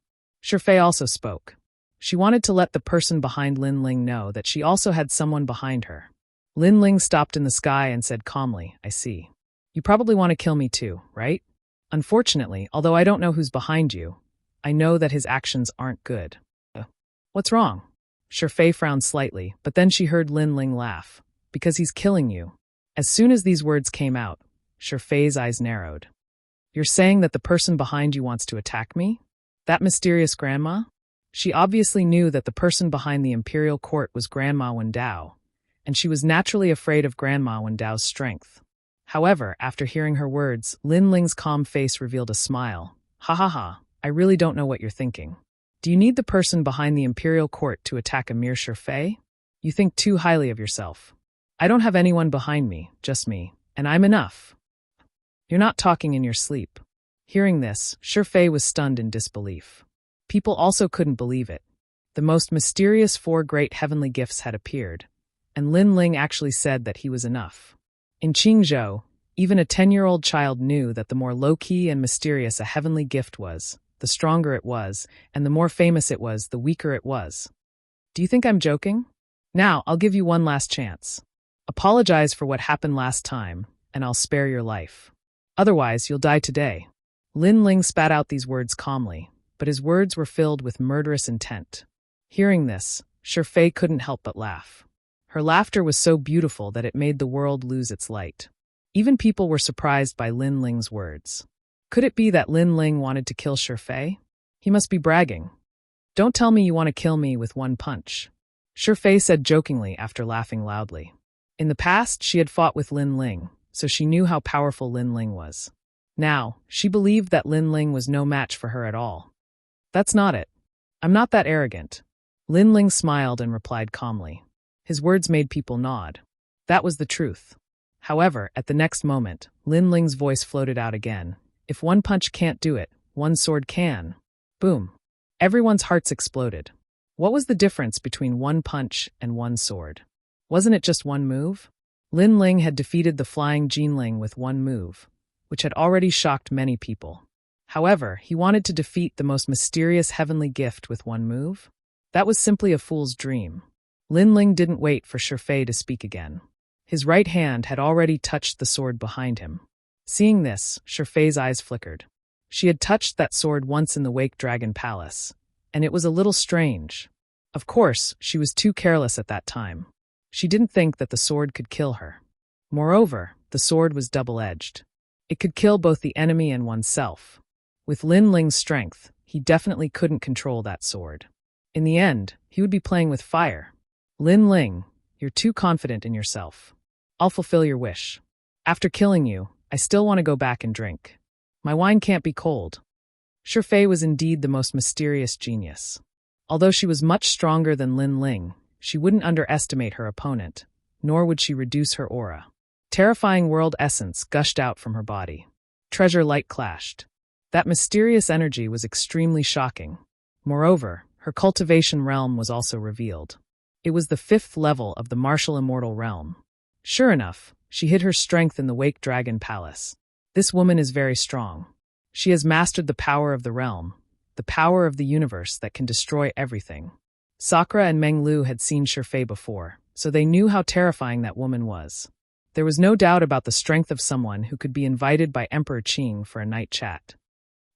Shi Fei also spoke. She wanted to let the person behind Lin Ling know that she also had someone behind her. Lin Ling stopped in the sky and said calmly, I see. You probably want to kill me too, right? Unfortunately, although I don't know who's behind you, I know that his actions aren't good. What's wrong? Shi Fei frowned slightly, but then she heard Lin Ling laugh. Because he's killing you. As soon as these words came out, Shi Fei's eyes narrowed. You're saying that the person behind you wants to attack me? That mysterious grandma? She obviously knew that the person behind the imperial court was Grandma Wendao, and she was naturally afraid of Grandma Wendao's strength. However, after hearing her words, Lin Ling's calm face revealed a smile. Ha ha ha, I really don't know what you're thinking. Do you need the person behind the imperial court to attack a mere Shi Fei? You think too highly of yourself. I don't have anyone behind me, just me, and I'm enough. You're not talking in your sleep. Hearing this, Shi Fei was stunned in disbelief. People also couldn't believe it. The most mysterious 4 great heavenly gifts had appeared, and Lin Ling actually said that he was enough. In Qingzhou, even a 10-year-old child knew that the more low-key and mysterious a heavenly gift was, the stronger it was, and the more famous it was, the weaker it was. Do you think I'm joking? Now, I'll give you one last chance. Apologize for what happened last time, and I'll spare your life. Otherwise, you'll die today. Lin Ling spat out these words calmly, but his words were filled with murderous intent. Hearing this, Shifei couldn't help but laugh. Her laughter was so beautiful that it made the world lose its light. Even people were surprised by Lin Ling's words. Could it be that Lin Ling wanted to kill Shifei? He must be bragging. Don't tell me you want to kill me with one punch, Shifei said jokingly after laughing loudly. In the past, she had fought with Lin Ling, so she knew how powerful Lin Ling was. Now, she believed that Lin Ling was no match for her at all. That's not it. I'm not that arrogant. Lin Ling smiled and replied calmly. His words made people nod. That was the truth. However, at the next moment, Lin Ling's voice floated out again. If one punch can't do it, one sword can. Boom. Everyone's hearts exploded. What was the difference between one punch and one sword? Wasn't it just one move? Lin Ling had defeated the flying Jinling with one move, which had already shocked many people. However, he wanted to defeat the most mysterious heavenly gift with one move? That was simply a fool's dream. Lin Ling didn't wait for Shifei to speak again. His right hand had already touched the sword behind him. Seeing this, Shifei's eyes flickered. She had touched that sword once in the Wake Dragon Palace, and it was a little strange. Of course, she was too careless at that time. She didn't think that the sword could kill her. Moreover, the sword was double-edged. It could kill both the enemy and oneself. With Lin Ling's strength, he definitely couldn't control that sword. In the end, he would be playing with fire. Lin Ling, you're too confident in yourself. I'll fulfill your wish. After killing you, I still want to go back and drink. My wine can't be cold. Shifei was indeed the most mysterious genius. Although she was much stronger than Lin Ling, she wouldn't underestimate her opponent, nor would she reduce her aura. Terrifying world essence gushed out from her body. Treasure light clashed. That mysterious energy was extremely shocking. Moreover, her cultivation realm was also revealed. It was the 5th level of the martial immortal realm. Sure enough, she hid her strength in the Wake Dragon Palace. This woman is very strong. She has mastered the power of the realm, the power of the universe that can destroy everything. Sakura and Meng Lu had seen Shifei before, so they knew how terrifying that woman was. There was no doubt about the strength of someone who could be invited by Emperor Qing for a night chat.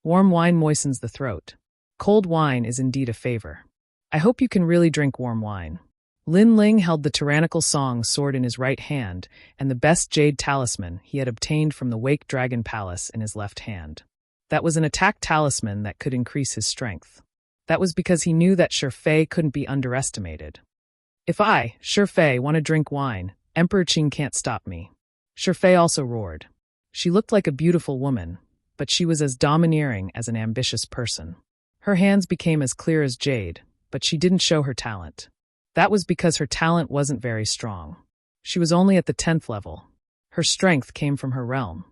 Warm wine moistens the throat. Cold wine is indeed a favor. I hope you can really drink warm wine. Lin Ling held the tyrannical Song sword in his right hand and the best jade talisman he had obtained from the Wake Dragon Palace in his left hand. That was an attack talisman that could increase his strength. That was because he knew that Shifei couldn't be underestimated. If I, Shifei, want to drink wine, Emperor Qing can't stop me. Shifei also roared. She looked like a beautiful woman, but she was as domineering as an ambitious person. Her hands became as clear as jade, but she didn't show her talent. That was because her talent wasn't very strong. She was only at the 10th level. Her strength came from her realm.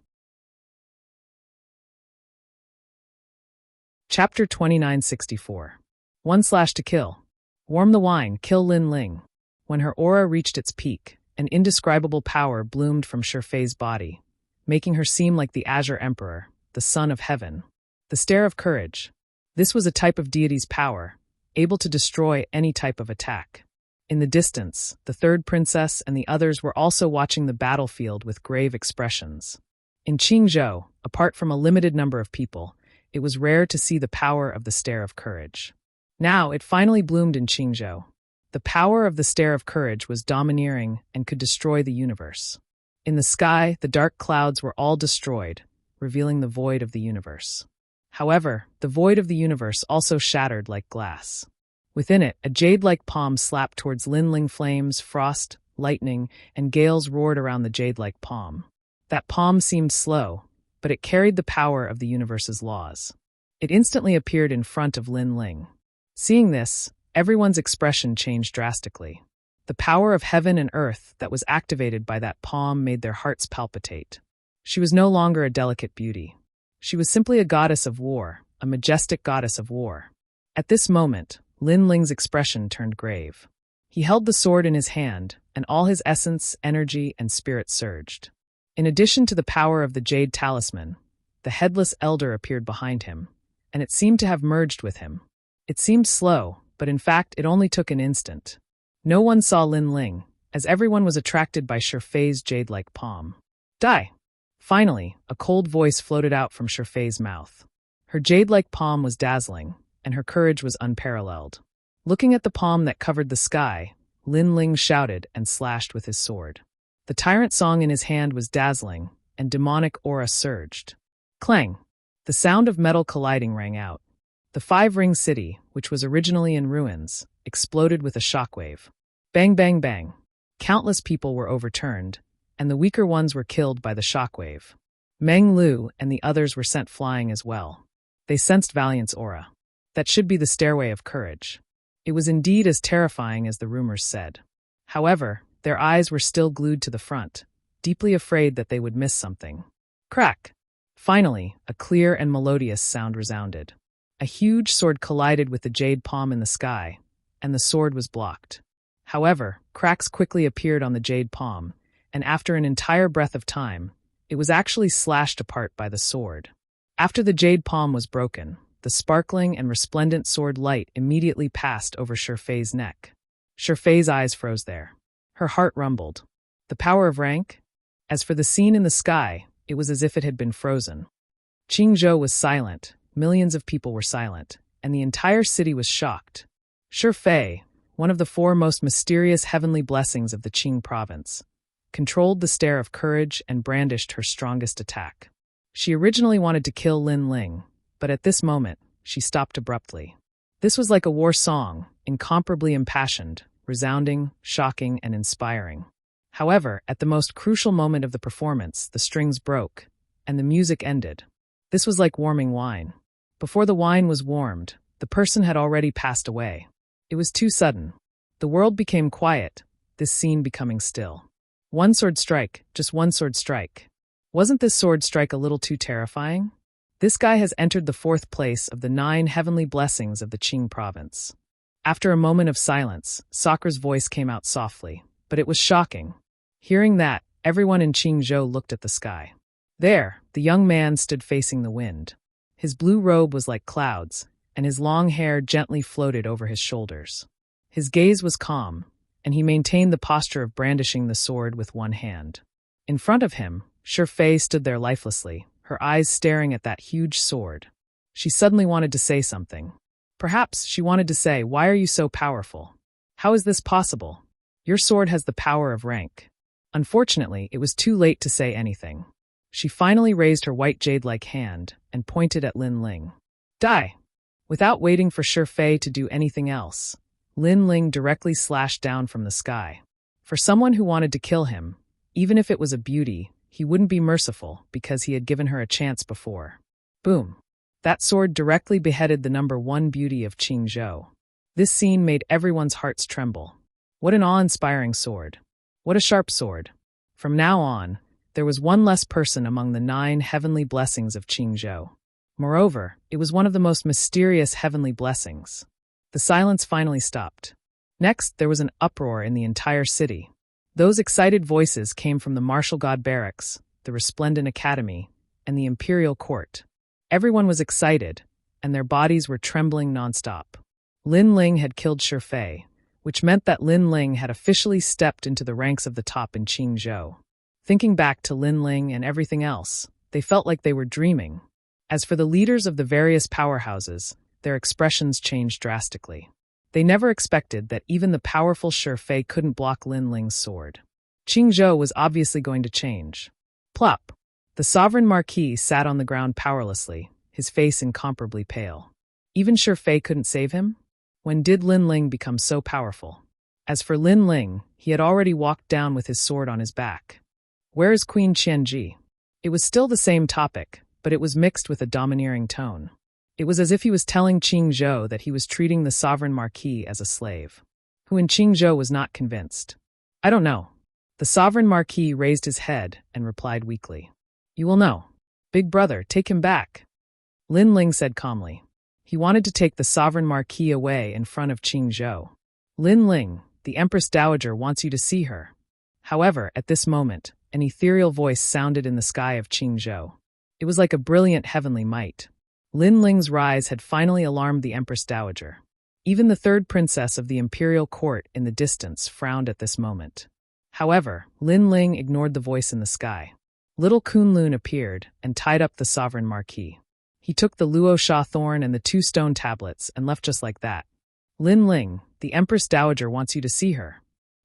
Chapter 2964. 1/to-kill. Warm the wine, kill Lin Ling. When her aura reached its peak, an indescribable power bloomed from Shifei's body, making her seem like the Azure Emperor, the son of heaven. The Stare of Courage. This was a type of deity's power, able to destroy any type of attack. In the distance, the third princess and the others were also watching the battlefield with grave expressions. In Qingzhou, apart from a limited number of people, it was rare to see the power of the Stare of Courage. Now it finally bloomed in Qingzhou. The power of the Stare of Courage was domineering and could destroy the universe. In the sky, the dark clouds were all destroyed, revealing the void of the universe. However, the void of the universe also shattered like glass. Within it, a jade-like palm slapped towards Lin Ling. Flames, frost, lightning, and gales roared around the jade-like palm. That palm seemed slow, but it carried the power of the universe's laws. It instantly appeared in front of Lin Ling. Seeing this, everyone's expression changed drastically. The power of heaven and earth that was activated by that palm made their hearts palpitate. She was no longer a delicate beauty. She was simply a goddess of war, a majestic goddess of war. At this moment, Lin Ling's expression turned grave. He held the sword in his hand, and all his essence, energy, and spirit surged. In addition to the power of the jade talisman, the headless elder appeared behind him, and it seemed to have merged with him. It seemed slow, but in fact it only took an instant. No one saw Lin Ling, as everyone was attracted by Shifei's jade-like palm. Die! Finally, a cold voice floated out from Shifei's mouth. Her jade-like palm was dazzling, and her courage was unparalleled. Looking at the palm that covered the sky, Lin Ling shouted and slashed with his sword. The tyrant song in his hand was dazzling, and demonic aura surged. Clang! The sound of metal colliding rang out. The five-ring city, which was originally in ruins, exploded with a shockwave. Bang, bang, bang. Countless people were overturned, and the weaker ones were killed by the shockwave. Meng Lu and the others were sent flying as well. They sensed Valiant's aura. That should be the stairway of courage. It was indeed as terrifying as the rumors said. However, their eyes were still glued to the front, deeply afraid that they would miss something. Crack! Finally, a clear and melodious sound resounded. A huge sword collided with the jade palm in the sky, and the sword was blocked. However, cracks quickly appeared on the jade palm, and after an entire breath of time, it was actually slashed apart by the sword. After the jade palm was broken, the sparkling and resplendent sword light immediately passed over Shifei's neck. Shifei's eyes froze there. Her heart rumbled. The power of rank? As for the scene in the sky, it was as if it had been frozen. Qingzhou was silent, millions of people were silent, and the entire city was shocked. Shifei, one of the four most mysterious heavenly blessings of the Qing province, controlled the stare of courage and brandished her strongest attack. She originally wanted to kill Lin Ling, but at this moment, she stopped abruptly. This was like a war song, incomparably impassioned, resounding, shocking, and inspiring. However, at the most crucial moment of the performance, the strings broke, and the music ended. This was like warming wine. Before the wine was warmed, the person had already passed away. It was too sudden. The world became quiet, this scene becoming still. One sword strike, just one sword strike. Wasn't this sword strike a little too terrifying? This guy has entered the 4th place of the 9 heavenly blessings of the Qing province. After a moment of silence, Sakra's voice came out softly, but it was shocking. Hearing that, everyone in Qingzhou looked at the sky. There, the young man stood facing the wind. His blue robe was like clouds, and his long hair gently floated over his shoulders. His gaze was calm, and he maintained the posture of brandishing the sword with one hand. In front of him, Shifei stood there lifelessly, her eyes staring at that huge sword. She suddenly wanted to say something. Perhaps she wanted to say, "Why are you so powerful? How is this possible? Your sword has the power of rank." Unfortunately, it was too late to say anything. She finally raised her white jade-like hand and pointed at Lin Ling. Die! Without waiting for Shifei to do anything else, Lin Ling directly slashed down from the sky. For someone who wanted to kill him, even if it was a beauty, he wouldn't be merciful because he had given her a chance before. Boom! That sword directly beheaded the number 1 beauty of Qingzhou. This scene made everyone's hearts tremble. What an awe-inspiring sword. What a sharp sword. From now on, there was one less person among the 9 heavenly blessings of Qingzhou. Moreover, it was one of the most mysterious heavenly blessings. The silence finally stopped. Next, there was an uproar in the entire city. Those excited voices came from the Martial God Barracks, the Resplendent Academy, and the Imperial Court. Everyone was excited, and their bodies were trembling nonstop. Lin Ling had killed Shifei, which meant that Lin Ling had officially stepped into the ranks of the top in Qingzhou. Thinking back to Lin Ling and everything else, they felt like they were dreaming. As for the leaders of the various powerhouses, their expressions changed drastically. They never expected that even the powerful Shifei couldn't block Lin Ling's sword. Qingzhou was obviously going to change. Plop! The sovereign marquis sat on the ground powerlessly, his face incomparably pale. Even Shifei couldn't save him? When did Lin Ling become so powerful? As for Lin Ling, he had already walked down with his sword on his back. Where is Queen Qianji? It was still the same topic, but it was mixed with a domineering tone. It was as if he was telling Qingzhou that he was treating the sovereign marquis as a slave. Who in Qingzhou was not convinced. I don't know. The sovereign marquis raised his head and replied weakly. You will know. Big brother, take him back. Lin Ling said calmly. He wanted to take the sovereign marquis away in front of Qingzhou. Lin Ling, the Empress Dowager wants you to see her. However, at this moment, an ethereal voice sounded in the sky of Qingzhou. It was like a brilliant heavenly might. Lin Ling's rise had finally alarmed the Empress Dowager. Even the third princess of the imperial court in the distance frowned at this moment. However, Lin Ling ignored the voice in the sky. Little Kunlun appeared and tied up the sovereign marquis. He took the Luo Sha thorn and the 2 stone tablets and left just like that. Lin Ling, the Empress Dowager wants you to see her.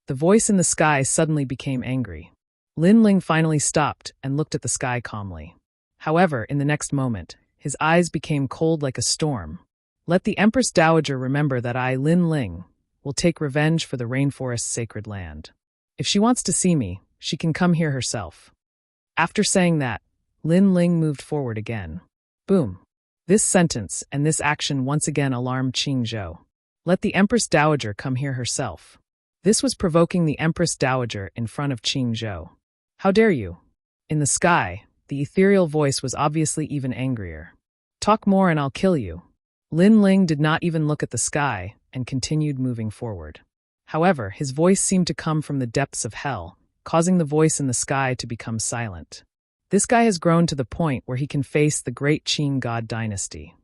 The voice in the sky suddenly became angry. Lin Ling finally stopped and looked at the sky calmly. However, in the next moment, his eyes became cold like a storm. Let the Empress Dowager remember that I, Lin Ling, will take revenge for the rainforest's sacred land. If she wants to see me, she can come here herself. After saying that, Lin Ling moved forward again. Boom. This sentence and this action once again alarmed Qingzhou. Let the Empress Dowager come here herself. This was provoking the Empress Dowager in front of Qingzhou. How dare you? In the sky, the ethereal voice was obviously even angrier. Talk more and I'll kill you. Lin Ling did not even look at the sky and continued moving forward. However, his voice seemed to come from the depths of hell, causing the voice in the sky to become silent. This guy has grown to the point where he can face the great Qing god dynasty.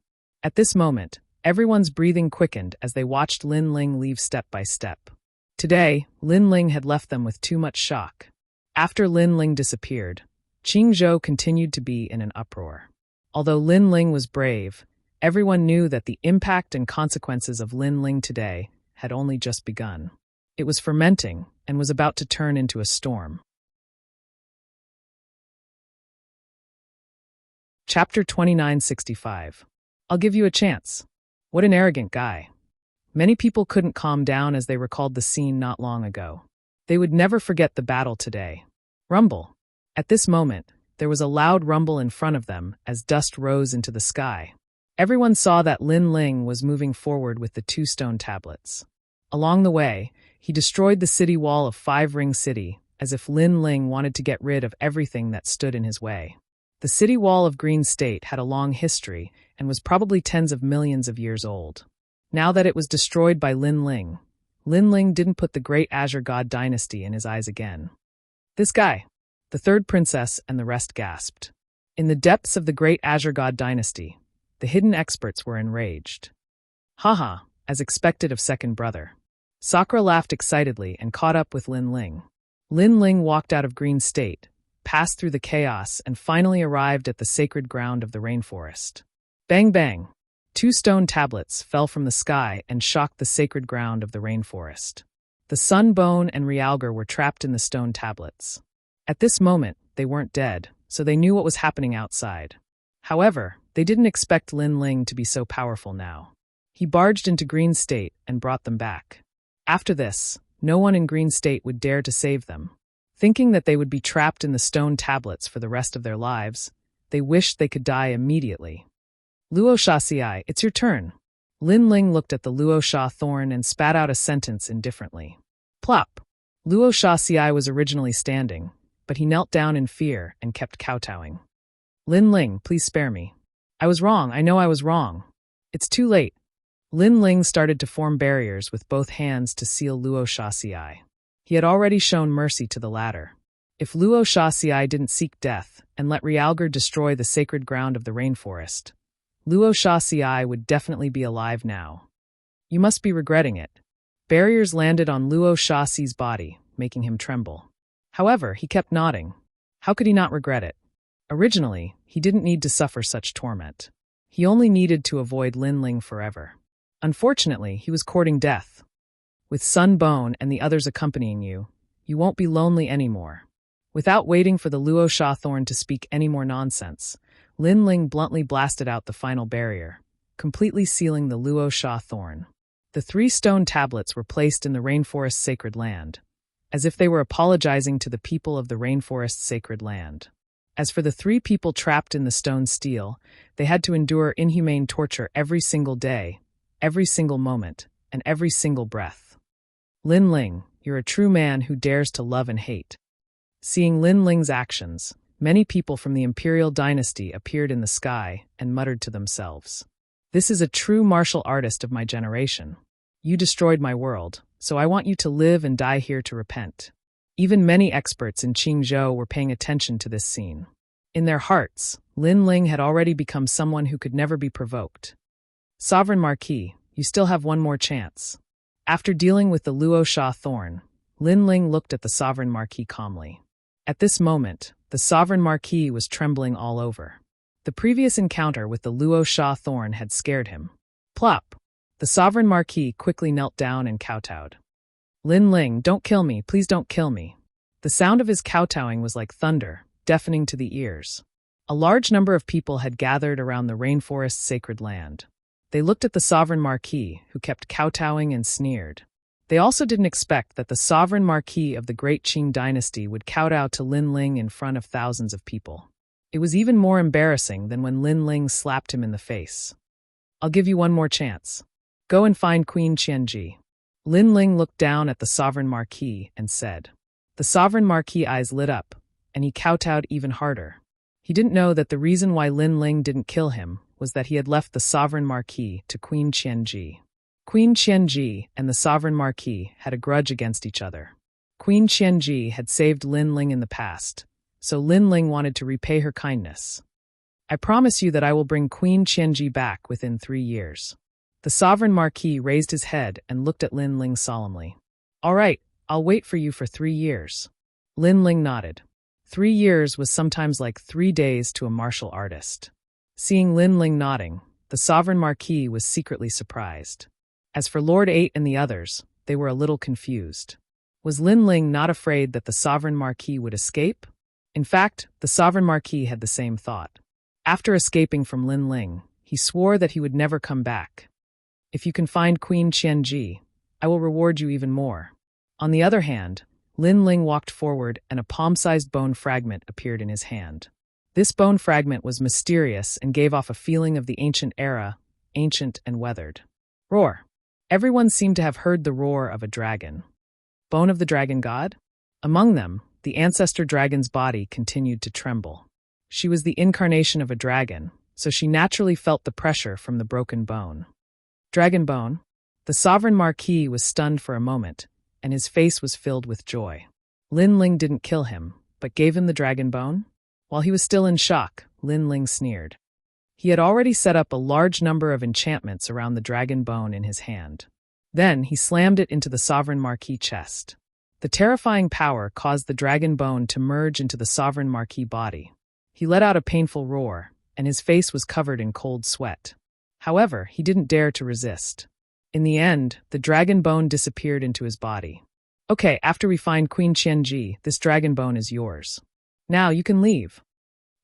At this moment, everyone's breathing quickened as they watched Lin Ling leave step by step. Today, Lin Ling had left them with too much shock. After Lin Ling disappeared, Qingzhou continued to be in an uproar. Although Lin Ling was brave, everyone knew that the impact and consequences of Lin Ling today had only just begun. It was fermenting and was about to turn into a storm. Chapter 2965. I'll give you a chance. What an arrogant guy. Many people couldn't calm down as they recalled the scene not long ago. They would never forget the battle today. Rumble. At this moment, there was a loud rumble in front of them as dust rose into the sky. Everyone saw that Lin Ling was moving forward with the 2 stone tablets. Along the way, he destroyed the city wall of 5 Ring City, as if Lin Ling wanted to get rid of everything that stood in his way. The city wall of Green State had a long history and was probably tens of millions of years old. Now that it was destroyed by Lin Ling didn't put the great Azure God dynasty in his eyes again. This guy, the third princess and the rest gasped. In the depths of the great Azure God dynasty, the hidden experts were enraged. Haha, as expected of second brother. Sakura laughed excitedly and caught up with Lin Ling. Lin Ling walked out of Green State, passed through the chaos, and finally arrived at the sacred ground of the rainforest. Bang bang! 2 stone tablets fell from the sky and shocked the sacred ground of the rainforest. The Sun Bone and Realgar were trapped in the stone tablets. At this moment, they weren't dead, so they knew what was happening outside. However, they didn't expect Lin Ling to be so powerful now. He barged into Green State and brought them back. After this, no one in Green State would dare to save them. Thinking that they would be trapped in the stone tablets for the rest of their lives, they wished they could die immediately. Luo Shasiai, it's your turn. Lin Ling looked at the Luo Sha thorn and spat out a sentence indifferently. Plop. Luo Shasiai was originally standing, but he knelt down in fear and kept kowtowing. Lin Ling, please spare me. I was wrong, I know I was wrong. It's too late. Lin Ling started to form barriers with both hands to seal Luo Shasiai. He had already shown mercy to the latter. If Luo Shasiai didn't seek death and let Realgar destroy the sacred ground of the rainforest, Luo Shasiai would definitely be alive now. You must be regretting it. Barriers landed on Luo Shasi's body, making him tremble. However, he kept nodding. How could he not regret it? Originally, he didn't need to suffer such torment. He only needed to avoid Lin Ling forever. Unfortunately, he was courting death. With Sun Bone and the others accompanying you, you won't be lonely anymore. Without waiting for the Luo Sha thorn to speak any more nonsense, Lin Ling bluntly blasted out the final barrier, completely sealing the Luo Sha thorn. The 3 stone tablets were placed in the rainforest's sacred land, as if they were apologizing to the people of the rainforest's sacred land. As for the 3 people trapped in the stone steel, they had to endure inhumane torture every single day, every single moment, and every single breath. Lin Ling, you're a true man who dares to love and hate. Seeing Lin Ling's actions, many people from the imperial dynasty appeared in the sky and muttered to themselves. This is a true martial artist of my generation. You destroyed my world, so I want you to live and die here to repent." Even many experts in Qingzhou were paying attention to this scene. In their hearts, Lin Ling had already become someone who could never be provoked. "Sovereign Marquis, you still have one more chance." After dealing with the Luo Sha thorn, Lin Ling looked at the Sovereign Marquis calmly. At this moment, the Sovereign Marquis was trembling all over. The previous encounter with the Luo Sha thorn had scared him. Plop! The Sovereign Marquis quickly knelt down and kowtowed. "Lin Ling, don't kill me, please don't kill me." The sound of his kowtowing was like thunder, deafening to the ears. A large number of people had gathered around the rainforest's sacred land. They looked at the Sovereign Marquis, who kept kowtowing and sneered. They also didn't expect that the Sovereign Marquis of the Great Qing dynasty would kowtow to Lin Ling in front of thousands of people. It was even more embarrassing than when Lin Ling slapped him in the face. "I'll give you one more chance. Go and find Queen Qianji." Lin Ling looked down at the Sovereign Marquis and said. The Sovereign Marquis' eyes lit up, and he kowtowed even harder. He didn't know that the reason why Lin Ling didn't kill him was that he had left the Sovereign Marquis to Queen Qianji. Queen Qianji and the Sovereign Marquis had a grudge against each other. Queen Qianji had saved Lin Ling in the past, so Lin Ling wanted to repay her kindness. "I promise you that I will bring Queen Qianji back within 3 years." The Sovereign Marquis raised his head and looked at Lin Ling solemnly. "All right, I'll wait for you for 3 years." Lin Ling nodded. 3 years was sometimes like 3 days to a martial artist. Seeing Lin Ling nodding, the Sovereign Marquis was secretly surprised. As for Lord 8 and the others, they were a little confused. Was Lin Ling not afraid that the Sovereign Marquis would escape? In fact, the Sovereign Marquis had the same thought. After escaping from Lin Ling, he swore that he would never come back. "If you can find Queen Qianji, I will reward you even more." On the other hand, Lin Ling walked forward and a palm-sized bone fragment appeared in his hand. This bone fragment was mysterious and gave off a feeling of the ancient era, ancient and weathered. Roar! Everyone seemed to have heard the roar of a dragon. Bone of the dragon god? Among them, the ancestor dragon's body continued to tremble. She was the incarnation of a dragon, so she naturally felt the pressure from the broken bone. Dragon bone? The Sovereign Marquis was stunned for a moment, and his face was filled with joy. Lin Ling didn't kill him, but gave him the dragon bone? While he was still in shock, Lin Ling sneered. He had already set up a large number of enchantments around the dragon bone in his hand. Then he slammed it into the Sovereign Marquis' chest. The terrifying power caused the dragon bone to merge into the Sovereign Marquis' body. He let out a painful roar, and his face was covered in cold sweat. However, he didn't dare to resist. In the end, the dragon bone disappeared into his body. "Okay, after we find Queen Qianji, this dragon bone is yours. Now you can leave,"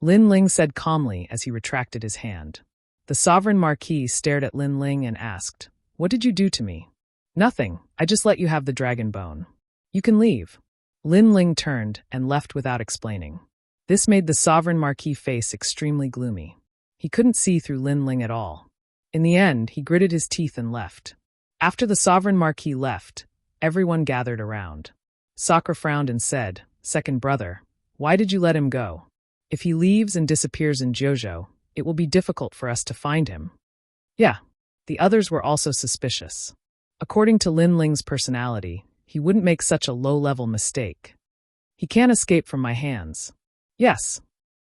Lin Ling said calmly as he retracted his hand. The Sovereign Marquis stared at Lin Ling and asked, "What did you do to me?" "Nothing, I just let you have the dragon bone. You can leave." Lin Ling turned and left without explaining. This made the Sovereign Marquis' face extremely gloomy. He couldn't see through Lin Ling at all. In the end, he gritted his teeth and left. After the Sovereign Marquis left, everyone gathered around. Sakura frowned and said, "Second brother, why did you let him go? If he leaves and disappears in Jojo, it will be difficult for us to find him." Yeah, the others were also suspicious. According to Lin Ling's personality, he wouldn't make such a low-level mistake. "He can't escape from my hands." Yes.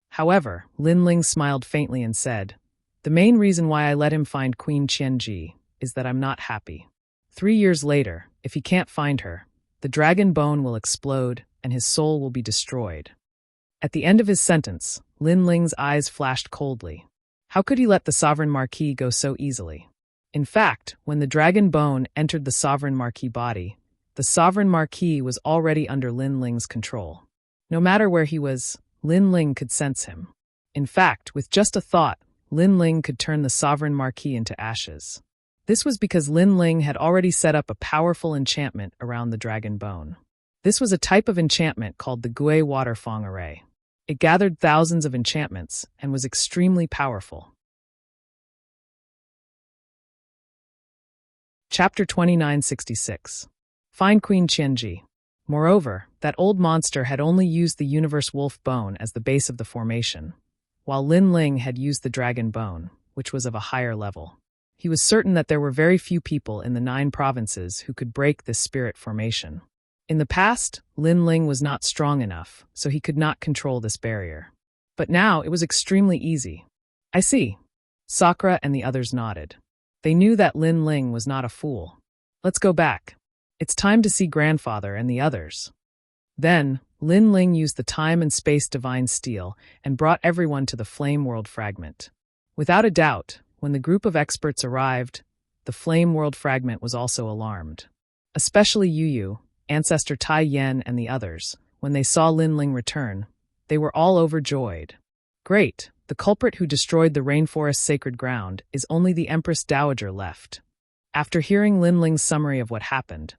However, Lin Ling smiled faintly and said, "The main reason why I let him find Queen Qianji is that I'm not happy. 3 years later, if he can't find her, the dragon bone will explode and his soul will be destroyed." At the end of his sentence, Lin Ling's eyes flashed coldly. How could he let the Sovereign Marquis go so easily? In fact, when the dragon bone entered the Sovereign Marquis body, the Sovereign Marquis was already under Lin Ling's control. No matter where he was, Lin Ling could sense him. In fact, with just a thought, Lin Ling could turn the Sovereign Marquis into ashes. This was because Lin Ling had already set up a powerful enchantment around the dragon bone. This was a type of enchantment called the Gui Waterfong Array. It gathered thousands of enchantments and was extremely powerful. Chapter 2966. Find Queen Qianji. Moreover, that old monster had only used the Universe Wolf Bone as the base of the formation, while Lin Ling had used the Dragon Bone, which was of a higher level. He was certain that there were very few people in the 9 provinces who could break this spirit formation. In the past, Lin Ling was not strong enough, so he could not control this barrier. But now it was extremely easy. I see. Sakura and the others nodded. They knew that Lin Ling was not a fool. Let's go back. It's time to see grandfather and the others. Then, Lin Ling used the time and space divine steel and brought everyone to the flame world fragment. Without a doubt, when the group of experts arrived, the flame world fragment was also alarmed. Especially Yu, Ancestor Tai Yen and the others, when they saw Lin Ling return, they were all overjoyed. Great, the culprit who destroyed the rainforest's sacred ground is only the Empress Dowager left. After hearing Lin Ling's summary of what happened,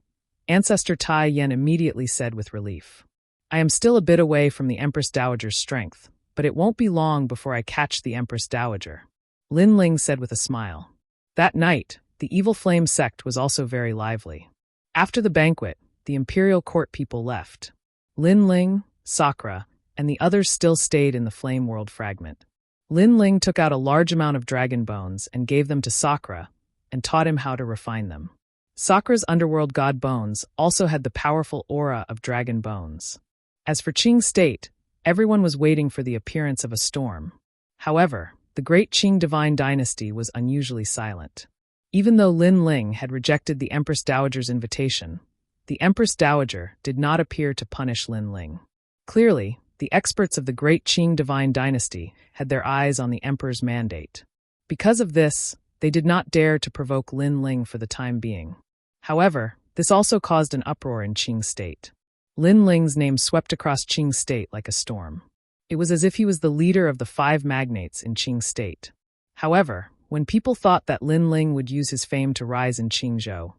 Ancestor Tai Yen immediately said with relief, I am still a bit away from the Empress Dowager's strength, but it won't be long before I catch the Empress Dowager. Lin Ling said with a smile. That night, the Evil Flame sect was also very lively. After the banquet, the imperial court people left. Lin Ling, Sakura, and the others still stayed in the flame world fragment. Lin Ling took out a large amount of dragon bones and gave them to Sakura, and taught him how to refine them. Sakura's underworld god bones also had the powerful aura of dragon bones. As for Qing state, everyone was waiting for the appearance of a storm. However, the great Qing divine dynasty was unusually silent. Even though Lin Ling had rejected the Empress Dowager's invitation, the Empress Dowager did not appear to punish Lin Ling. Clearly, the experts of the great Qing divine dynasty had their eyes on the emperor's mandate. Because of this, they did not dare to provoke Lin Ling for the time being. However, this also caused an uproar in Qing state. Lin Ling's name swept across Qing state like a storm. It was as if he was the leader of the 5 magnates in Qing state. However, when people thought that Lin Ling would use his fame to rise in Qingzhou,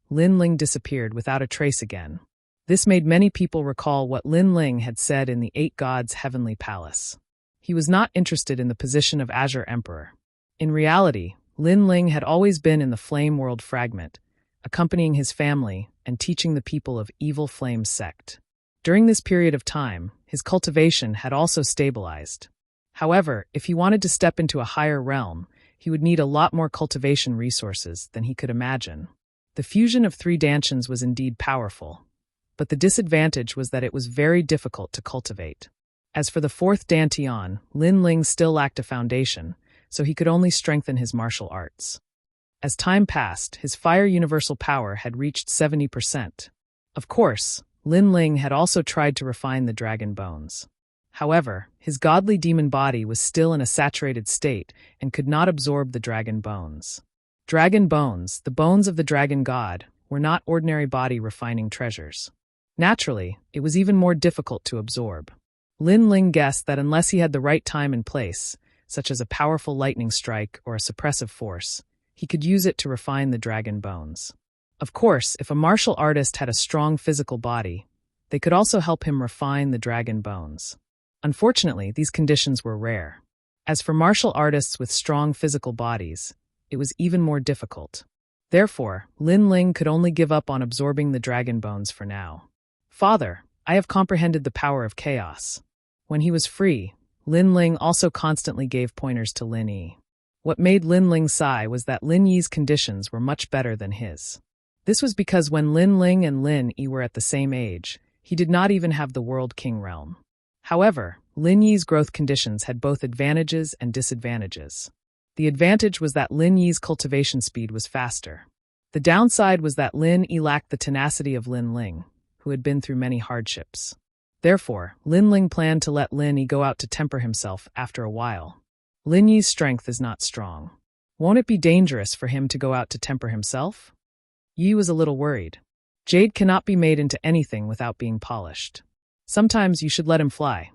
Lin Ling disappeared without a trace again. This made many people recall what Lin Ling had said in the 8 Gods' heavenly palace. He was not interested in the position of Azure Emperor. In reality, Lin Ling had always been in the Flame World fragment, accompanying his family and teaching the people of Evil Flame sect. During this period of time, his cultivation had also stabilized. However, if he wanted to step into a higher realm, he would need a lot more cultivation resources than he could imagine. The fusion of 3 dantians was indeed powerful, but the disadvantage was that it was very difficult to cultivate. As for the 4th dantian, Lin Ling still lacked a foundation, so he could only strengthen his martial arts. As time passed, his fire universal power had reached 70%. Of course, Lin Ling had also tried to refine the dragon bones. However, his godly demon body was still in a saturated state and could not absorb the dragon bones. Dragon bones, the bones of the dragon god, were not ordinary body refining treasures. Naturally, it was even more difficult to absorb. Lin Ling guessed that unless he had the right time and place, such as a powerful lightning strike or a suppressive force, he could use it to refine the dragon bones. Of course, if a martial artist had a strong physical body, they could also help him refine the dragon bones. Unfortunately, these conditions were rare. As for martial artists with strong physical bodies, it was even more difficult. Therefore, Lin Ling could only give up on absorbing the dragon bones for now. Father, I have comprehended the power of chaos. When he was free, Lin Ling also constantly gave pointers to Lin Yi. What made Lin Ling sigh was that Lin Yi's conditions were much better than his. This was because when Lin Ling and Lin Yi were at the same age, he did not even have the World King realm. However, Lin Yi's growth conditions had both advantages and disadvantages. The advantage was that Lin Yi's cultivation speed was faster. The downside was that Lin Yi lacked the tenacity of Lin Ling, who had been through many hardships. Therefore, Lin Ling planned to let Lin Yi go out to temper himself after a while. Lin Yi's strength is not strong. Won't it be dangerous for him to go out to temper himself? Yi was a little worried. Jade cannot be made into anything without being polished. Sometimes you should let him fly.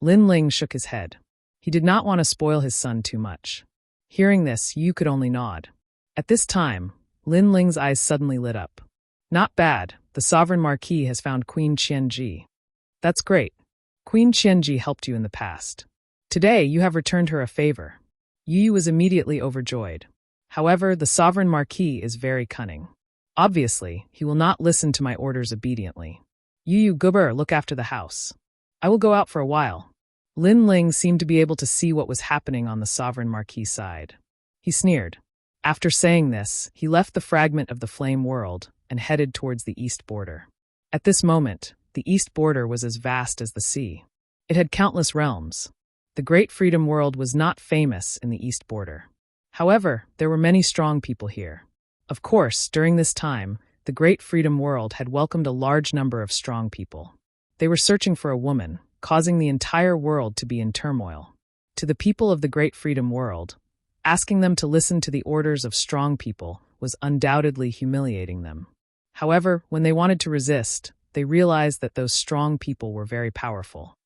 Lin Ling shook his head. He did not want to spoil his son too much. Hearing this, Yu could only nod. At this time, Lin Ling's eyes suddenly lit up. Not bad, the Sovereign Marquis has found Queen Qianji. That's great. Queen Qianji helped you in the past. Today, you have returned her a favor. Yu was immediately overjoyed. However, the Sovereign Marquis is very cunning. Obviously, he will not listen to my orders obediently. Yu Guber, look after the house. I will go out for a while. Lin Ling seemed to be able to see what was happening on the Sovereign Marquis side. He sneered. After saying this, he left the fragment of the flame world and headed towards the east border. At this moment, the east border was as vast as the sea. It had countless realms. The Great Freedom World was not famous in the east border. However, there were many strong people here. Of course, during this time, the Great Freedom World had welcomed a large number of strong people. They were searching for a woman, causing the entire world to be in turmoil. To the people of the Great Freedom World, asking them to listen to the orders of strong people was undoubtedly humiliating them. However, when they wanted to resist, they realized that those strong people were very powerful.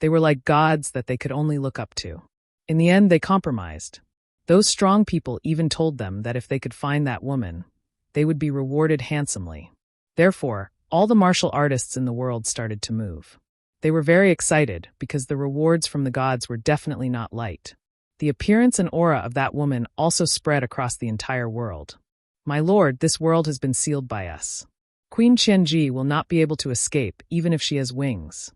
They were like gods that they could only look up to. In the end, they compromised. Those strong people even told them that if they could find that woman, they would be rewarded handsomely. Therefore, all the martial artists in the world started to move. They were very excited because the rewards from the gods were definitely not light. The appearance and aura of that woman also spread across the entire world. My lord, this world has been sealed by us. Queen Qianji will not be able to escape even if she has wings.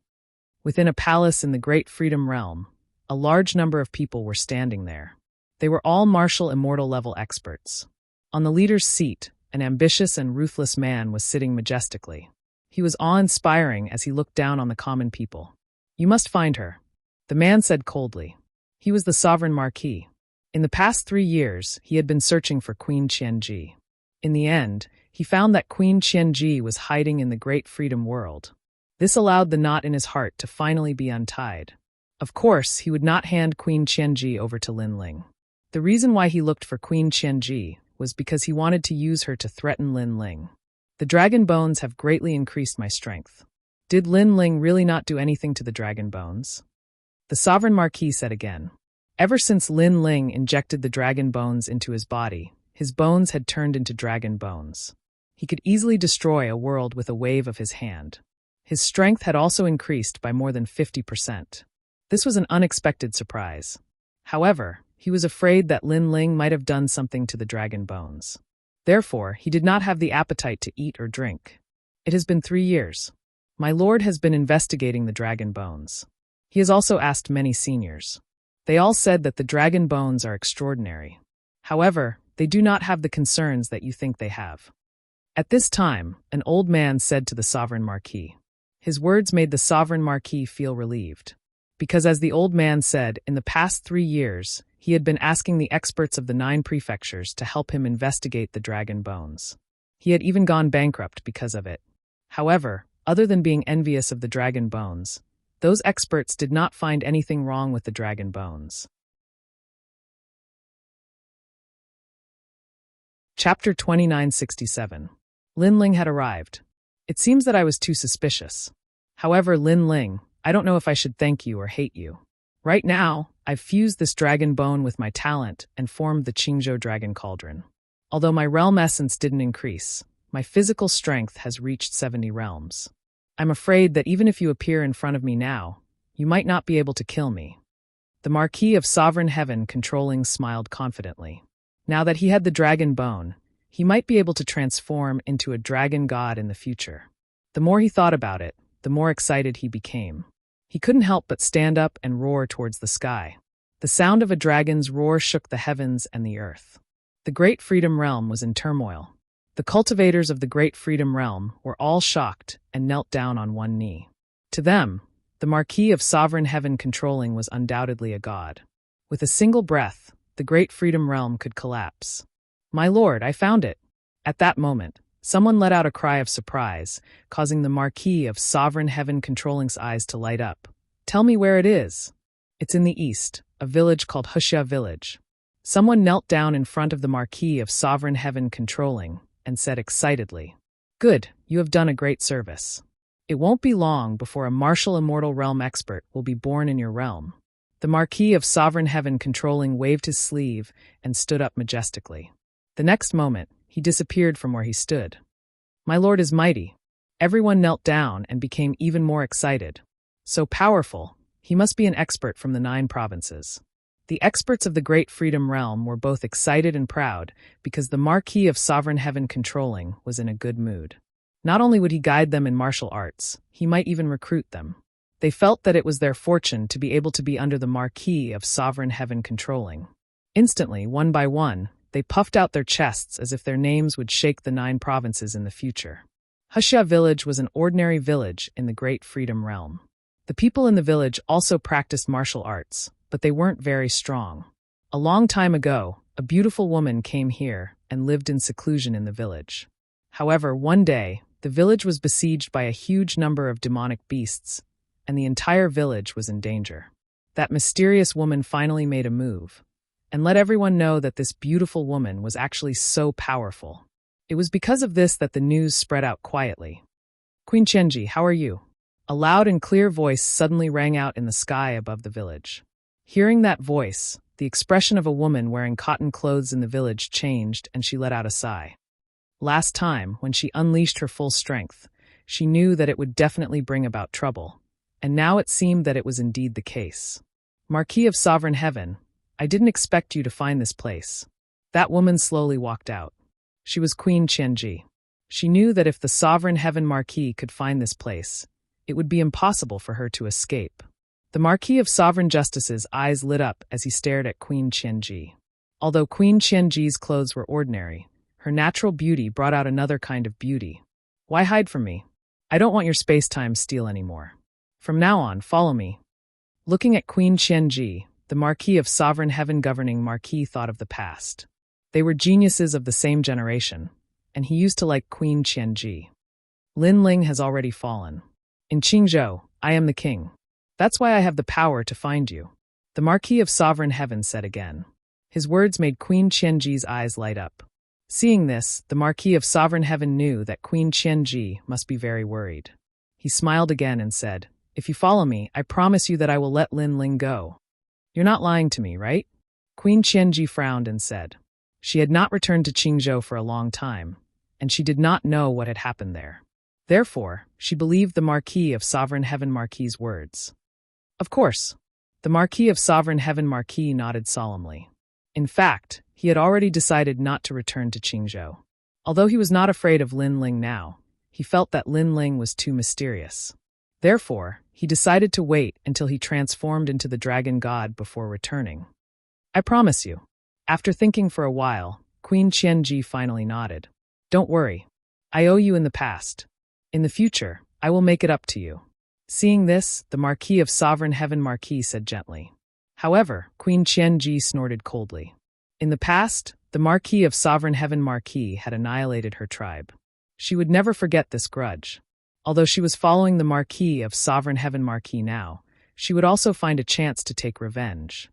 Within a palace in the Great Freedom Realm, a large number of people were standing there. They were all martial immortal level experts. On the leader's seat, an ambitious and ruthless man was sitting majestically. He was awe-inspiring as he looked down on the common people. You must find her, the man said coldly. He was the sovereign marquis. In the past 3 years, he had been searching for Queen Qianji. In the end, he found that Queen Qianji was hiding in the Great Freedom World. This allowed the knot in his heart to finally be untied. Of course, he would not hand Queen Qianji over to Lin Ling. The reason why he looked for Queen Qianji was because he wanted to use her to threaten Lin Ling. The dragon bones have greatly increased my strength. Did Lin Ling really not do anything to the dragon bones? The sovereign marquis said again. Ever since Lin Ling injected the dragon bones into his body, his bones had turned into dragon bones. He could easily destroy a world with a wave of his hand. His strength had also increased by more than 50%. This was an unexpected surprise. However, he was afraid that Lin Ling might have done something to the dragon bones. Therefore, he did not have the appetite to eat or drink. It has been 3 years. My lord has been investigating the dragon bones. He has also asked many seniors. They all said that the dragon bones are extraordinary. However, they do not have the concerns that you think they have. At this time, an old man said to the sovereign marquis. His words made the sovereign marquis feel relieved. Because as the old man said, in the past 3 years, he had been asking the experts of the 9 prefectures to help him investigate the dragon bones. He had even gone bankrupt because of it. However, other than being envious of the dragon bones, those experts did not find anything wrong with the dragon bones. Chapter 2967. Lin Ling had arrived. It seems that I was too suspicious. However, Lin Ling, I don't know if I should thank you or hate you. Right now, I've fused this dragon bone with my talent and formed the Qingzhou Dragon Cauldron. Although my realm essence didn't increase, my physical strength has reached 70 realms. I'm afraid that even if you appear in front of me now, you might not be able to kill me. The Marquis of Sovereign Heaven Controlling smiled confidently. Now that he had the dragon bone, he might be able to transform into a dragon god in the future. The more he thought about it, the more excited he became. He couldn't help but stand up and roar towards the sky. The sound of a dragon's roar shook the heavens and the earth. The Great Freedom Realm was in turmoil. The cultivators of the Great Freedom Realm were all shocked and knelt down on one knee. To them, the Marquis of Sovereign Heaven Controlling was undoubtedly a god. With a single breath, the Great Freedom Realm could collapse. My lord, I found it. At that moment, someone let out a cry of surprise, causing the Marquis of Sovereign Heaven Controlling's eyes to light up. Tell me where it is. It's in the east, a village called Huxia Village. Someone knelt down in front of the Marquis of Sovereign Heaven Controlling and said excitedly, Good, you have done a great service. It won't be long before a martial immortal realm expert will be born in your realm. The Marquis of Sovereign Heaven Controlling waved his sleeve and stood up majestically. The next moment, he disappeared from where he stood. My lord is mighty. Everyone knelt down and became even more excited. So powerful, he must be an expert from the 9 provinces. The experts of the Great Freedom Realm were both excited and proud because the Marquis of Sovereign Heaven Controlling was in a good mood. Not only would he guide them in martial arts, he might even recruit them. They felt that it was their fortune to be able to be under the Marquis of Sovereign Heaven Controlling. Instantly, one by one, They puffed out their chests as if their names would shake the 9 provinces in the future. Huxia village was an ordinary village in the Great Freedom Realm. The people in the village also practiced martial arts, but they weren't very strong. A long time ago, a beautiful woman came here and lived in seclusion in the village. However, one day, the village was besieged by a huge number of demonic beasts, and the entire village was in danger. That mysterious woman finally made a move, and let everyone know that this beautiful woman was actually so powerful. It was because of this that the news spread out quietly. "Queen Qianji, how are you?" A loud and clear voice suddenly rang out in the sky above the village. Hearing that voice, the expression of a woman wearing cotton clothes in the village changed and she let out a sigh. Last time, when she unleashed her full strength, she knew that it would definitely bring about trouble, and now it seemed that it was indeed the case. "Marquis of Sovereign Heaven, I didn't expect you to find this place." That woman slowly walked out. She was Queen Qianji. She knew that if the Sovereign Heaven Marquis could find this place, it would be impossible for her to escape. The Marquis of Sovereign Justice's eyes lit up as he stared at Queen Qianji. Although Queen Qianji's clothes were ordinary, her natural beauty brought out another kind of beauty. "Why hide from me? I don't want your space-time steal anymore. From now on, follow me." Looking at Queen Qianji, the Marquis of Sovereign Heaven governing Marquis thought of the past. They were geniuses of the same generation, and he used to like Queen Qianji. "Lin Ling has already fallen. In Qingzhou, I am the king. That's why I have the power to find you," the Marquis of Sovereign Heaven said again. His words made Queen Qianji's eyes light up. Seeing this, the Marquis of Sovereign Heaven knew that Queen Qianji must be very worried. He smiled again and said, "If you follow me, I promise you that I will let Lin Ling go." "You're not lying to me, right?" Queen Qianji frowned and said. She had not returned to Qingzhou for a long time, and she did not know what had happened there. Therefore, she believed the Marquis of Sovereign Heaven Marquis's words. Of course. The Marquis of Sovereign Heaven Marquis nodded solemnly. In fact, he had already decided not to return to Qingzhou. Although he was not afraid of Lin Ling now, he felt that Lin Ling was too mysterious. Therefore, he decided to wait until he transformed into the dragon god before returning. "I promise you." After thinking for a while, Queen Qianji finally nodded. "Don't worry. I owe you in the past. In the future, I will make it up to you." Seeing this, the Marquis of Sovereign Heaven Marquis said gently. However, Queen Qianji snorted coldly. In the past, the Marquis of Sovereign Heaven Marquis had annihilated her tribe. She would never forget this grudge. Although she was following the Marquis of Sovereign Heaven Marquis now, she would also find a chance to take revenge.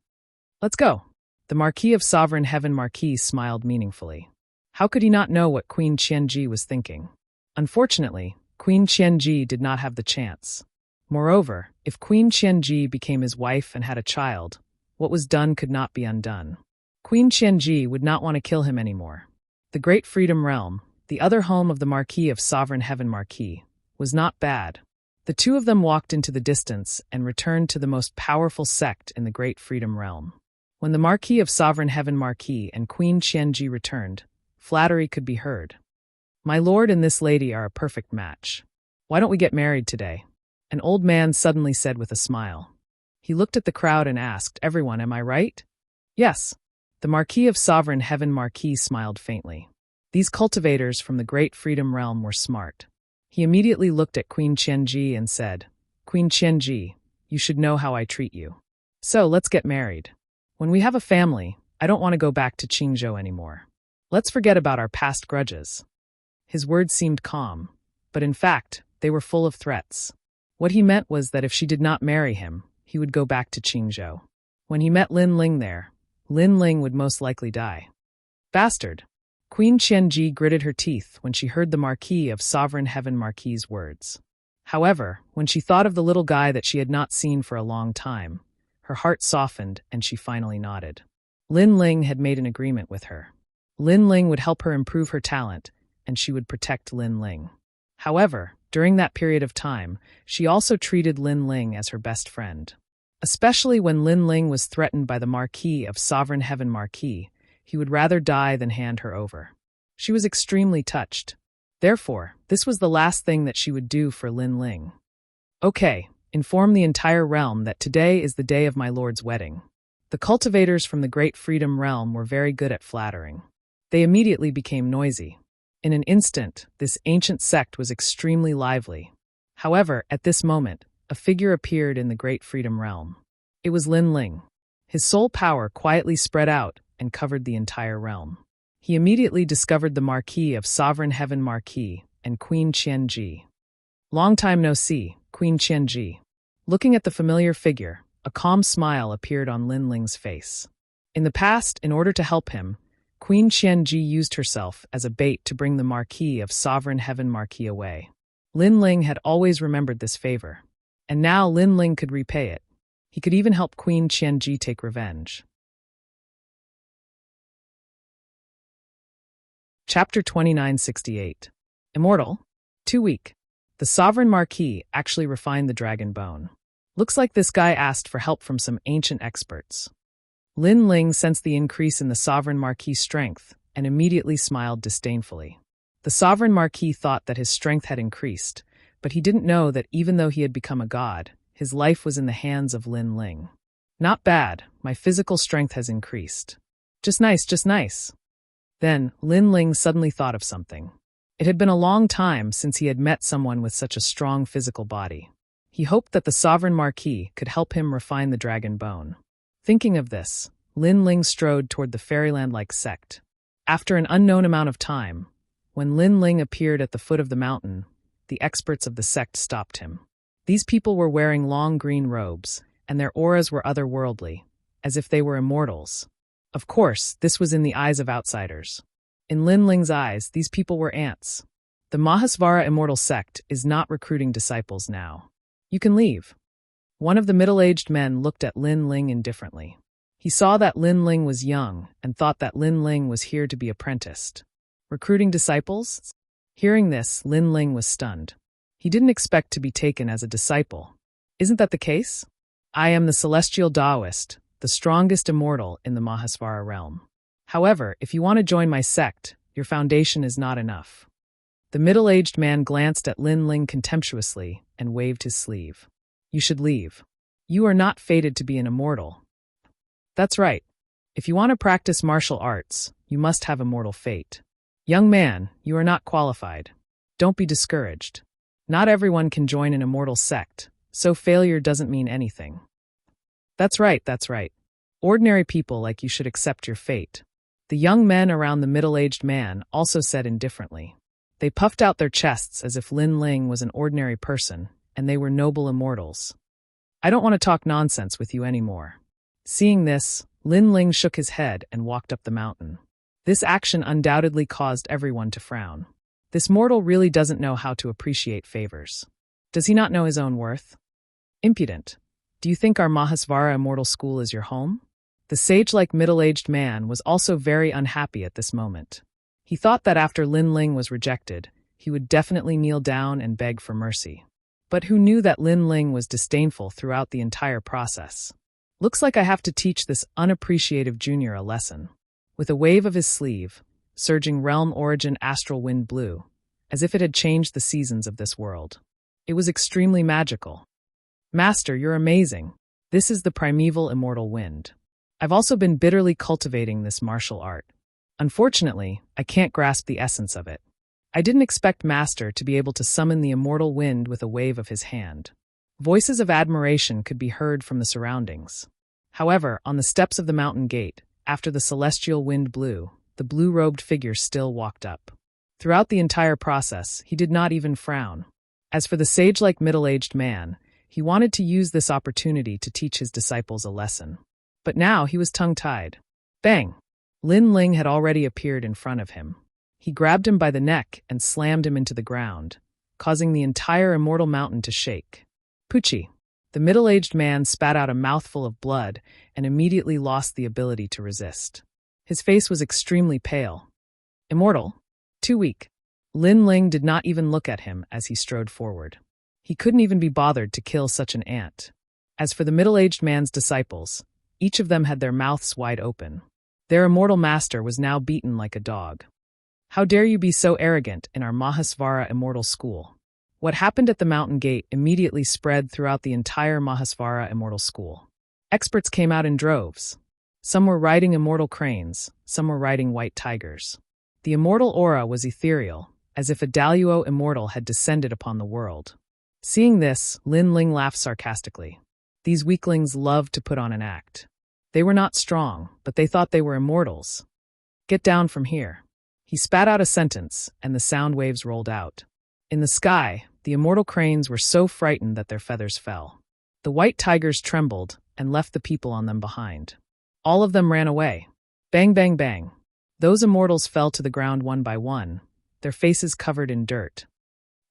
"Let's go." The Marquis of Sovereign Heaven Marquis smiled meaningfully. How could he not know what Queen Qianji was thinking? Unfortunately, Queen Qianji did not have the chance. Moreover, if Queen Qianji became his wife and had a child, what was done could not be undone. Queen Qianji would not want to kill him anymore. The Great Freedom Realm, the other home of the Marquis of Sovereign Heaven Marquis, was not bad. The two of them walked into the distance and returned to the most powerful sect in the Great Freedom Realm. When the Marquis of Sovereign Heaven Marquis and Queen Qianji returned, flattery could be heard. "My lord and this lady are a perfect match. Why don't we get married today?" An old man suddenly said with a smile. He looked at the crowd and asked, "Everyone, am I right?" "Yes." The Marquis of Sovereign Heaven Marquis smiled faintly. These cultivators from the Great Freedom Realm were smart. He immediately looked at Queen Qianji and said, "Queen Qianji, you should know how I treat you. So let's get married. When we have a family, I don't want to go back to Qingzhou anymore. Let's forget about our past grudges." His words seemed calm, but in fact, they were full of threats. What he meant was that if she did not marry him, he would go back to Qingzhou. When he met Lin Ling there, Lin Ling would most likely die. "Bastard!" Queen Qianji gritted her teeth when she heard the Marquis of Sovereign Heaven Marquis's words. However, when she thought of the little guy that she had not seen for a long time, her heart softened and she finally nodded. Lin Ling had made an agreement with her. Lin Ling would help her improve her talent, and she would protect Lin Ling. However, during that period of time, she also treated Lin Ling as her best friend. Especially when Lin Ling was threatened by the Marquis of Sovereign Heaven Marquis, he would rather die than hand her over. She was extremely touched. Therefore, this was the last thing that she would do for Lin Ling. "Okay, inform the entire realm that today is the day of my lord's wedding." The cultivators from the Great Freedom Realm were very good at flattering. They immediately became noisy. In an instant, this ancient sect was extremely lively. However, at this moment, a figure appeared in the Great Freedom Realm. It was Lin Ling. His soul power quietly spread out and covered the entire realm. He immediately discovered the Marquis of Sovereign Heaven Marquis and Queen Qianji. Long time no see, Queen Qianji. Looking at the familiar figure, a calm smile appeared on Lin Ling's face. In the past, in order to help him, Queen Qianji used herself as a bait to bring the Marquis of Sovereign Heaven Marquis away. Lin Ling had always remembered this favor, and now Lin Ling could repay it. He could even help Queen Qianji take revenge. Chapter 2968. Immortal? Too weak. The Sovereign Marquis actually refined the dragon bone. Looks like this guy asked for help from some ancient experts. Lin Ling sensed the increase in the Sovereign Marquis' strength and immediately smiled disdainfully. The Sovereign Marquis thought that his strength had increased, but he didn't know that even though he had become a god, his life was in the hands of Lin Ling. Not bad, my physical strength has increased. Just nice, just nice. Then, Lin Ling suddenly thought of something. It had been a long time since he had met someone with such a strong physical body. He hoped that the Sovereign Marquis could help him refine the dragon bone. Thinking of this, Lin Ling strode toward the fairyland-like sect. After an unknown amount of time, when Lin Ling appeared at the foot of the mountain, the experts of the sect stopped him. These people were wearing long green robes, and their auras were otherworldly, as if they were immortals. Of course, this was in the eyes of outsiders. In Lin Ling's eyes, these people were ants. The Mahasvara Immortal Sect is not recruiting disciples now. You can leave. One of the middle-aged men looked at Lin Ling indifferently. He saw that Lin Ling was young and thought that Lin Ling was here to be apprenticed. Recruiting disciples? Hearing this, Lin Ling was stunned. He didn't expect to be taken as a disciple. Isn't that the case? I am the Celestial Taoist, the strongest immortal in the Mahasvara realm. However, if you want to join my sect, your foundation is not enough. The middle-aged man glanced at Lin Ling contemptuously and waved his sleeve. You should leave. You are not fated to be an immortal. That's right. If you want to practice martial arts, you must have immortal fate. Young man, you are not qualified. Don't be discouraged. Not everyone can join an immortal sect, so failure doesn't mean anything. That's right, that's right. Ordinary people like you should accept your fate. The young men around the middle-aged man also said indifferently. They puffed out their chests as if Lin Ling was an ordinary person, and they were noble immortals. I don't want to talk nonsense with you anymore. Seeing this, Lin Ling shook his head and walked up the mountain. This action undoubtedly caused everyone to frown. This mortal really doesn't know how to appreciate favors. Does he not know his own worth? Impudent. Do you think our Mahasvara Immortal School is your home? The sage-like middle-aged man was also very unhappy at this moment. He thought that after Lin Ling was rejected, he would definitely kneel down and beg for mercy. But who knew that Lin Ling was disdainful throughout the entire process? Looks like I have to teach this unappreciative junior a lesson. With a wave of his sleeve, surging realm origin astral wind blew, as if it had changed the seasons of this world. It was extremely magical. Master, you're amazing. This is the primeval immortal wind. I've also been bitterly cultivating this martial art. Unfortunately, I can't grasp the essence of it. I didn't expect Master to be able to summon the immortal wind with a wave of his hand. Voices of admiration could be heard from the surroundings. However, on the steps of the mountain gate, after the celestial wind blew, the blue-robed figure still walked up. Throughout the entire process, he did not even frown. As for the sage-like middle-aged man, he wanted to use this opportunity to teach his disciples a lesson. But now he was tongue-tied. Bang! Lin Ling had already appeared in front of him. He grabbed him by the neck and slammed him into the ground, causing the entire immortal mountain to shake. Poochie! The middle-aged man spat out a mouthful of blood and immediately lost the ability to resist. His face was extremely pale. Immortal? Too weak. Lin Ling did not even look at him as he strode forward. He couldn't even be bothered to kill such an ant. As for the middle-aged man's disciples, each of them had their mouths wide open. Their immortal master was now beaten like a dog. How dare you be so arrogant in our Mahasvara Immortal School? What happened at the mountain gate immediately spread throughout the entire Mahasvara Immortal School. Experts came out in droves. Some were riding immortal cranes, some were riding white tigers. The immortal aura was ethereal, as if a Daluo immortal had descended upon the world. Seeing this, Lin Ling laughed sarcastically. These weaklings loved to put on an act. They were not strong, but they thought they were immortals. Get down from here. He spat out a sentence, and the sound waves rolled out. In the sky, the immortal cranes were so frightened that their feathers fell. The white tigers trembled and left the people on them behind. All of them ran away. Bang, bang, bang. Those immortals fell to the ground one by one, their faces covered in dirt.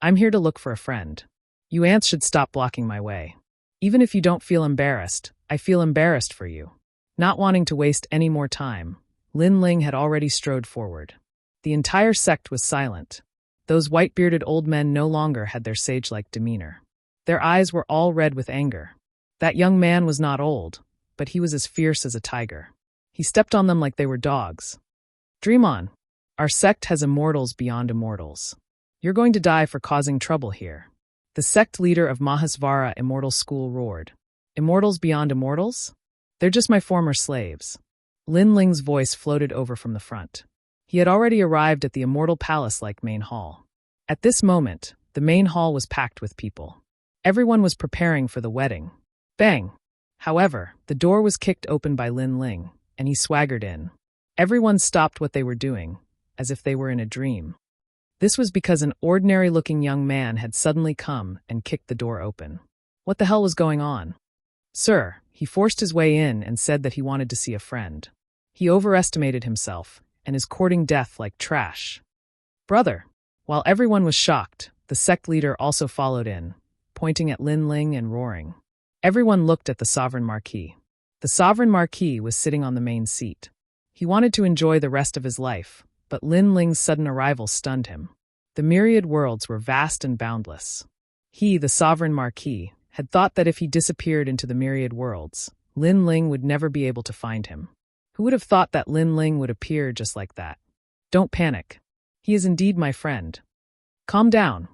I'm here to look for a friend. You ants should stop blocking my way. Even if you don't feel embarrassed, I feel embarrassed for you. Not wanting to waste any more time, Lin Ling had already strode forward. The entire sect was silent. Those white-bearded old men no longer had their sage-like demeanor. Their eyes were all red with anger. That young man was not old, but he was as fierce as a tiger. He stepped on them like they were dogs. Dream on. Our sect has immortals beyond immortals. You're going to die for causing trouble here. The sect leader of Mahasvara Immortal School roared. Immortals beyond immortals? They're just my former slaves. Lin Ling's voice floated over from the front. He had already arrived at the immortal palace-like main hall. At this moment, the main hall was packed with people. Everyone was preparing for the wedding. Bang! However, the door was kicked open by Lin Ling, and he swaggered in. Everyone stopped what they were doing, as if they were in a dream. This was because an ordinary-looking young man had suddenly come and kicked the door open. What the hell was going on? Sir, he forced his way in and said that he wanted to see a friend. He overestimated himself and is courting death like trash. Brother! While everyone was shocked, the sect leader also followed in, pointing at Lin Ling and roaring. Everyone looked at the Sovereign Marquis. The Sovereign Marquis was sitting on the main seat. He wanted to enjoy the rest of his life, but Lin Ling's sudden arrival stunned him. The myriad worlds were vast and boundless. He, the Sovereign Marquis, had thought that if he disappeared into the myriad worlds, Lin Ling would never be able to find him. Who would have thought that Lin Ling would appear just like that? Don't panic. He is indeed my friend. Calm down.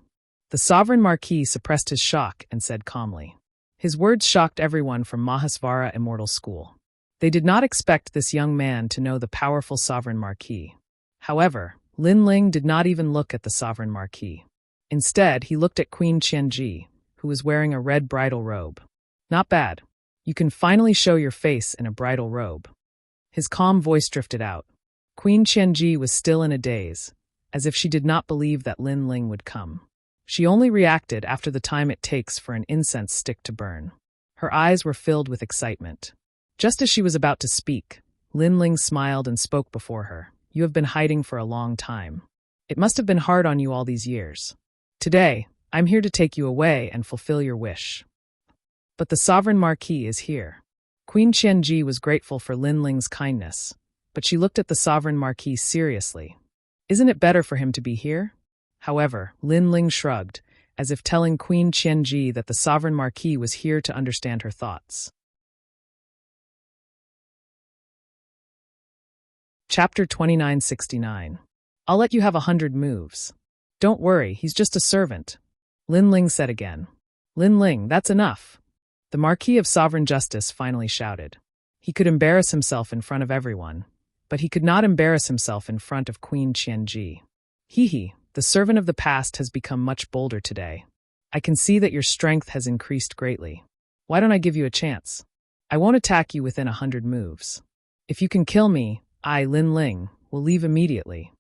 The Sovereign Marquis suppressed his shock and said calmly. His words shocked everyone from Mahasvara Immortal School. They did not expect this young man to know the powerful Sovereign Marquis. However, Lin Ling did not even look at the Sovereign Marquis. Instead, he looked at Queen Qianji, who was wearing a red bridal robe. Not bad. You can finally show your face in a bridal robe. His calm voice drifted out. Queen Qianji was still in a daze, as if she did not believe that Lin Ling would come. She only reacted after the time it takes for an incense stick to burn. Her eyes were filled with excitement. Just as she was about to speak, Lin Ling smiled and spoke before her. You have been hiding for a long time. It must have been hard on you all these years. Today, I'm here to take you away and fulfill your wish. But the Sovereign Marquis is here. Queen Qianji was grateful for Lin Ling's kindness, but she looked at the Sovereign Marquis seriously. Isn't it better for him to be here? However, Lin Ling shrugged, as if telling Queen Qianji that the Sovereign Marquis was here to understand her thoughts. Chapter 2969. I'll let you have 100 moves. Don't worry, he's just a servant. Lin Ling said again. Lin Ling, that's enough. The Marquis of Sovereign Justice finally shouted. He could embarrass himself in front of everyone, but he could not embarrass himself in front of Queen Qianji. Hee, the servant of the past has become much bolder today. I can see that your strength has increased greatly. Why don't I give you a chance? I won't attack you within 100 moves. If you can kill me, I, Lin Ling, will leave immediately.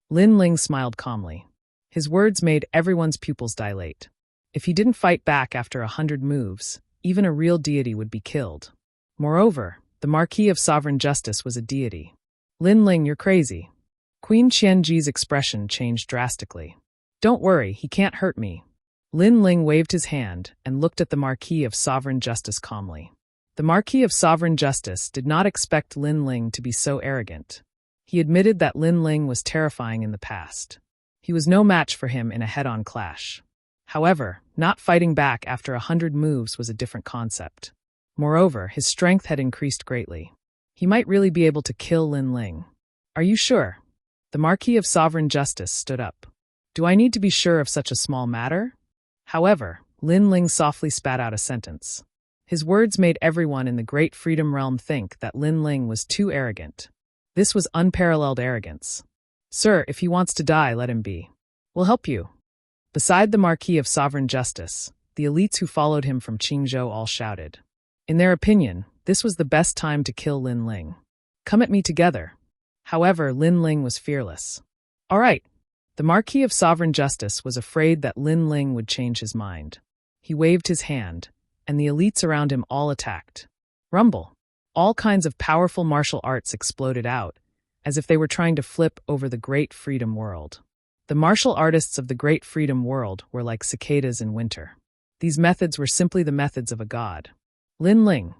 Lin Ling smiled calmly. His words made everyone's pupils dilate. If he didn't fight back after 100 moves, even a real deity would be killed. Moreover, the Marquis of Sovereign Justice was a deity. Lin Ling, you're crazy. Queen Qianji's expression changed drastically. Don't worry, he can't hurt me. Lin Ling waved his hand and looked at the Marquis of Sovereign Justice calmly. The Marquis of Sovereign Justice did not expect Lin Ling to be so arrogant. He admitted that Lin Ling was terrifying in the past. He was no match for him in a head-on clash. However, not fighting back after 100 moves was a different concept. Moreover, his strength had increased greatly. He might really be able to kill Lin Ling. Are you sure? The Marquis of Sovereign Justice stood up. Do I need to be sure of such a small matter? However, Lin Ling softly spat out a sentence. His words made everyone in the Great Freedom Realm think that Lin Ling was too arrogant. This was unparalleled arrogance. Sir, if he wants to die, let him be. We'll help you. Beside the Marquis of Sovereign Justice, the elites who followed him from Qingzhou all shouted. In their opinion, this was the best time to kill Lin Ling. Come at me together. However, Lin Ling was fearless. All right. The Marquis of Sovereign Justice was afraid that Lin Ling would change his mind. He waved his hand, and the elites around him all attacked. Rumble. All kinds of powerful martial arts exploded out, as if they were trying to flip over the Great Freedom World. The martial artists of the Great Freedom World were like cicadas in winter. These methods were simply the methods of a god. Lin Ling.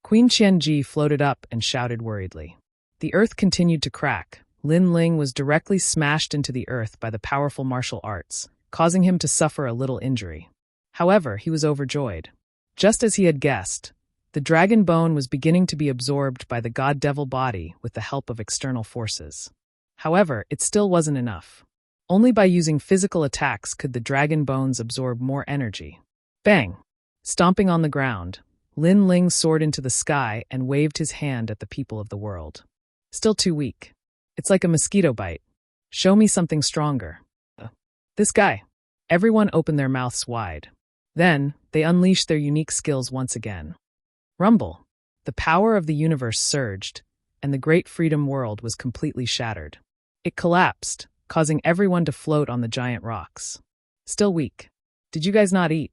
Queen Qianji floated up and shouted worriedly. The earth continued to crack. Lin Ling was directly smashed into the earth by the powerful martial arts, causing him to suffer a little injury. However, he was overjoyed. Just as he had guessed, the dragon bone was beginning to be absorbed by the god-devil body with the help of external forces. However, it still wasn't enough. Only by using physical attacks could the dragon bones absorb more energy. Bang! Stomping on the ground, Lin Ling soared into the sky and waved his hand at the people of the world. Still too weak. It's like a mosquito bite. Show me something stronger. This guy. Everyone opened their mouths wide. Then, they unleashed their unique skills once again. Rumble. The power of the universe surged, and the Great Freedom World was completely shattered. It collapsed, causing everyone to float on the giant rocks. Still weak. Did you guys not eat?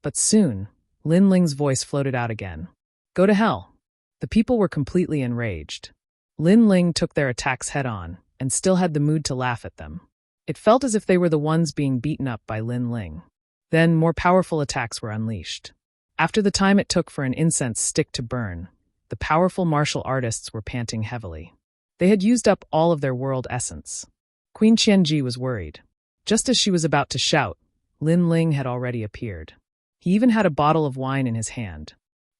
But soon, Lin Ling's voice floated out again. Go to hell. The people were completely enraged. Lin Ling took their attacks head-on, and still had the mood to laugh at them. It felt as if they were the ones being beaten up by Lin Ling. Then, more powerful attacks were unleashed. After the time it took for an incense stick to burn, the powerful martial artists were panting heavily. They had used up all of their world essence. Queen Qianji was worried. Just as she was about to shout, Lin Ling had already appeared. He even had a bottle of wine in his hand.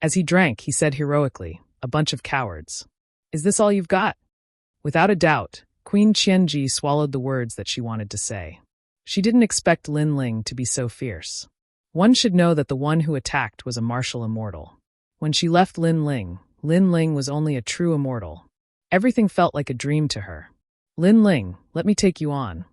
As he drank, he said heroically, "A bunch of cowards. Is this all you've got?" Without a doubt, Queen Qianji swallowed the words that she wanted to say. She didn't expect Lin Ling to be so fierce. One should know that the one who attacked was a martial immortal. When she left Lin Ling was only a true immortal. Everything felt like a dream to her. Lin Ling, let me take you on.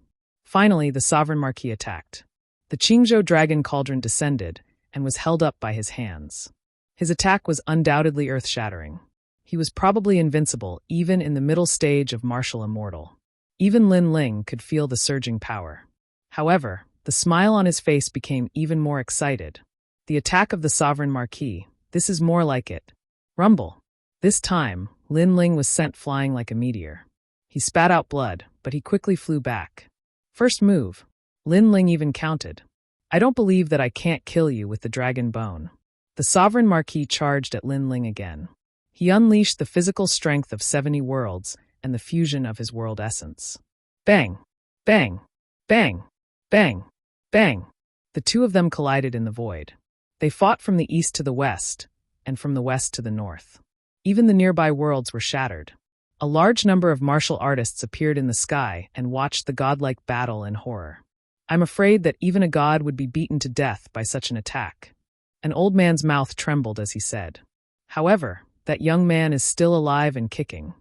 Finally, the Sovereign Marquis attacked. The Qingzhou Dragon Cauldron descended and was held up by his hands. His attack was undoubtedly earth-shattering. He was probably invincible even in the middle stage of martial immortal. Even Lin Ling could feel the surging power. However, the smile on his face became even more excited. The attack of the Sovereign Marquis, this is more like it. Rumble. This time, Lin Ling was sent flying like a meteor. He spat out blood, but he quickly flew back. First move. Lin Ling even counted. I don't believe that I can't kill you with the dragon bone. The Sovereign Marquis charged at Lin Ling again. He unleashed the physical strength of 70 worlds and the fusion of his world essence. Bang! Bang! Bang! Bang! Bang! The two of them collided in the void. They fought from the east to the west, and from the west to the north. Even the nearby worlds were shattered. A large number of martial artists appeared in the sky and watched the godlike battle in horror. I'm afraid that even a god would be beaten to death by such an attack. An old man's mouth trembled as he said. However, that young man is still alive and kicking.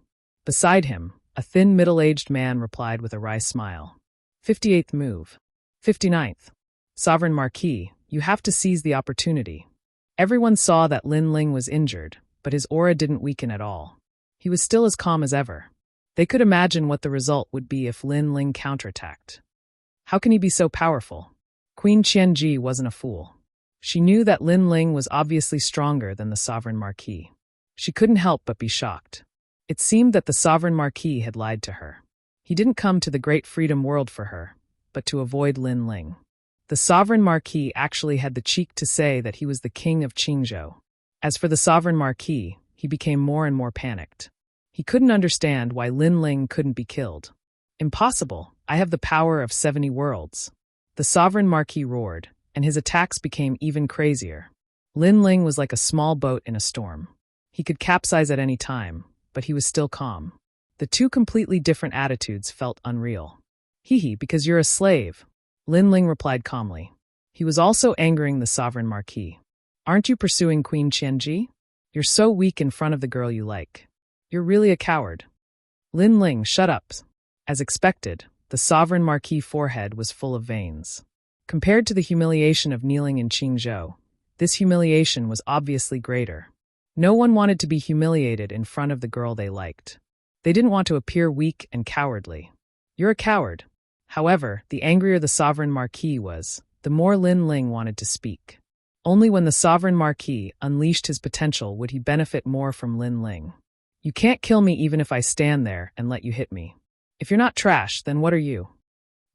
Beside him, a thin middle-aged man replied with a wry smile. 58th move. 59th. Sovereign Marquis, you have to seize the opportunity. Everyone saw that Lin Ling was injured, but his aura didn't weaken at all. He was still as calm as ever. They could imagine what the result would be if Lin Ling counterattacked. How can he be so powerful? Queen Qianji wasn't a fool. She knew that Lin Ling was obviously stronger than the Sovereign Marquis. She couldn't help but be shocked. It seemed that the Sovereign Marquis had lied to her. He didn't come to the Great Freedom World for her, but to avoid Lin Ling. The Sovereign Marquis actually had the cheek to say that he was the king of Qingzhou. As for the Sovereign Marquis, he became more and more panicked. He couldn't understand why Lin Ling couldn't be killed. Impossible, I have the power of 70 worlds. The Sovereign Marquis roared, and his attacks became even crazier. Lin Ling was like a small boat in a storm. He could capsize at any time, but he was still calm. The two completely different attitudes felt unreal. Hee because you're a slave, Lin Ling replied calmly. He was also angering the Sovereign Marquis. Aren't you pursuing Queen Qianji? You're so weak in front of the girl you like. You're really a coward. Lin Ling, shut up. As expected, the sovereign marquis forehead was full of veins. Compared to the humiliation of kneeling in Qingzhou, this humiliation was obviously greater. No one wanted to be humiliated in front of the girl they liked. They didn't want to appear weak and cowardly. You're a coward. However, the angrier the sovereign marquis was, the more Lin Ling wanted to speak. Only when the sovereign marquis unleashed his potential would he benefit more from Lin Ling. You can't kill me even if I stand there and let you hit me. If you're not trash, then what are you?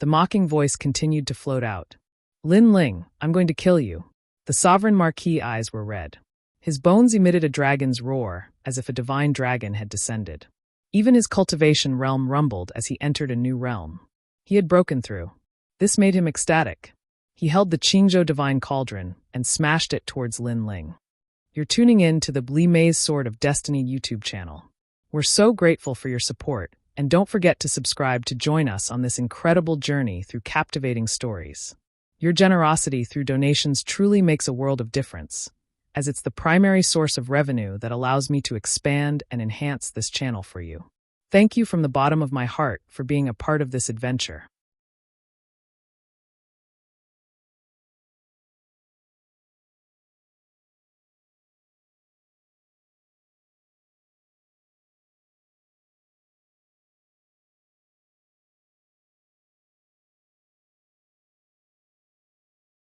The mocking voice continued to float out. Lin Ling, I'm going to kill you. The sovereign marquis' eyes were red. His bones emitted a dragon's roar, as if a divine dragon had descended. Even his cultivation realm rumbled as he entered a new realm. He had broken through. This made him ecstatic. He held the Qingzhou Divine Cauldron and smashed it towards Lin Ling. You're tuning in to the Li Mei's Sword of Destiny YouTube channel. We're so grateful for your support, and don't forget to subscribe to join us on this incredible journey through captivating stories. Your generosity through donations truly makes a world of difference, as it's the primary source of revenue that allows me to expand and enhance this channel for you. Thank you from the bottom of my heart for being a part of this adventure.